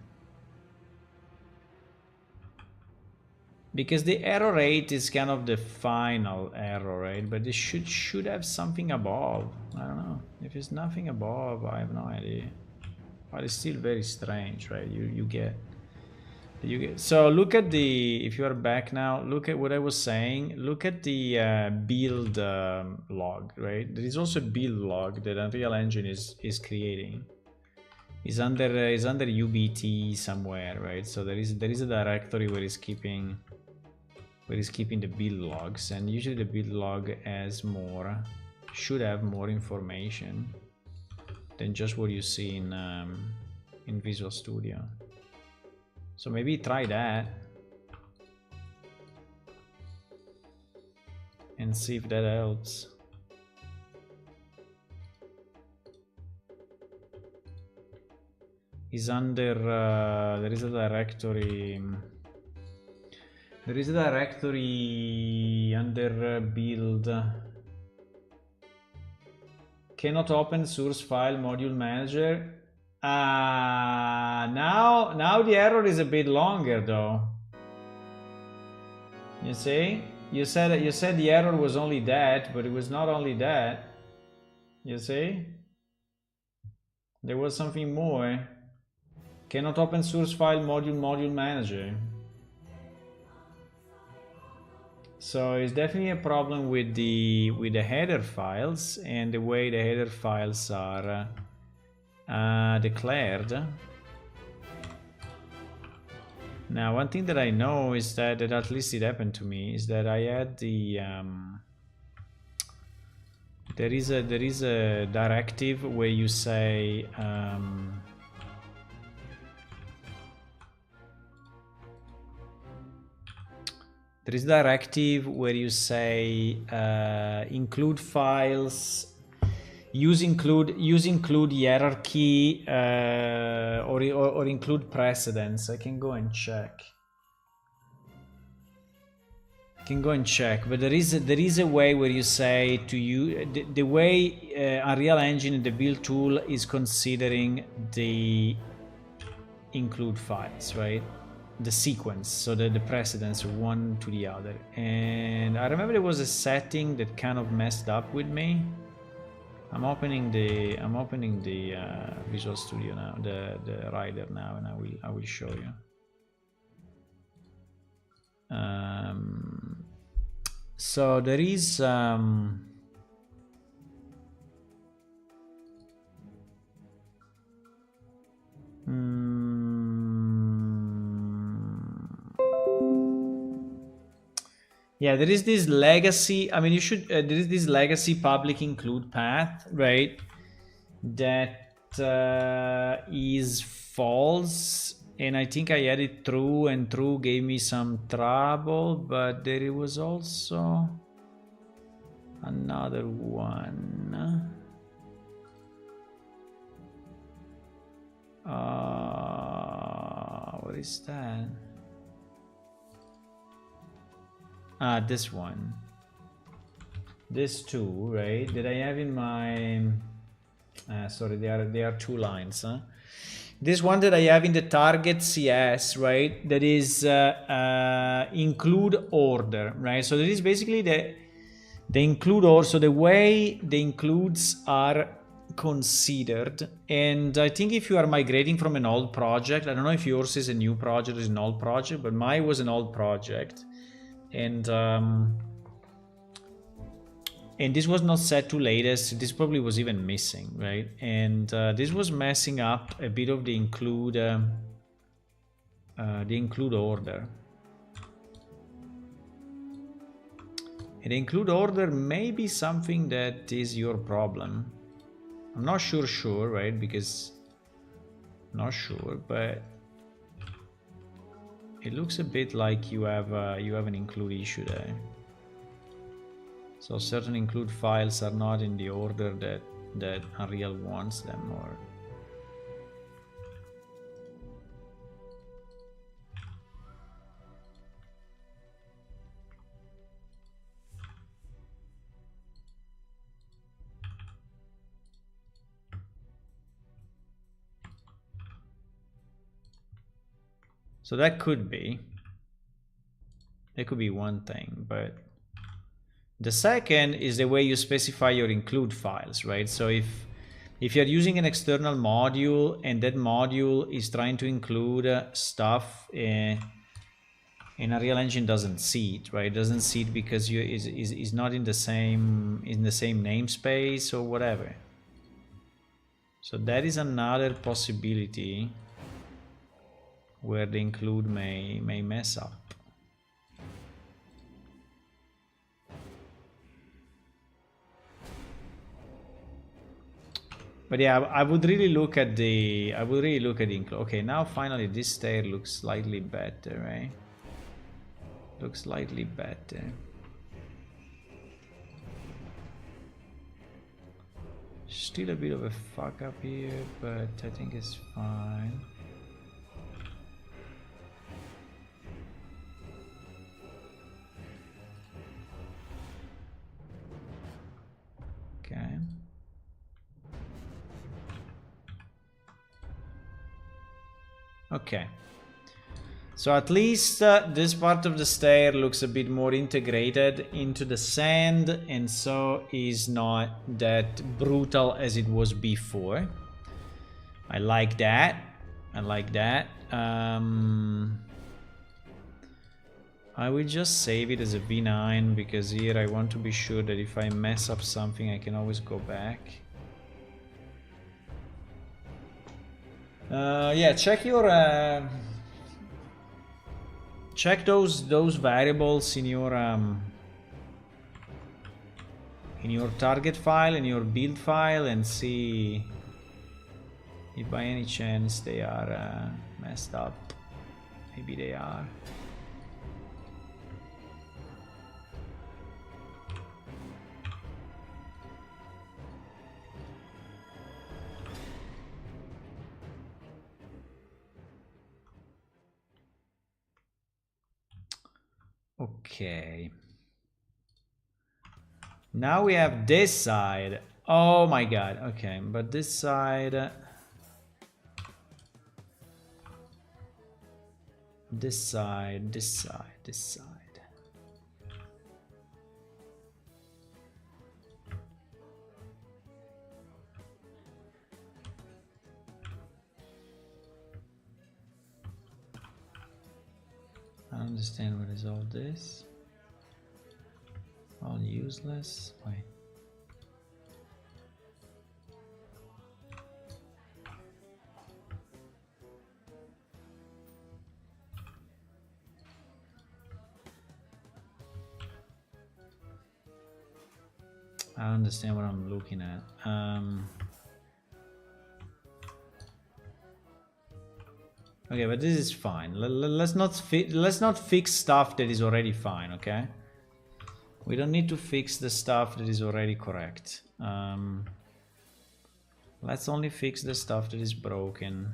Because the error rate is kind of the final error rate, but it should have something above. I don't know. If it's nothing above, I have no idea. But it's still very strange, right? You get. So look at the. If you are back now, look at what I was saying. Look at the build log, right? There is also a build log that Unreal Engine is creating. Is under UBT somewhere, right? So there is a directory where it's keeping the build logs, and usually the build log should have more information than just what you see in Visual Studio. So maybe try that and see if that helps. Is under there is a directory. There is a directory under build. Cannot open source file module manager. Now the error is a bit longer though. You see? You said the error was only that, but it was not only that. You see? There was something more. Cannot open source file module manager. So it's definitely a problem with the header files and the way the header files are declared. Now, one thing that I know is that at least it happened to me is that I had the there is a directive where you say there is a directive where you say include files, use include hierarchy, or include precedence. I can go and check. But there is a way where you say to you the way Unreal Engine, the build tool, is considering the include files, right? The sequence, so the precedence one to the other. And I remember there was a setting that kind of messed up with me. I'm opening the Visual Studio now, the Rider now, and I will show you. So there is yeah, there is this legacy. I mean, you should. There is this legacy public include path, right? That is false, and I think I had it true, and true gave me some trouble, but there was also another one. What is that? This one. This two, right? That I have in my... sorry, they are two lines. Huh? This one that I have in the target CS, right? That is include order, right? So that is basically the include order. So the way the includes are considered. And I think if you are migrating from an old project, I don't know if yours is a new project or is an old project, but mine was an old project. And this was not set to latest. This probably was even missing, right? And this was messing up a bit of the include order. And the include order may be something that is your problem. I'm not sure, right? Because not sure, but it looks a bit like you have an include issue there. So certain include files are not in the order that Unreal wants them, or so that could be one thing, but the second is the way you specify your include files, right? So if you're using an external module and that module is trying to include stuff and Unreal Engine doesn't see it, right? It doesn't see it because is not in the same namespace or whatever. So that is another possibility where the include may mess up. But yeah, I would really look at the include. Okay, now finally this stair looks slightly better, right? Looks slightly better. Still a bit of a fuck up here, but I think it's fine. Okay. Okay. So at least this part of the stair looks a bit more integrated into the sand, and so is not that brutal as it was before. I like that. I like that. I will just save it as a V9 because here I want to be sure that if I mess up something I can always go back. Yeah, check your check those variables in your target file, in your build file, and see if by any chance they are messed up. Maybe they are. Okay. Now we have this side. Oh my god. Okay, but this side... This side, this side, this side. I don't understand what is all this. All useless. Wait. I don't understand what I'm looking at. Okay, but this is fine. Let's not fix stuff that is already fine, okay? We don't need to fix the stuff that is already correct. Let's only fix the stuff that is broken.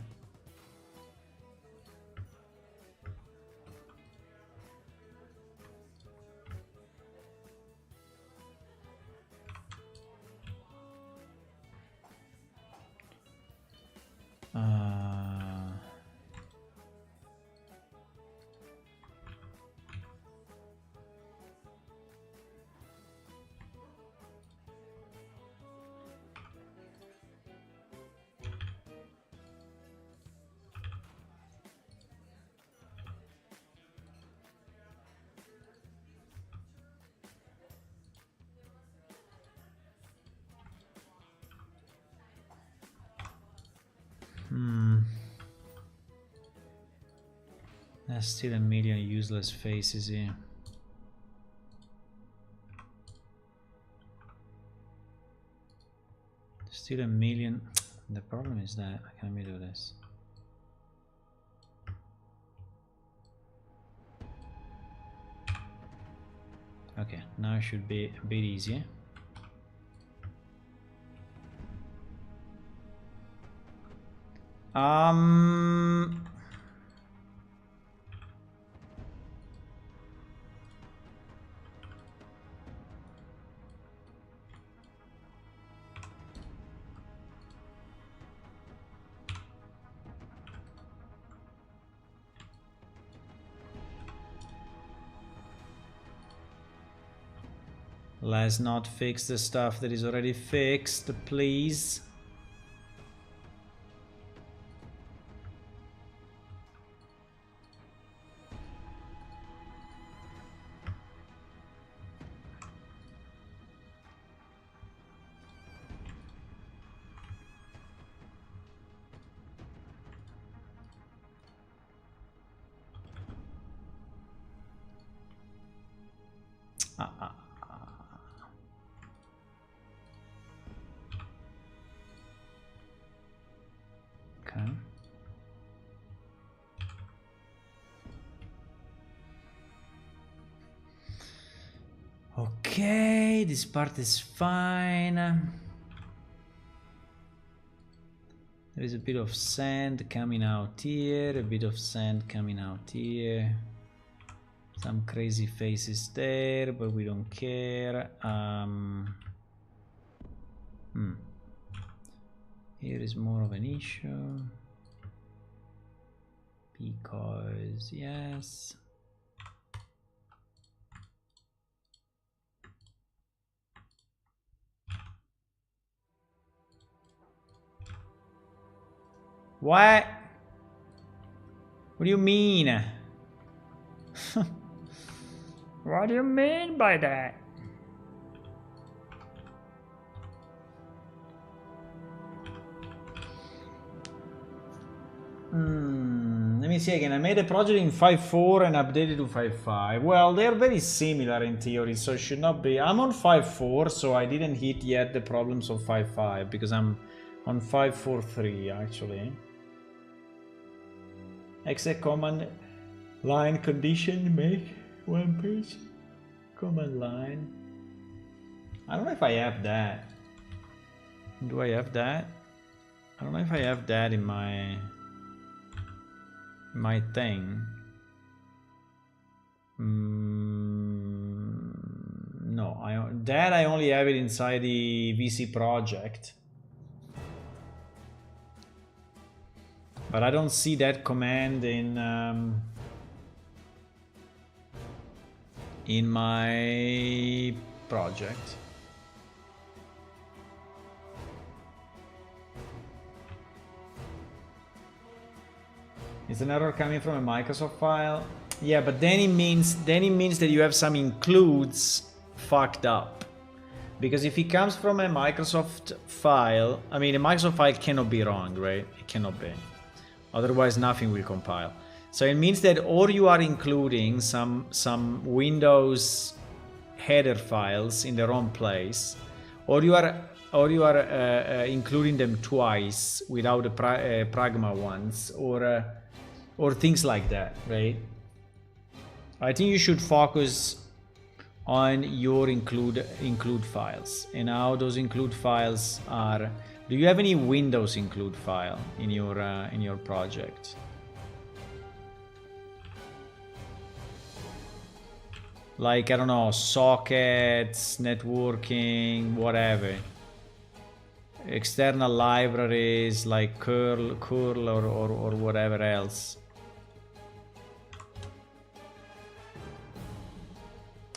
There's still a million useless faces here. Still a million. The problem is that I can't do this. Okay, now it should be a bit easier. Let's not fix the stuff that is already fixed, please. Okay. Okay, this part is fine. There is a bit of sand coming out here, a bit of sand coming out here. Some crazy faces there, but we don't care. Here is more of an issue. Because, yes. What? What do you mean? What do you mean by that? Let me see again. I made a project in 5.4 and updated to 5.5. Well, they're very similar in theory, so it should not be. I'm on 5.4, so I didn't hit yet the problems of 5.5 because I'm on 5.4.3 actually. Exec command line condition make one page command line. I don't know if I have that. Do I have that? I don't know if I have that in my thing. No, I only have it inside the VC project. But I don't see that command in my project. Is an error coming from a Microsoft file? Yeah, but then it means that you have some includes fucked up. Because if it comes from a Microsoft file, I mean, a Microsoft file cannot be wrong, right? It cannot be. Otherwise, nothing will compile. So it means that or you are including some Windows header files in the wrong place, or you are including them twice without the pragma ones, or or things like that, right? I think you should focus on your include files and how those include files are. Do you have any Windows include file in your project? Like, I don't know, sockets, networking, whatever. External libraries like curl or whatever else.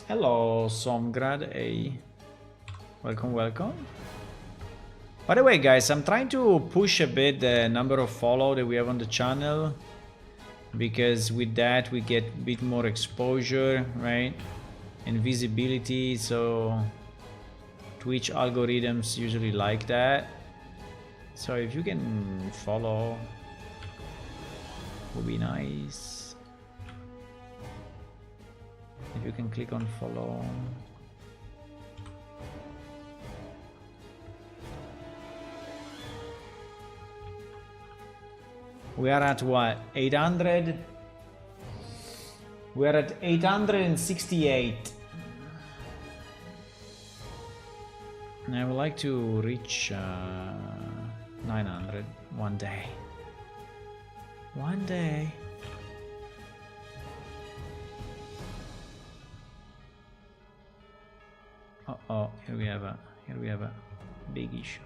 Hello, Somgrad A. Welcome. By the way, guys, I'm trying to push a bit the number of follow that we have on the channel, because with that we get a bit more exposure, right? And visibility, so Twitch algorithms usually like that. So if you can follow, would be nice. If you can click on follow. We are at what? 800? We're at 868. And I would like to reach 900 one day. One day. Uh-oh, here we have a big issue.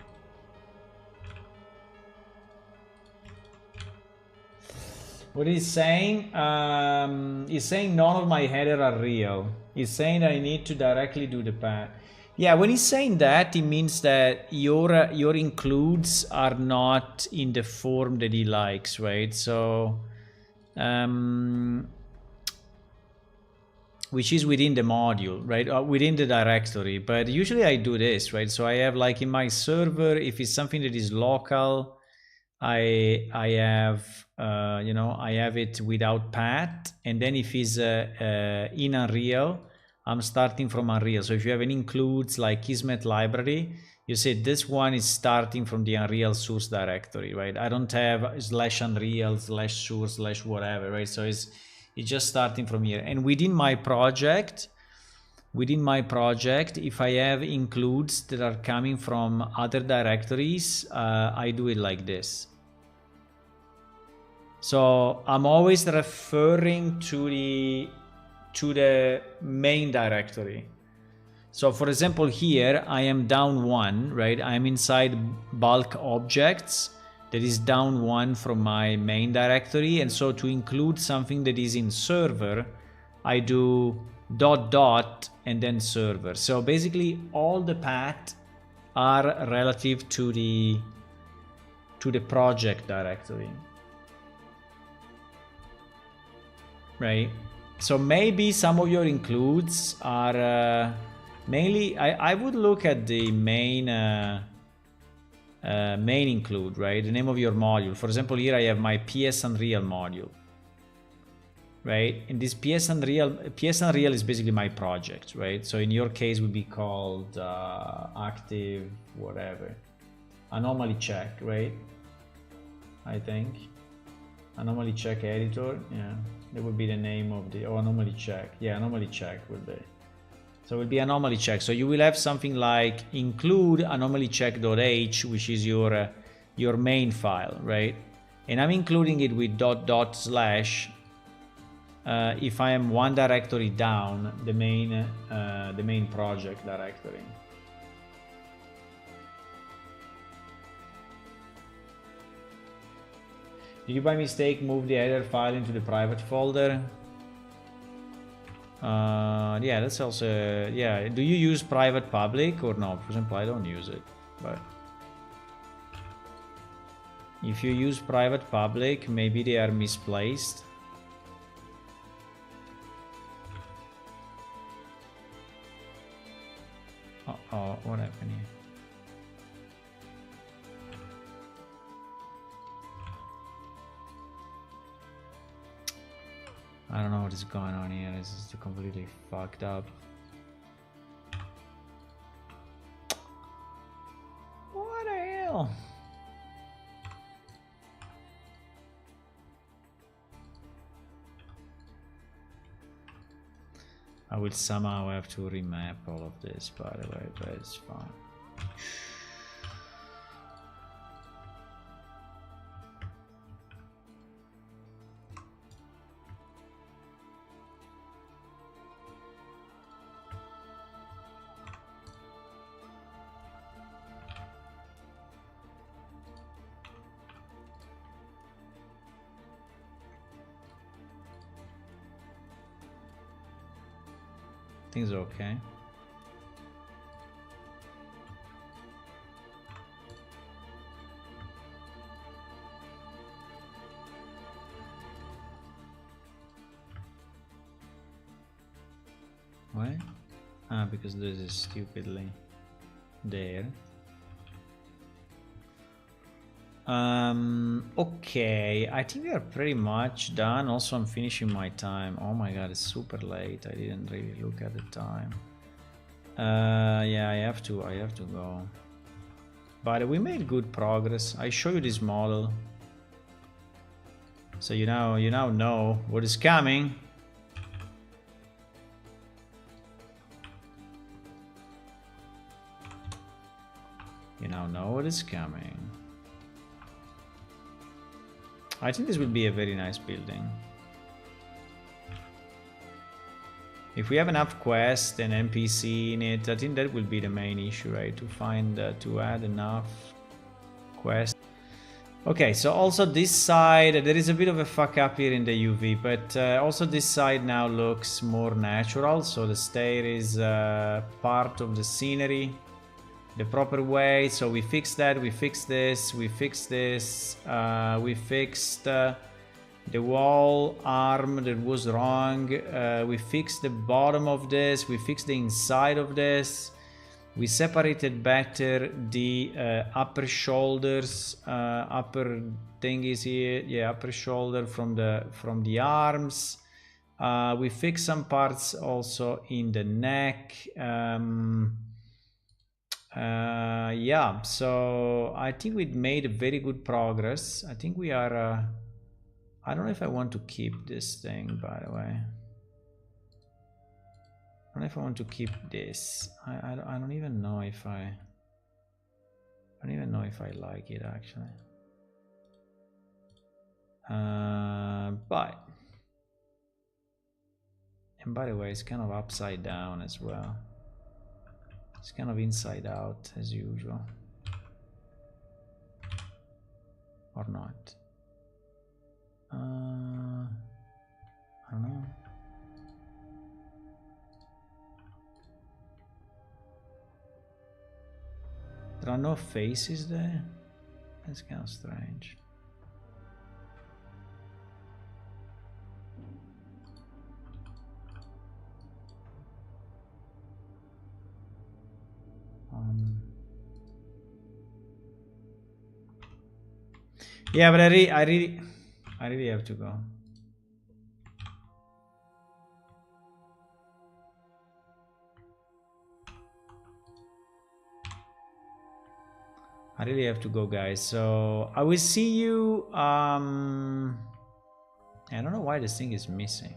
What he's saying, he's saying none of my header are real. He's saying I need to directly do the path. Yeah, when he's saying that, it means that your includes are not in the form that he likes, right? So, which is within the module, right? Within the directory. But usually I do this, right? So I have, like, in my server, if it's something that is local, I have you know, I have it without path, and then if it's in Unreal, I'm starting from Unreal. So if you have an includes like Kismet library, you say this one is starting from the Unreal source directory, right? I don't have /Unreal /source /whatever, right? So it's just starting from here. And within my project, if I have includes that are coming from other directories, I do it like this. So I'm always referring to the main directory. So for example, here I am down one, right? I'm inside bulk objects that is down one from my main directory. And so to include something that is in server, I do ... and then server. So basically all the paths are relative to the project directory, right? So maybe some of your includes are mainly, I would look at the main main include, right? The name of your module. For example, here I have my PS Unreal module, right? And this PS Unreal is basically my project, right? So in your case would be called active whatever, anomaly check, right? I think anomaly check editor, yeah, that would be the name of the, or anomaly check, yeah, anomaly check would be. So it will be anomaly check. So you will have something like include anomaly check.h, which is your main file, right? And I'm including it with ... if I am one directory down, the main project directory. Did you by mistake move the header file into the private folder? Yeah, that's also, yeah. Do you use private public or no? For example, I don't use it, but if you use private public, maybe they are misplaced. Uh-oh, what happened here? I don't know what is going on here. This is completely fucked up. What the hell? I will somehow have to remap all of this, by the way, but it's fine. Things are okay. Why? Ah, because this is stupidly there. Okay, I think we are pretty much done. Also, I'm finishing my time. Oh my god, it's super late. I didn't really look at the time. Yeah, I have to go. But we made good progress. I show you this model, so you now know what is coming. You now know what is coming. I think this will be a very nice building. If we have enough quests and NPC in it, I think that will be the main issue, right? To find, to add enough quests. Okay, so also this side, there is a bit of a fuck up here in the UV, but also this side now looks more natural. So the stair is part of the scenery the proper way. So we fixed that, we fixed this, we fixed this, we fixed the wall arm that was wrong, we fixed the bottom of this, we fixed the inside of this, we separated better the upper shoulders, upper thing is here, yeah, upper shoulder from the arms. We fixed some parts also in the neck. Yeah, so I think we made very good progress. I think we are I don't know if I want to keep this thing, by the way. I don't know if I want to keep this. I don't even know if I don't even know if I like it actually. But and by the way, it's kind of upside down as well. It's kind of inside out as usual. Or not. I don't know. There are no faces there? That's kind of strange. Yeah, but I really have to go. I really have to go, guys. So I will see you. I don't know why this thing is missing.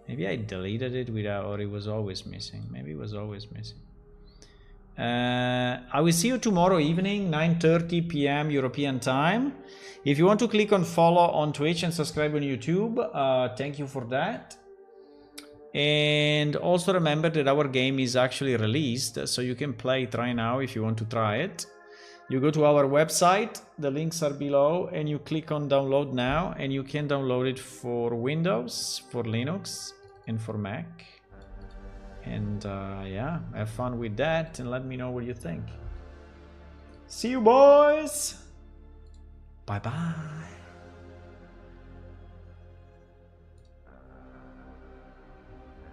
Maybe I deleted it without, or it was always missing. Maybe it was always missing. I will see you tomorrow evening, 9:30 p.m. European time. If you want to click on follow on Twitch and subscribe on YouTube, thank you for that. And also remember that our game is actually released, so you can play it right now if you want to try it. You go to our website, the links are below, and you click on download now, and you can download it for Windows, for Linux, and for Mac. And yeah, have fun with that and let me know what you think. See you, boys. Bye bye.